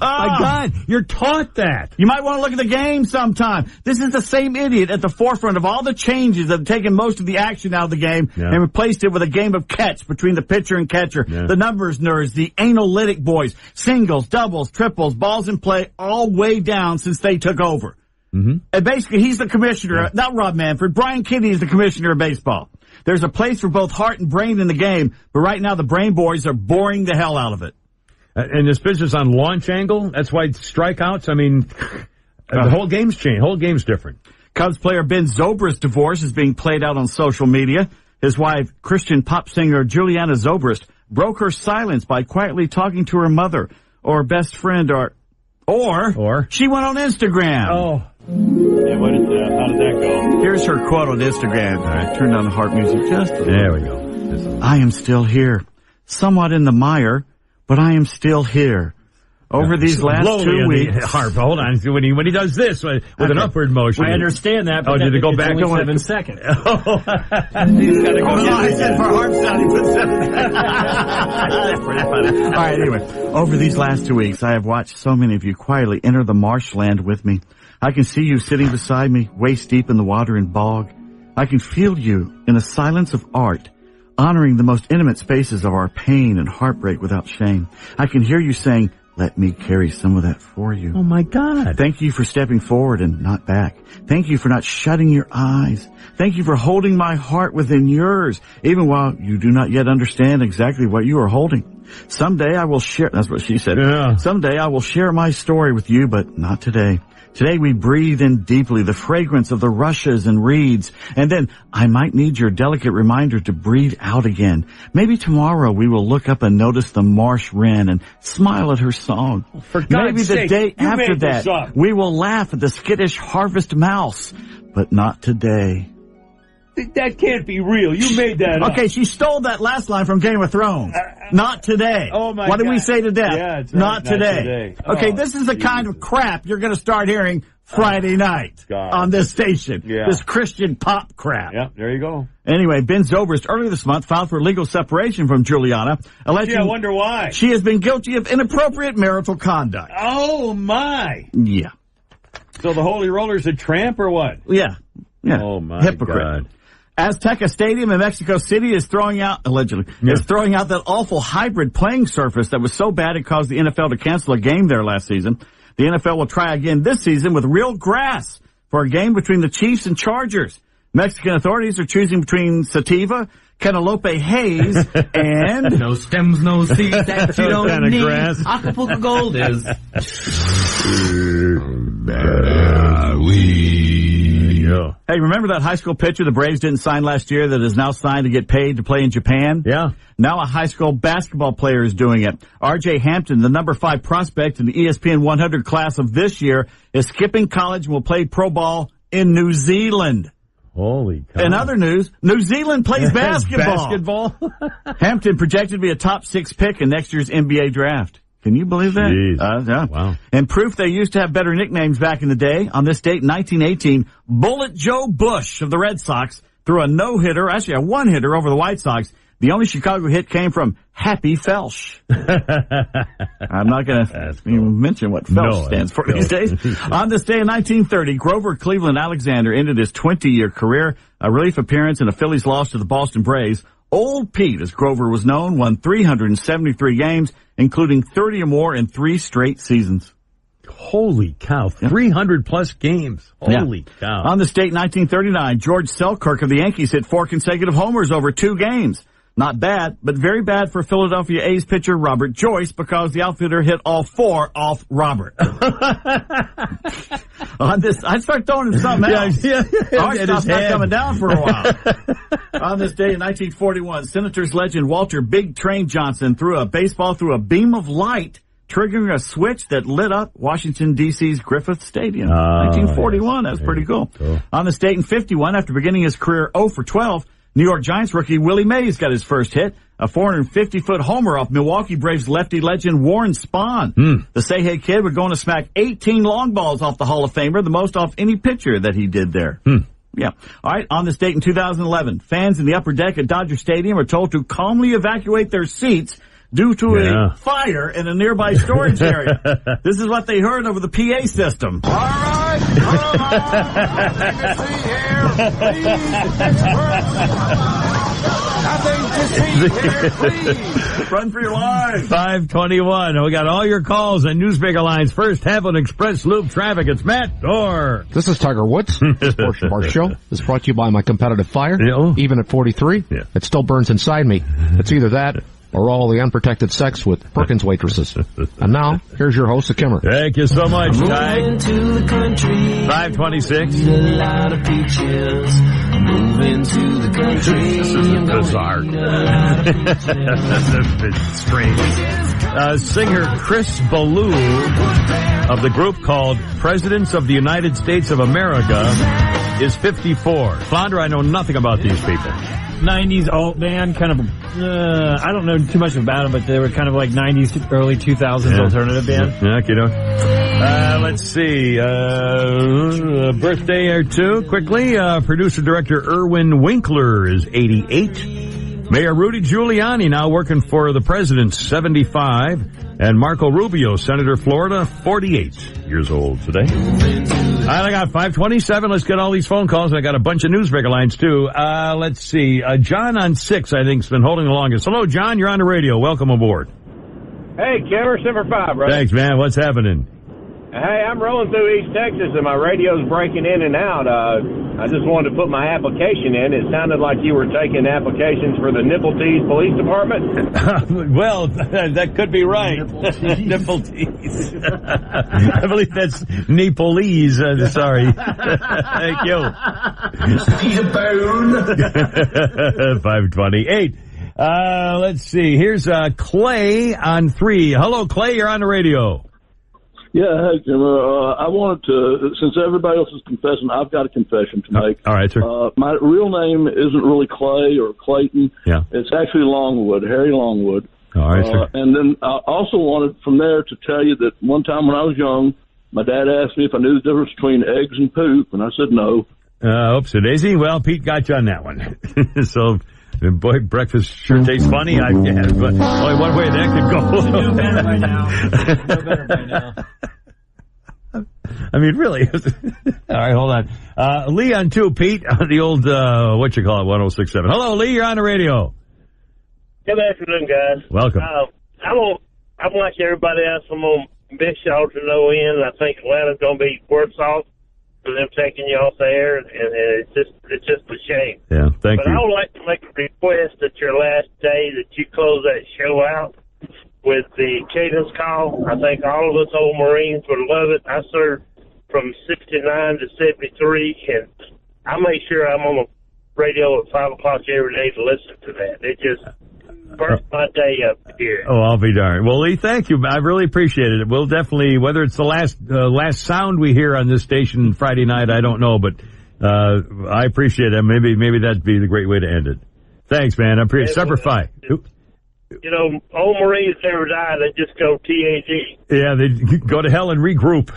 My God, you're taught that. You might want to look at the game sometime. This is the same idiot at the forefront of all the changes that have taken most of the action out of the game and replaced it with a game of catch between the pitcher and catcher. The numbers nerds, the analytic boys, singles, doubles, triples, balls in play, all way down since they took over. Mm-hmm. And basically, he's the commissioner, not Rob Manfred. Brian Kinney is the commissioner of baseball. There's a place for both heart and brain in the game, but right now the brain boys are boring the hell out of it. And this business on launch angle, that's why strikeouts, I mean, the whole game's changed. Whole game's different. Cubs player Ben Zobrist's divorce is being played out on social media. His wife, Christian pop singer Juliana Zobrist, broke her silence by quietly talking to her mother or best friend or she went on Instagram. Oh. Yeah, how did that go? Here's her quote on Instagram. I turned on the heart music just a little. There we go. I am still here. Somewhat in the mire, but I am still here. Over these last 2 weeks. Harp, hold on. When he does this with an upward motion. I understand that, but did it go back only to 7 seconds. He's got to go. I said for harp sound, he put 7. All right, anyway. Over these last 2 weeks, I have watched so many of you quietly enter the marshland with me. I can see you sitting beside me, waist deep in the water and bog. I can feel you in a silence of art, honoring the most intimate spaces of our pain and heartbreak without shame. I can hear you saying, let me carry some of that for you. Oh, my God. Thank you for stepping forward and not back. Thank you for not shutting your eyes. Thank you for holding my heart within yours, even while you do not yet understand exactly what you are holding. Someday I will share, that's what she said. Yeah. Someday I will share my story with you, but not today. Today we breathe in deeply the fragrance of the rushes and reeds, and then I might need your delicate reminder to breathe out again. Maybe tomorrow we will look up and notice the marsh wren and smile at her song. For God's Maybe the sake, day you after made this that up. we will laugh at the skittish harvest mouse, but not today. That can't be real. You made that up. Okay, she stole that last line from Game of Thrones. Not today. Oh, my What did God. we say to death? Yeah, it's right. Not today. Okay, this is the kind of crap you're going to start hearing Friday night on this station. Yeah. This Christian pop crap. Yeah, there you go. Anyway, Ben Zobrist earlier this month filed for legal separation from Juliana, alleging Gee, I wonder why. she has been guilty of inappropriate marital conduct. Oh, my. Yeah. So the Holy Roller's a tramp or what? Yeah. Oh, my Hypocrite. God. Azteca Stadium in Mexico City is throwing out, allegedly, is throwing out that awful hybrid playing surface that was so bad it caused the NFL to cancel a game there last season. The NFL will try again this season with real grass for a game between the Chiefs and Chargers. Mexican authorities are choosing between sativa, cantaloupe haze, and... No stems, no seeds that you don't kind of need. grass. Acapulco Gold is... Hey, remember that high school pitcher the Braves didn't sign last year that is now signed to get paid to play in Japan? Yeah. Now a high school basketball player is doing it. R.J. Hampton, the number 5 prospect in the ESPN 100 class of this year, is skipping college and will play pro ball in New Zealand. Holy cow. In other news, New Zealand plays basketball. Hampton projected to be a top 6 pick in next year's NBA draft. Can you believe that? Yeah. Wow. And proof they used to have better nicknames back in the day. On this date in 1918, Bullet Joe Bush of the Red Sox threw a no-hitter, actually a one-hitter over the White Sox. The only Chicago hit came from Happy Felsch. I'm not going to even mention what Felsch stands for these days. On this day in 1930, Grover Cleveland Alexander ended his 20-year career. A relief appearance in a Phillies loss to the Boston Braves. Old Pete, as Grover was known, won 373 games, including 30 or more in 3 straight seasons. Holy cow. 300-plus games. Holy cow. On this date, 1939, George Selkirk of the Yankees hit 4 consecutive homers over 2 games. Not bad, but very bad for Philadelphia A's pitcher Robert Joyce because the outfielder hit all 4 off Robert. On this, I'd start throwing him something else. Our stuff's not coming down for a while. On this day in 1941, Senators legend Walter Big Train Johnson threw a baseball through a beam of light, triggering a switch that lit up Washington, D.C.'s Griffith Stadium. 1941, that's pretty cool. On this date in 51, after beginning his career 0 for 12, New York Giants rookie Willie Mays got his first hit, a 450-foot homer off Milwaukee Braves lefty legend Warren Spahn. The Say Hey Kid would go on to smack 18 long balls off the Hall of Famer, the most off any pitcher that he did there. Yeah. All right, on this date in 2011, fans in the upper deck at Dodger Stadium are told to calmly evacuate their seats due to a fire in a nearby storage area. This is what they heard over the PA system. All right, come on, let me see here. Please, Run for your life. 521. We got all your calls on Newsmaker Lines. First, Haviland Express Loop Traffic. It's Matt Orr. This is Tiger Woods. This portion of our show is brought to you by my competitive fire. Even at 43, it still burns inside me. It's either that or all the unprotected sex with Perkins waitresses. And now, here's your host, the Kimmer. Thank you so much, Ty. To the country. 526. A lot of peaches. Moving to the country. This is bizarre. It's strange. Singer Chris Ballou of the group called Presidents of the United States of America is 54. Flounder, I know nothing about these people. 90s alt band, kind of, I don't know too much about them, but they were kind of like 90s, early 2000s alternative band. Let's see, birthday or two, quickly. Producer-director Irwin Winkler is 88. Mayor Rudy Giuliani, now working for the president, 75. And Marco Rubio, Senator Florida, 48 years old today. All right, I got 527. Let's get all these phone calls. I got a bunch of Newsmaker lines, too. Let's see. John on 6, I think, has been holding the longest. Hello, John. You're on the radio. Welcome aboard. Hey, Kimmer, Semper Fi, brother. Thanks, man. What's happening? Hey, I'm rolling through East Texas, and my radio's breaking in and out. I just wanted to put my application in. It sounded like you were taking applications for the Nipple Tease Police Department. Well, that could be right. Nipple Tease. I believe that's Nepalese. Sorry. Thank you. Peter Bone. 528. Let's see. Here's Clay on 3. Hello, Clay. You're on the radio. Yeah, hey, Kimmer. I wanted to, since everybody else is confessing, I've got a confession to make. All right, sir. My real name isn't really Clay or Clayton. Yeah. It's actually Longwood, Harry Longwood. All right, sir. And then I also wanted from there to tell you that one time when I was young, my dad asked me if I knew the difference between eggs and poop, and I said no. Oops, daisy. Well, Pete got you on that one. So... boy, breakfast sure tastes funny. But only one way that could go. You know better by now. I mean, really. All right, hold on. Lee on 2, Pete, on the old, 1067. Hello, Lee, you're on the radio. Good afternoon, guys. Welcome. I'm like everybody else. I'm going to miss y'all to no end. I think Atlanta's going to be worse off for them taking you off the air, and it's just a shame. Yeah, thank you. But I would like to make a request at your last day that you close that show out with the cadence call. I think all of us old Marines would love it. I served from 69 to 73, and I make sure I'm on the radio at 5 o'clock every day to listen to that. It just burns my day up here. Oh, I'll be darned. Well, Lee, thank you. I really appreciate it. We'll definitely, whether it's the last sound we hear on this station Friday night, I don't know, but I appreciate it. Maybe that'd be the great way to end it. Thanks, man. I appreciate it. Semper Fi. You know, old Marines never die. They just go TAG. Yeah, they go to hell and regroup.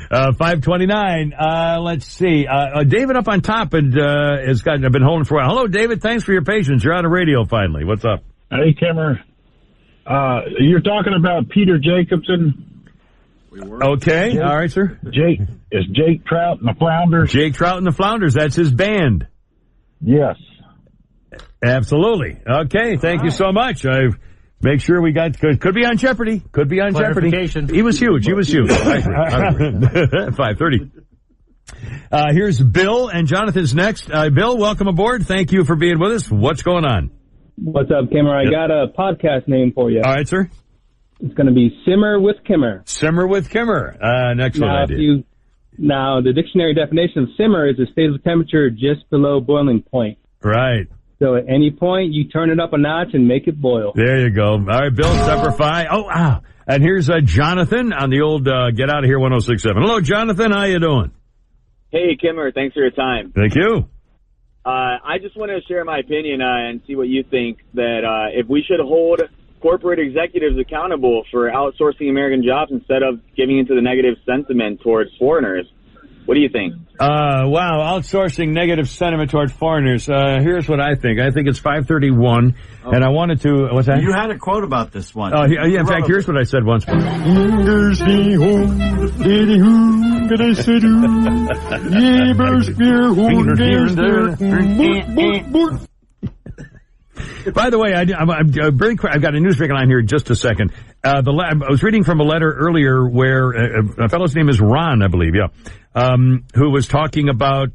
529. Let's see. David up on top and has been holding for a while. Hello, David. Thanks for your patience. You're on the radio finally. What's up? Hey, Kimmer. You're talking about Peter Jacobson. Okay. All right, sir. Is Jake Trout and the Flounders? Jake Trout and the Flounders. That's his band. Yes. Absolutely. Okay. Thank you so much. I make sure we got could be on Jeopardy. Could be on Jeopardy. He was huge. 5:30. Here's Bill and Jonathan's next. Bill, welcome aboard. Thank you for being with us. What's going on? What's up, Kimmer? I got a podcast name for you. All right, sir. It's going to be Simmer with Kimmer. Simmer with Kimmer. An excellent idea. Now, the dictionary definition of simmer is a state of temperature just below boiling point. Right. So at any point, you turn it up a notch and make it boil. There you go. All right, Bill, Semper Fi. And here's Jonathan on the old Get Out of Here 106.7. Hello, Jonathan. How you doing? Hey, Kimmer. Thanks for your time. Thank you. I just wanted to share my opinion and see what you think, that if we should hold corporate executives accountable for outsourcing American jobs instead of giving into the negative sentiment towards foreigners. What do you think? Wow, outsourcing negative sentiment toward foreigners. Here's what I think. I think it's 5:31, and I wanted to. What's that? You had a quote about this one. Oh, yeah. In fact, here's what I said once. By the way, I'm very quick. I've got a news break line here in just a second. I was reading from a letter earlier where a fellow's name is Ron, I believe, who was talking about,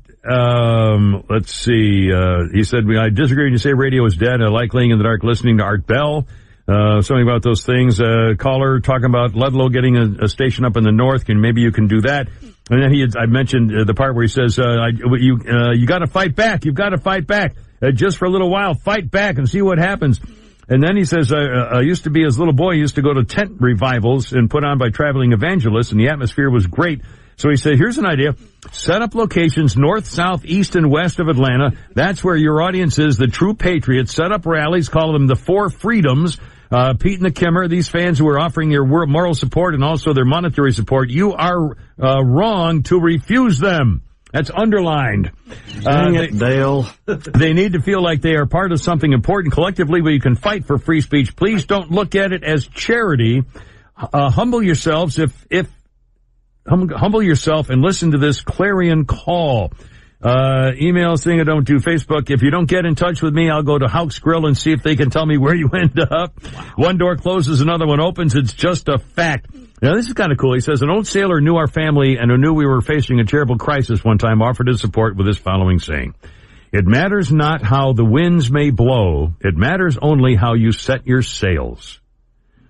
let's see, he said, I disagree when you say radio is dead. I like laying in the dark listening to Art Bell. Something about those things. Caller talking about Ludlow getting a station up in the north. Maybe you can do that. And then I mentioned the part where he says, you got to fight back. You've got to fight back. Just for a little while, fight back and see what happens. And then he says, I used to be, as a little boy, used to go to tent revivals and put on by traveling evangelists, and the atmosphere was great. So he said, here's an idea. Set up locations north, south, east, and west of Atlanta. That's where your audience is, the true patriots. Set up rallies, call them the Four Freedoms. Pete and the Kimmer, these fans who are offering your moral support and also their monetary support, you are wrong to refuse them. That's underlined. Dale. They need to feel like they are part of something important collectively where you can fight for free speech. Please don't look at it as charity. Humble yourselves humble yourself and listen to this clarion call. Email saying I don't do Facebook. If you don't get in touch with me, I'll go to Houck's Grill and see if they can tell me where you end up. Wow. One door closes, another one opens. It's just a fact. Now, this is kind of cool. He says, an old sailor knew our family and who knew we were facing a terrible crisis one time offered his support with this following saying. It matters not how the winds may blow. It matters only how you set your sails.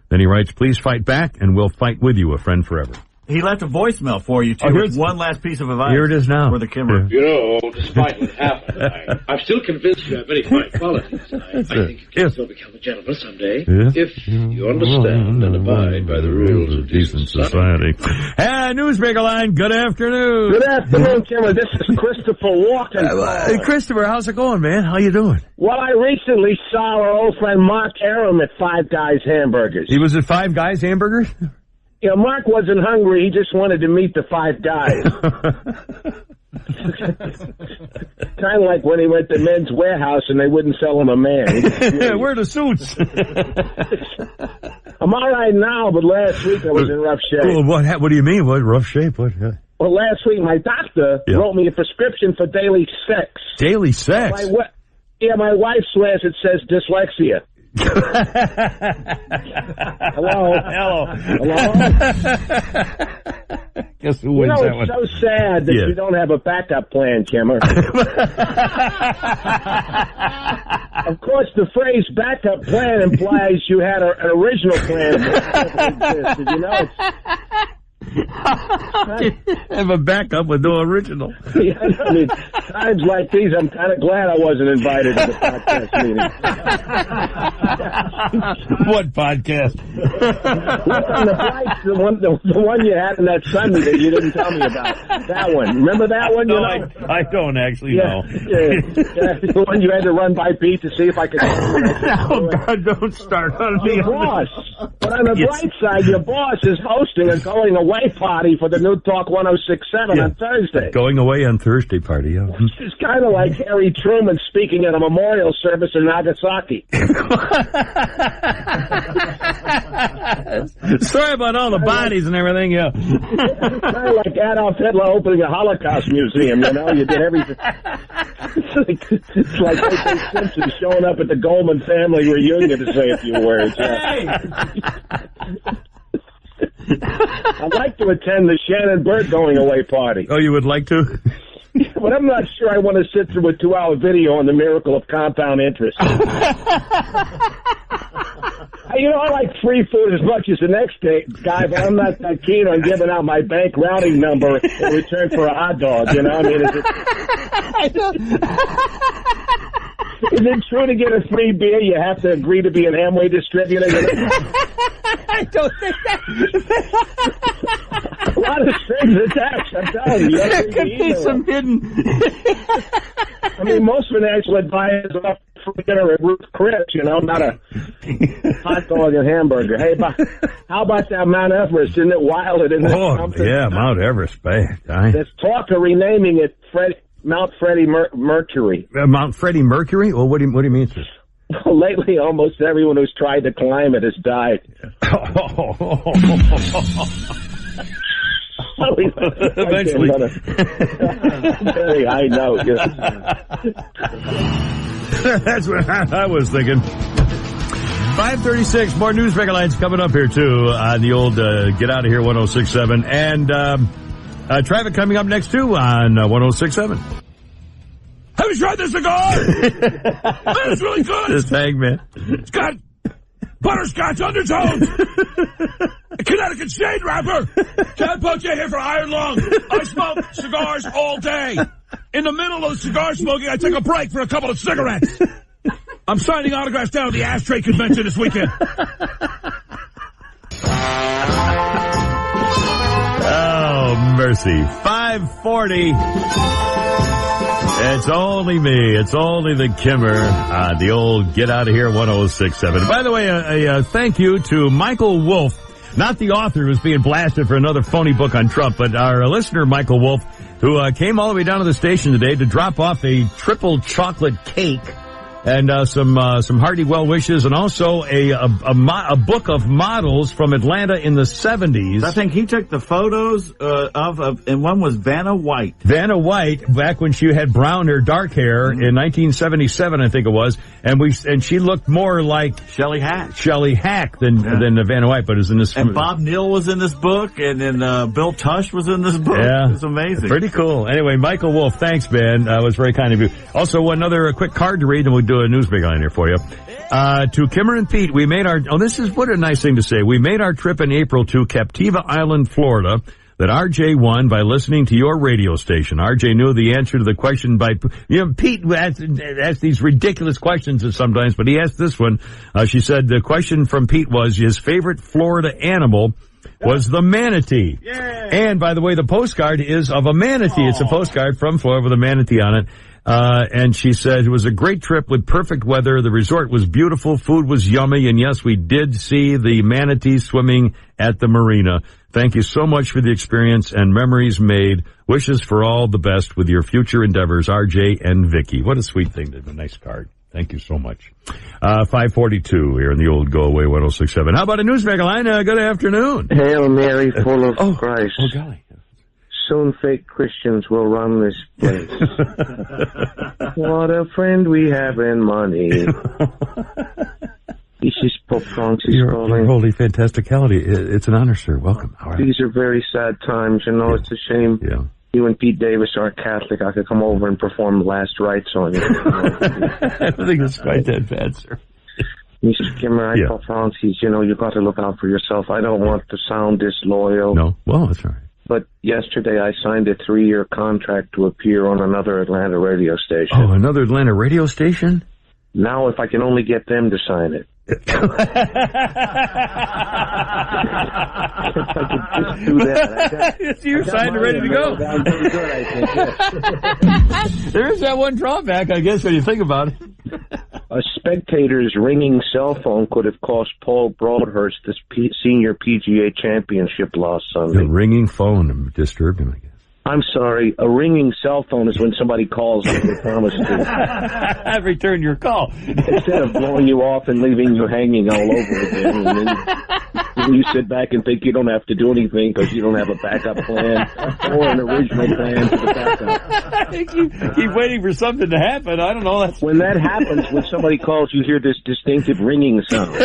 Then he writes, please fight back and we'll fight with you, a friend forever. He left a voicemail for you, too. Here's one last piece of advice. Here it is now. For the Kimmer. You know, despite what happened, I'm still convinced you have very fine qualities. I think you can still become a gentleman someday if you understand and abide by the rules of decent society. Hey, Newsbreaker line, good afternoon. Good afternoon, Kimmer. This is Christopher Walken. Christopher, how's it going, man? How you doing? Well, I recently saw our old friend Mark Aram at Five Guys Hamburgers. He was at Five Guys Hamburgers? Yeah, Mark wasn't hungry. He just wanted to meet the Five Guys. Kind of like when he went to Men's Warehouse and they wouldn't sell him a man. Where are the suits? I'm all right now, but last week I was in rough shape. Well, what do you mean? What rough shape? What? Well, last week my doctor wrote me a prescription for daily sex. Daily sex? My wife swears it says dyslexia. Hello. Guess who wins that one? It's so sad that you don't have a backup plan, Kimmer. Of course, the phrase backup plan implies you had an original plan that existed. You know, have a backup with no original. Yeah, I mean, times like these, I'm kind of glad I wasn't invited to the podcast meeting. What podcast? Look on the bright, the one you had in that Sunday that you didn't tell me about. That one. Remember that one? No, I don't actually know. Yeah, the one you had to run by Pete to see if I could. Oh, God, don't start on me. Your boss. But on the bright side, your boss is hosting a going away party for the New Talk 106.7 on Thursday. Going away on Thursday party, yeah. It's kind of like Harry Truman speaking at a memorial service in Nagasaki. Sorry about all the bodies and everything, yeah. It's kind of like Adolf Hitler opening a Holocaust museum, you know? You did everything. It's like O.J. Simpson showing up at the Goldman family reunion to say a few words. Yeah. I'd like to attend the Shannon Bird going away party. Oh, you would like to? But I'm not sure I want to sit through a 2-hour video on the miracle of compound interest. You know, I like free food as much as the next guy, but I'm not that keen on giving out my bank routing number in return for a hot dog, you know? I mean, is it true to get a free beer, you have to agree to be an Amway distributor? I don't think that. A lot of strings attached, I'm telling you. There could be some hidden. I mean, most financial advisors offer for dinner at Ruth Chris, not a hot dog and hamburger. Hey, how about that Mount Everest? Isn't it wild? Isn't it something? Yeah, Mount Everest, bad. There's talk of renaming it Mount Freddie Mercury. Mount Freddie Mercury? Well, what do you mean, sir? Lately, almost everyone who's tried to climb it has died. Eventually. Very high note. That's what I was thinking. 5:36, more news headlines coming up here, too, on the old Get Out of Here 106.7. And traffic coming up next, too, on 106.7. Have you tried this cigar? It's really good. This thing, man. It's got butterscotch undertones. A Connecticut shade wrapper. Chad Poche here for Iron Lung. I smoke cigars all day. In the middle of the cigar smoking, I take a break for a couple of cigarettes. I'm signing autographs down at the Ashtray Convention this weekend. Oh, mercy. 5:40. It's only me. It's only the Kimmer. The old Get Out of Here 106.7. By the way, a thank you to Michael Wolf, not the author who's being blasted for another phony book on Trump, but our listener, Michael Wolf, who came all the way down to the station today to drop off a triple chocolate cake and some hearty well wishes, and also a book of models from Atlanta in the 70s. I think he took the photos and one was Vanna White. Vanna White, back when she had brown hair, dark hair, in 1977, I think it was, and she looked more like Shelley Hack. Shelley Hack than Vanna White, but it was in this. And Bob Neal was in this book, and then Bill Tush was in this book. Yeah, it was amazing. Pretty cool. Anyway, Michael Wolf, thanks, man. It was very kind of you. Also, another quick card to read, and we'll do a news big line here for you. To Kimmer and Pete, we made this is what a nice thing to say. We made our trip in April to Captiva Island, Florida, that RJ won by listening to your radio station. RJ knew the answer to the question Pete asks these ridiculous questions sometimes, but he asked this one. She said the question from Pete was his favorite Florida animal was the manatee. Yay. And by the way, the postcard is of a manatee. Aww. It's a postcard from Florida with a manatee on it. And she said it was a great trip with perfect weather. The resort was beautiful. Food was yummy. And yes, we did see the manatee swimming at the marina. Thank you so much for the experience and memories made. Wishes for all the best with your future endeavors, RJ and Vicky. What a sweet thing. A nice card. Thank you so much. 5:42 here in the old Go Away 106.7. How about a news line? Good afternoon. Hail Mary, full of Christ. Oh, golly. Soon fake Christians will run this place. What a friend we have in money. This is Pope Francis calling. Your holy fantasticality. It's an honor, sir. Welcome. How are you? These are very sad times. It's a shame. Yeah. You and Pete Davis aren't Catholic. I could come over and perform last rites on you. I don't think it's quite that bad, sir. Mr. Kimmer, Pope Francis, you've got to look out for yourself. I don't want to sound disloyal. No? Well, that's all right. But yesterday I signed a 3-year contract to appear on another Atlanta radio station. Oh, another Atlanta radio station? Now if I can only get them to sign it. If I could just do that. You're signed and ready to go. I'm pretty good, I think, yes. There is that one drawback, I guess, when you think about it. A spectator's ringing cell phone could have cost Paul Broadhurst this senior PGA championship loss Sunday. The ringing phone disturbed him, I guess. I'm sorry, a ringing cell phone is when somebody calls and they promise to return your call. Instead of blowing you off and leaving you hanging all over again. And then you sit back and think you don't have to do anything because you don't have a backup plan or an original plan for the backup. Keep waiting for something to happen. I don't know. When that happens, when somebody calls, you hear this distinctive ringing sound.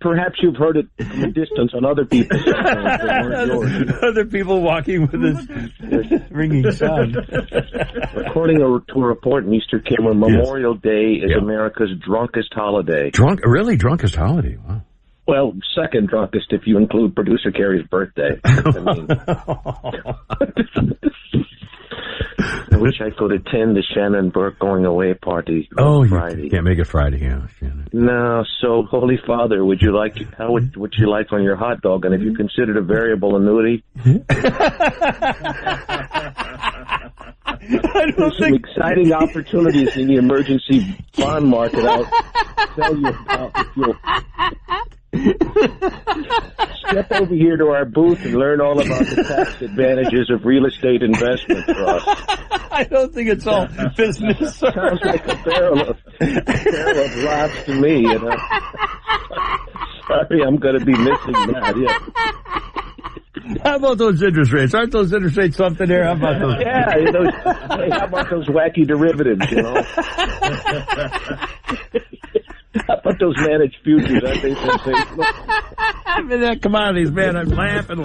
Perhaps you've heard it from a distance on other people's cell phones that weren't yours. Other people walking with this ringing sound. According to a report, Mr. Kimmer, Memorial Day is America's drunkest holiday. Really drunkest holiday? Wow. Well, second drunkest if you include producer Carrie's birthday. I wish I could attend the Shannon Burke going away party on Friday. You can't make it Friday, Shannon. No, so Holy Father, would you like on your hot dog? And if you considered a variable annuity? There's some exciting opportunities in the emergency bond market. I'll tell you about if you'll step over here to our booth and learn all about the tax advantages of real estate investment for us. I don't think it's all business. Sounds like a barrel of laughs to me. You know? Sorry, I'm going to be missing that. Yeah. How about those interest rates? Aren't those interest rates something there? How about those? Yeah, hey, how about those wacky derivatives, you know? How about those managed futures? Aren't they sensational? I mean, that commodities, man. I'm laughing.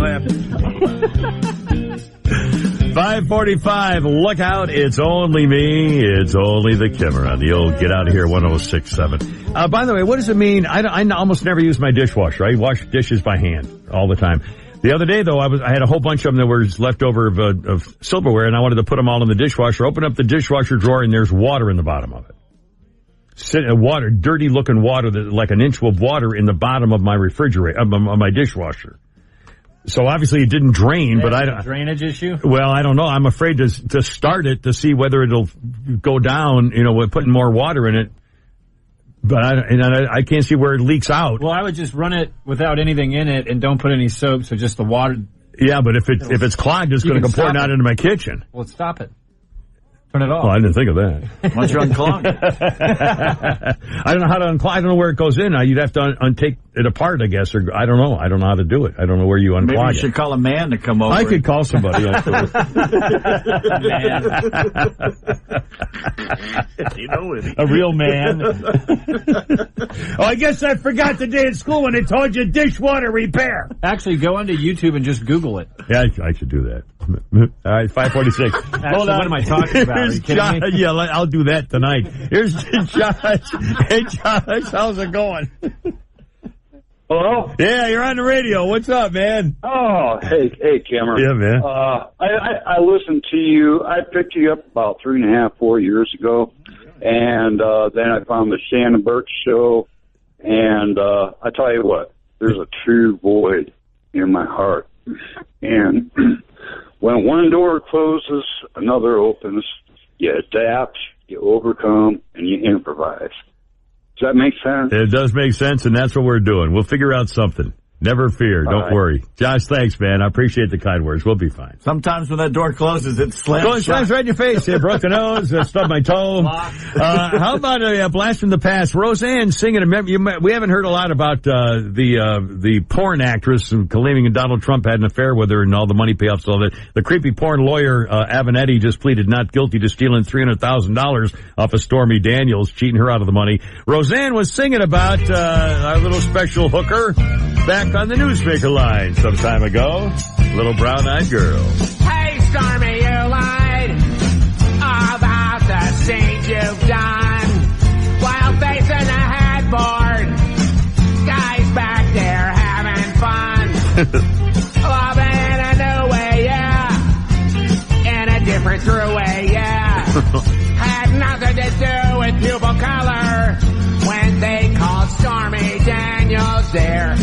5:45. Look out. It's only me. It's only the Kimmer on the old Get Out of Here 106.7. By the way, what does it mean? I almost never use my dishwasher. I wash dishes by hand all the time. The other day, though, I had a whole bunch of them that were left over of silverware, and I wanted to put them all in the dishwasher. Open up the dishwasher drawer, and there's water in the bottom of it. Dirty-looking water, like an inch of water in the bottom of my refrigerator, of my dishwasher. So obviously it didn't drain, but I don't. Drainage issue? Well, I don't know. I'm afraid to start it to see whether it'll go down. With putting more water in it. But I can't see where it leaks out. Well, I would just run it without anything in it and don't put any soap, so just the water. Yeah, but if it's clogged, it's going to go pouring out into my kitchen. Well, stop it. Turn it off. Well, I didn't think of that. Why don't you unclog it? I don't know how to unclog. I don't know where it goes in. You'd have to take it apart, I guess, or I don't know. I don't know how to do it. I don't know where you unclog it. Maybe you should call a man to come over. I could call somebody. Man. A real man. Oh, I guess I forgot the day at school when they told you dishwater repair. Actually, go onto YouTube and just Google it. Yeah, I should do that. All right, 5:46. Hold on. What am I talking about? Are you kidding me? Yeah, I'll do that tonight. Here's Josh. Hey, Josh, how's it going? Hello? Yeah, you're on the radio. What's up, man? Oh, hey, Cameron. Yeah, man. I listened to you. I picked you up about 3.5-4 years ago, and then I found the Shannon Burke show, and I tell you what, there's a true void in my heart, and when one door closes, another opens. You adapt, you overcome, and you improvise. Does that make sense? It does make sense, and that's what we're doing. We'll figure out something. Never fear. Don't worry. Josh, thanks, man. I appreciate the kind words. We'll be fine. Sometimes when that door closes, it slams. Slams right in your face. It broke the nose, stubbed my toe. How about a blast from the past? Roseanne singing. We haven't heard a lot about the porn actress claiming Donald Trump had an affair with her and all the money payoffs. All that. The creepy porn lawyer Avenatti just pleaded not guilty to stealing $300,000 off of Stormy Daniels, cheating her out of the money. Roseanne was singing about our little special hooker back on the newsmaker line some time ago. Little brown-eyed girl. Hey, Stormy, you lied about the things you've done while facing a headboard. Guys back there having fun. Loving in a new way, yeah. In a different throughway, yeah. Had nothing to do with pupil color when they called Stormy Daniels there.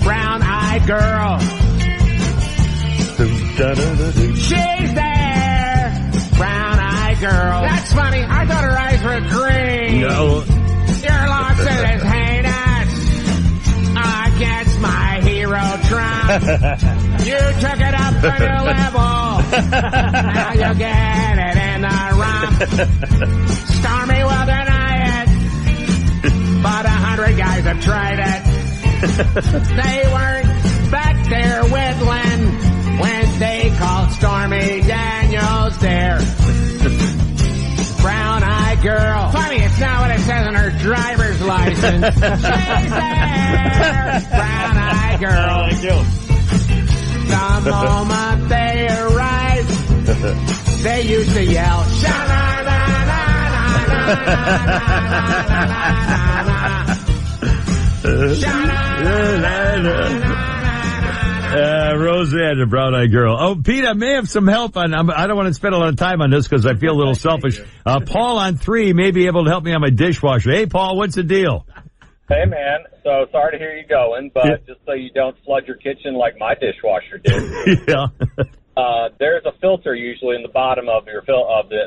Brown-eyed girl. She's there. Brown-eyed girl. That's funny. I thought her eyes were green. No. Your lawsuit is heinous against my hero Trump. You took it up to a new level. Now you get it in the rump. Stormy will deny it, but 100 guys have tried it. They weren't back there whittling when they called Stormy Daniels there. Brown-eyed girl. Funny, it's not what it says on her driver's license. She's there. Brown-eyed girl. The moment they arrived, they used to yell, sha-na-na-na-na-na-na-na-na-na-na. Roseanne, the brown-eyed girl. Oh, Pete, I may have some help on. I don't want to spend a lot of time on this because I feel a little selfish. Paul on 3 may be able to help me on my dishwasher. Hey, Paul, what's the deal? Hey, man. So sorry to hear you going, but just so you don't flood your kitchen like my dishwasher did. Yeah. there's a filter usually in the bottom of your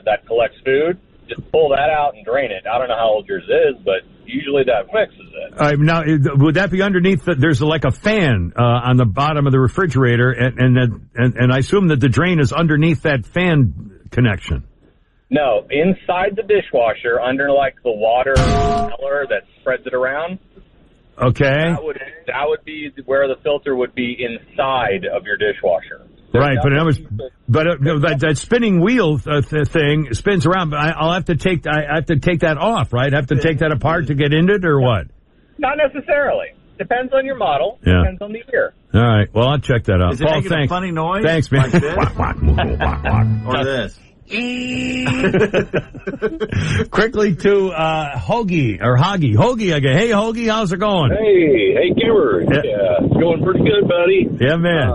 that collects food. Just pull that out and drain it. I don't know how old yours is, but usually that fixes it. All right, now, would that be underneath? There's like a fan on the bottom of the refrigerator, and I assume that the drain is underneath that fan connection. No, inside the dishwasher, under like the water cellar that spreads it around. Okay. That would be where the filter would be inside of your dishwasher. Right, but that spinning wheel thing spins around. But I have to take that off, right? I have to take that apart to get into it, or what? Not necessarily. Depends on your model. Yeah. Depends on the year. All right. Well, I'll check that out. Is it Paul, making thanks. a funny noise? Thanks, man. Or this. Quickly to Hoagie or Hoggy. Hoagie again. Hey, Hoagie, how's it going? Hey, Kimmer. Yeah, it's going pretty good, buddy. Yeah, man.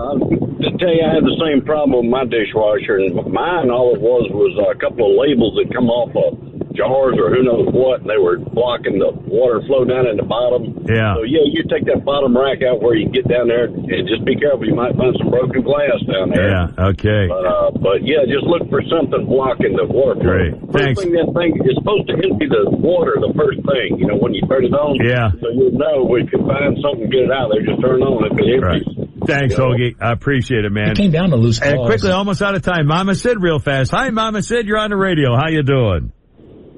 To tell you, I had the same problem with my dishwasher, and mine, all it was a couple of labels that come off of jars or who knows what, and they were blocking the water flow down in the bottom. Yeah. So, yeah, you take that bottom rack out where you can get down there, and just be careful. You might find some broken glass down there. Yeah, okay. But yeah, just look for something blocking the water flow. Great. Thanks. First thing, that thing is supposed to empty the water the first thing, when you turn it on. Yeah. So you'll know we can find something, get it out there, just turn it on if it empties. Right. Thanks, Hoagie. I appreciate it, man. It came down to loose claws. And quickly, almost out of time. Mama Sid, real fast. Hi, Mama Sid. You're on the radio. How you doing?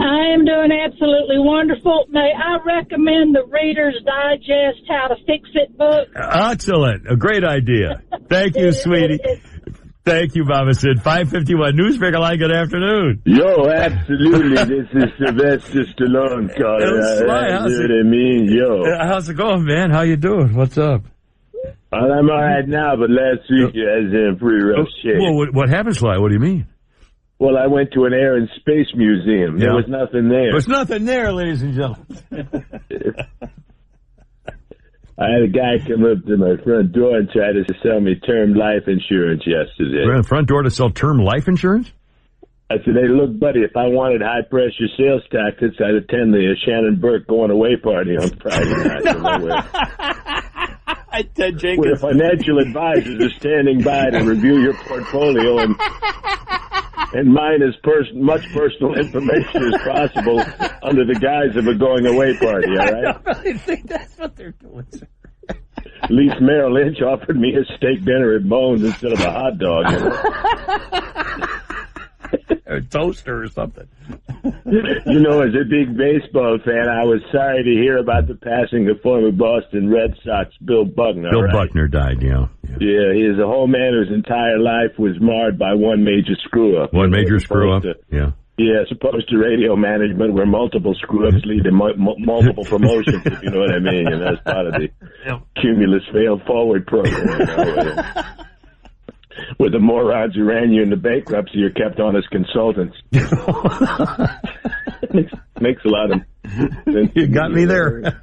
I am doing absolutely wonderful. May I recommend the Reader's Digest How to Fix It book? Excellent. A great idea. Thank you, sweetie. Thank you, Mama Sid. 551 Newsmaker Line, good afternoon. Yo, absolutely. This is Sylvester Stallone calling. Yo. How's it going, man? How you doing? What's up? Well, I'm all right now, but last week you was in pretty rough shape. Well, what happened, Sly? What do you mean? Well, I went to an Air and Space Museum. There was nothing there. There's nothing there, ladies and gentlemen. I had a guy come up to my front door and try to sell me term life insurance yesterday. We're at the front door to sell term life insurance? I said, hey, look, buddy, if I wanted high-pressure sales tactics, I'd attend the Shannon Burke going-away party on Friday night. Ted Jenkins. Where financial advisors are standing by to review your portfolio and mine as much personal information as possible under the guise of a going-away party, all right? I don't really think that's what they're doing, sir. At least Merrill Lynch offered me a steak dinner at Bones instead of a hot dog. A toaster or something. As a big baseball fan, I was sorry to hear about the passing of former Boston Red Sox Bill Buckner. Bill Buckner died, yeah. Yeah, he is a whole man whose entire life was marred by one major screw-up. One major screw-up, yeah. Yeah, as opposed to radio management where multiple screw-ups lead to multiple promotions, if you know what I mean. And that's part of the Cumulus Fail-Forward program. Where the morons who ran you into bankruptcy are kept on as consultants. Makes a lot of sense. You got me there.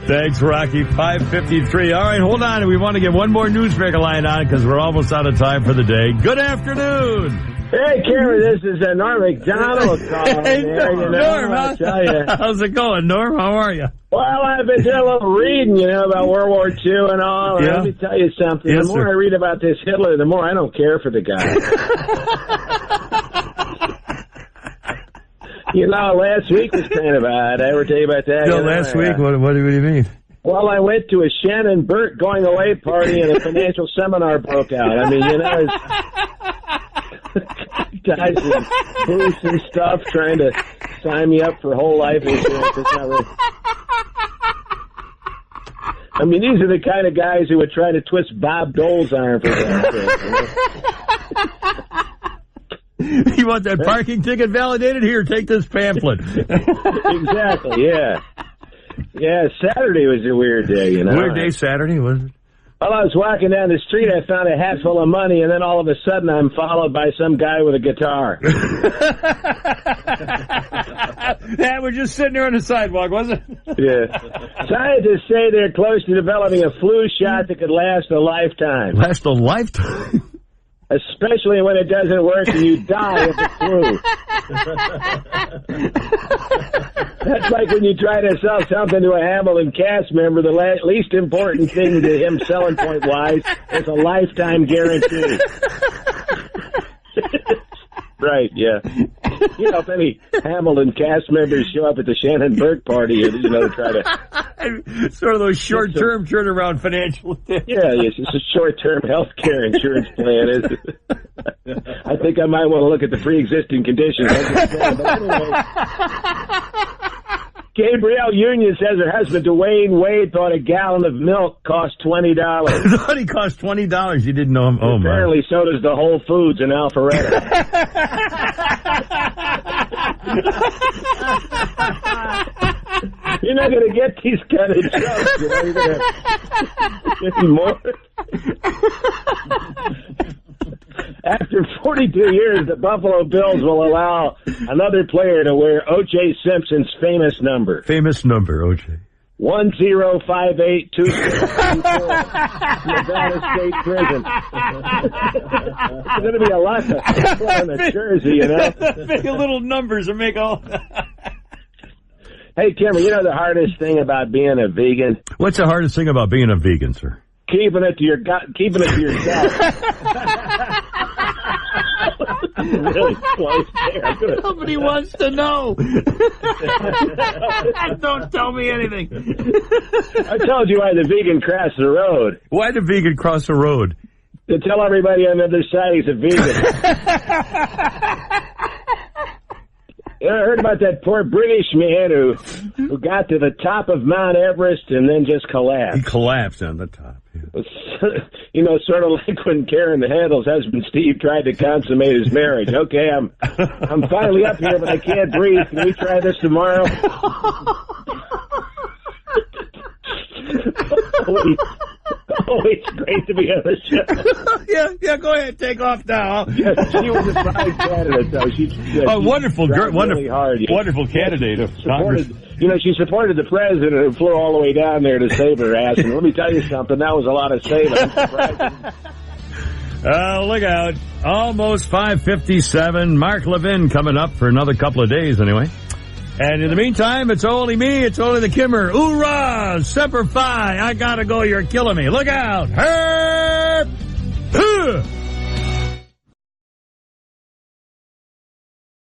Thanks, Rocky. 5:53. All right, hold on. We want to get one more Newsmaker Line on because we're almost out of time for the day. Good afternoon. Hey, Kerry, this is Norm McDonald calling. Hey, Norm, how's it going, Norm? How are you? Well, I've been doing a little reading, about World War II and all. And let me tell you something. Yes, the more I read about this Hitler, the more I don't care for the guy. Last week was kind of odd. Did I ever tell you about that? Last week? What do you mean? Well, I went to a Shannon Burke going-away party and a financial seminar broke out. Guys with booths and stuff trying to sign me up for whole life insurance. It's not really... these are the kind of guys who would try to twist Bob Dole's arm for that. You want that parking ticket validated? Here, take this pamphlet. Exactly, yeah. Yeah, Saturday was a weird day, Weird day Saturday, was it? Well, I was walking down the street, I found a hat full of money, and then all of a sudden I'm followed by some guy with a guitar. Yeah, we're just sitting there on the sidewalk, wasn't it? Yeah. Scientists say they're close to developing a flu shot that could last a lifetime. Last a lifetime? Especially when it doesn't work and you die of the flu. That's like when you try to sell something to a Hamilton cast member, the least important thing to him selling point-wise is a lifetime guarantee. right, yeah. You know, if any Hamilton cast members show up at the Shannon Burke party, you know, to try to... Sort of those short-term turnaround financial things. Yeah, it's just a short-term health care insurance plan. I think I might want to look at the pre-existing conditions. But anyway, Gabrielle Union says her husband, Dwayne Wade, thought a gallon of milk cost $20. I thought he cost $20. You didn't know him. Oh, my. Apparently, so does the Whole Foods in Alpharetta. You're not going to get these kind of jokes. You know, you're going to get more. After 42 years, the Buffalo Bills will allow another player to wear O.J. Simpson's famous number. Famous number, O.J. 10582624, Nevada State Prison. There's going to be a lot of people in the jersey, you know. Big little numbers to make all... Hey, Kimmer, you know the hardest thing about being a vegan? What's the hardest thing about being a vegan, sir? Keeping it to yourself. Really close there. Nobody wants to know. Don't tell me anything. I told you why the vegan crossed the road. Why the vegan cross the road? To tell everybody on the other side he's a vegan. You know, I heard about that poor British man who got to the top of Mount Everest and then just collapsed. He collapsed on the top. Yeah. You know, sort of like when Karen the Handel's husband Steve tried to consummate his marriage. Okay, I'm finally up here, but I can't breathe. Can we try this tomorrow? It's great to be on the show. yeah, go ahead, take off now. Yeah, she was a fine candidate, though. Wonderful candidate of Congress. She supported the president who flew all the way down there to save her ass. And let me tell you something, that was a lot of saving. Look out. Almost 5:57. Mark Levin coming up for another couple of days anyway. And in the meantime, it's only me, it's only the Kimmer. Hoorah! Semper Fi! I gotta go, you're killing me. Look out! Hey!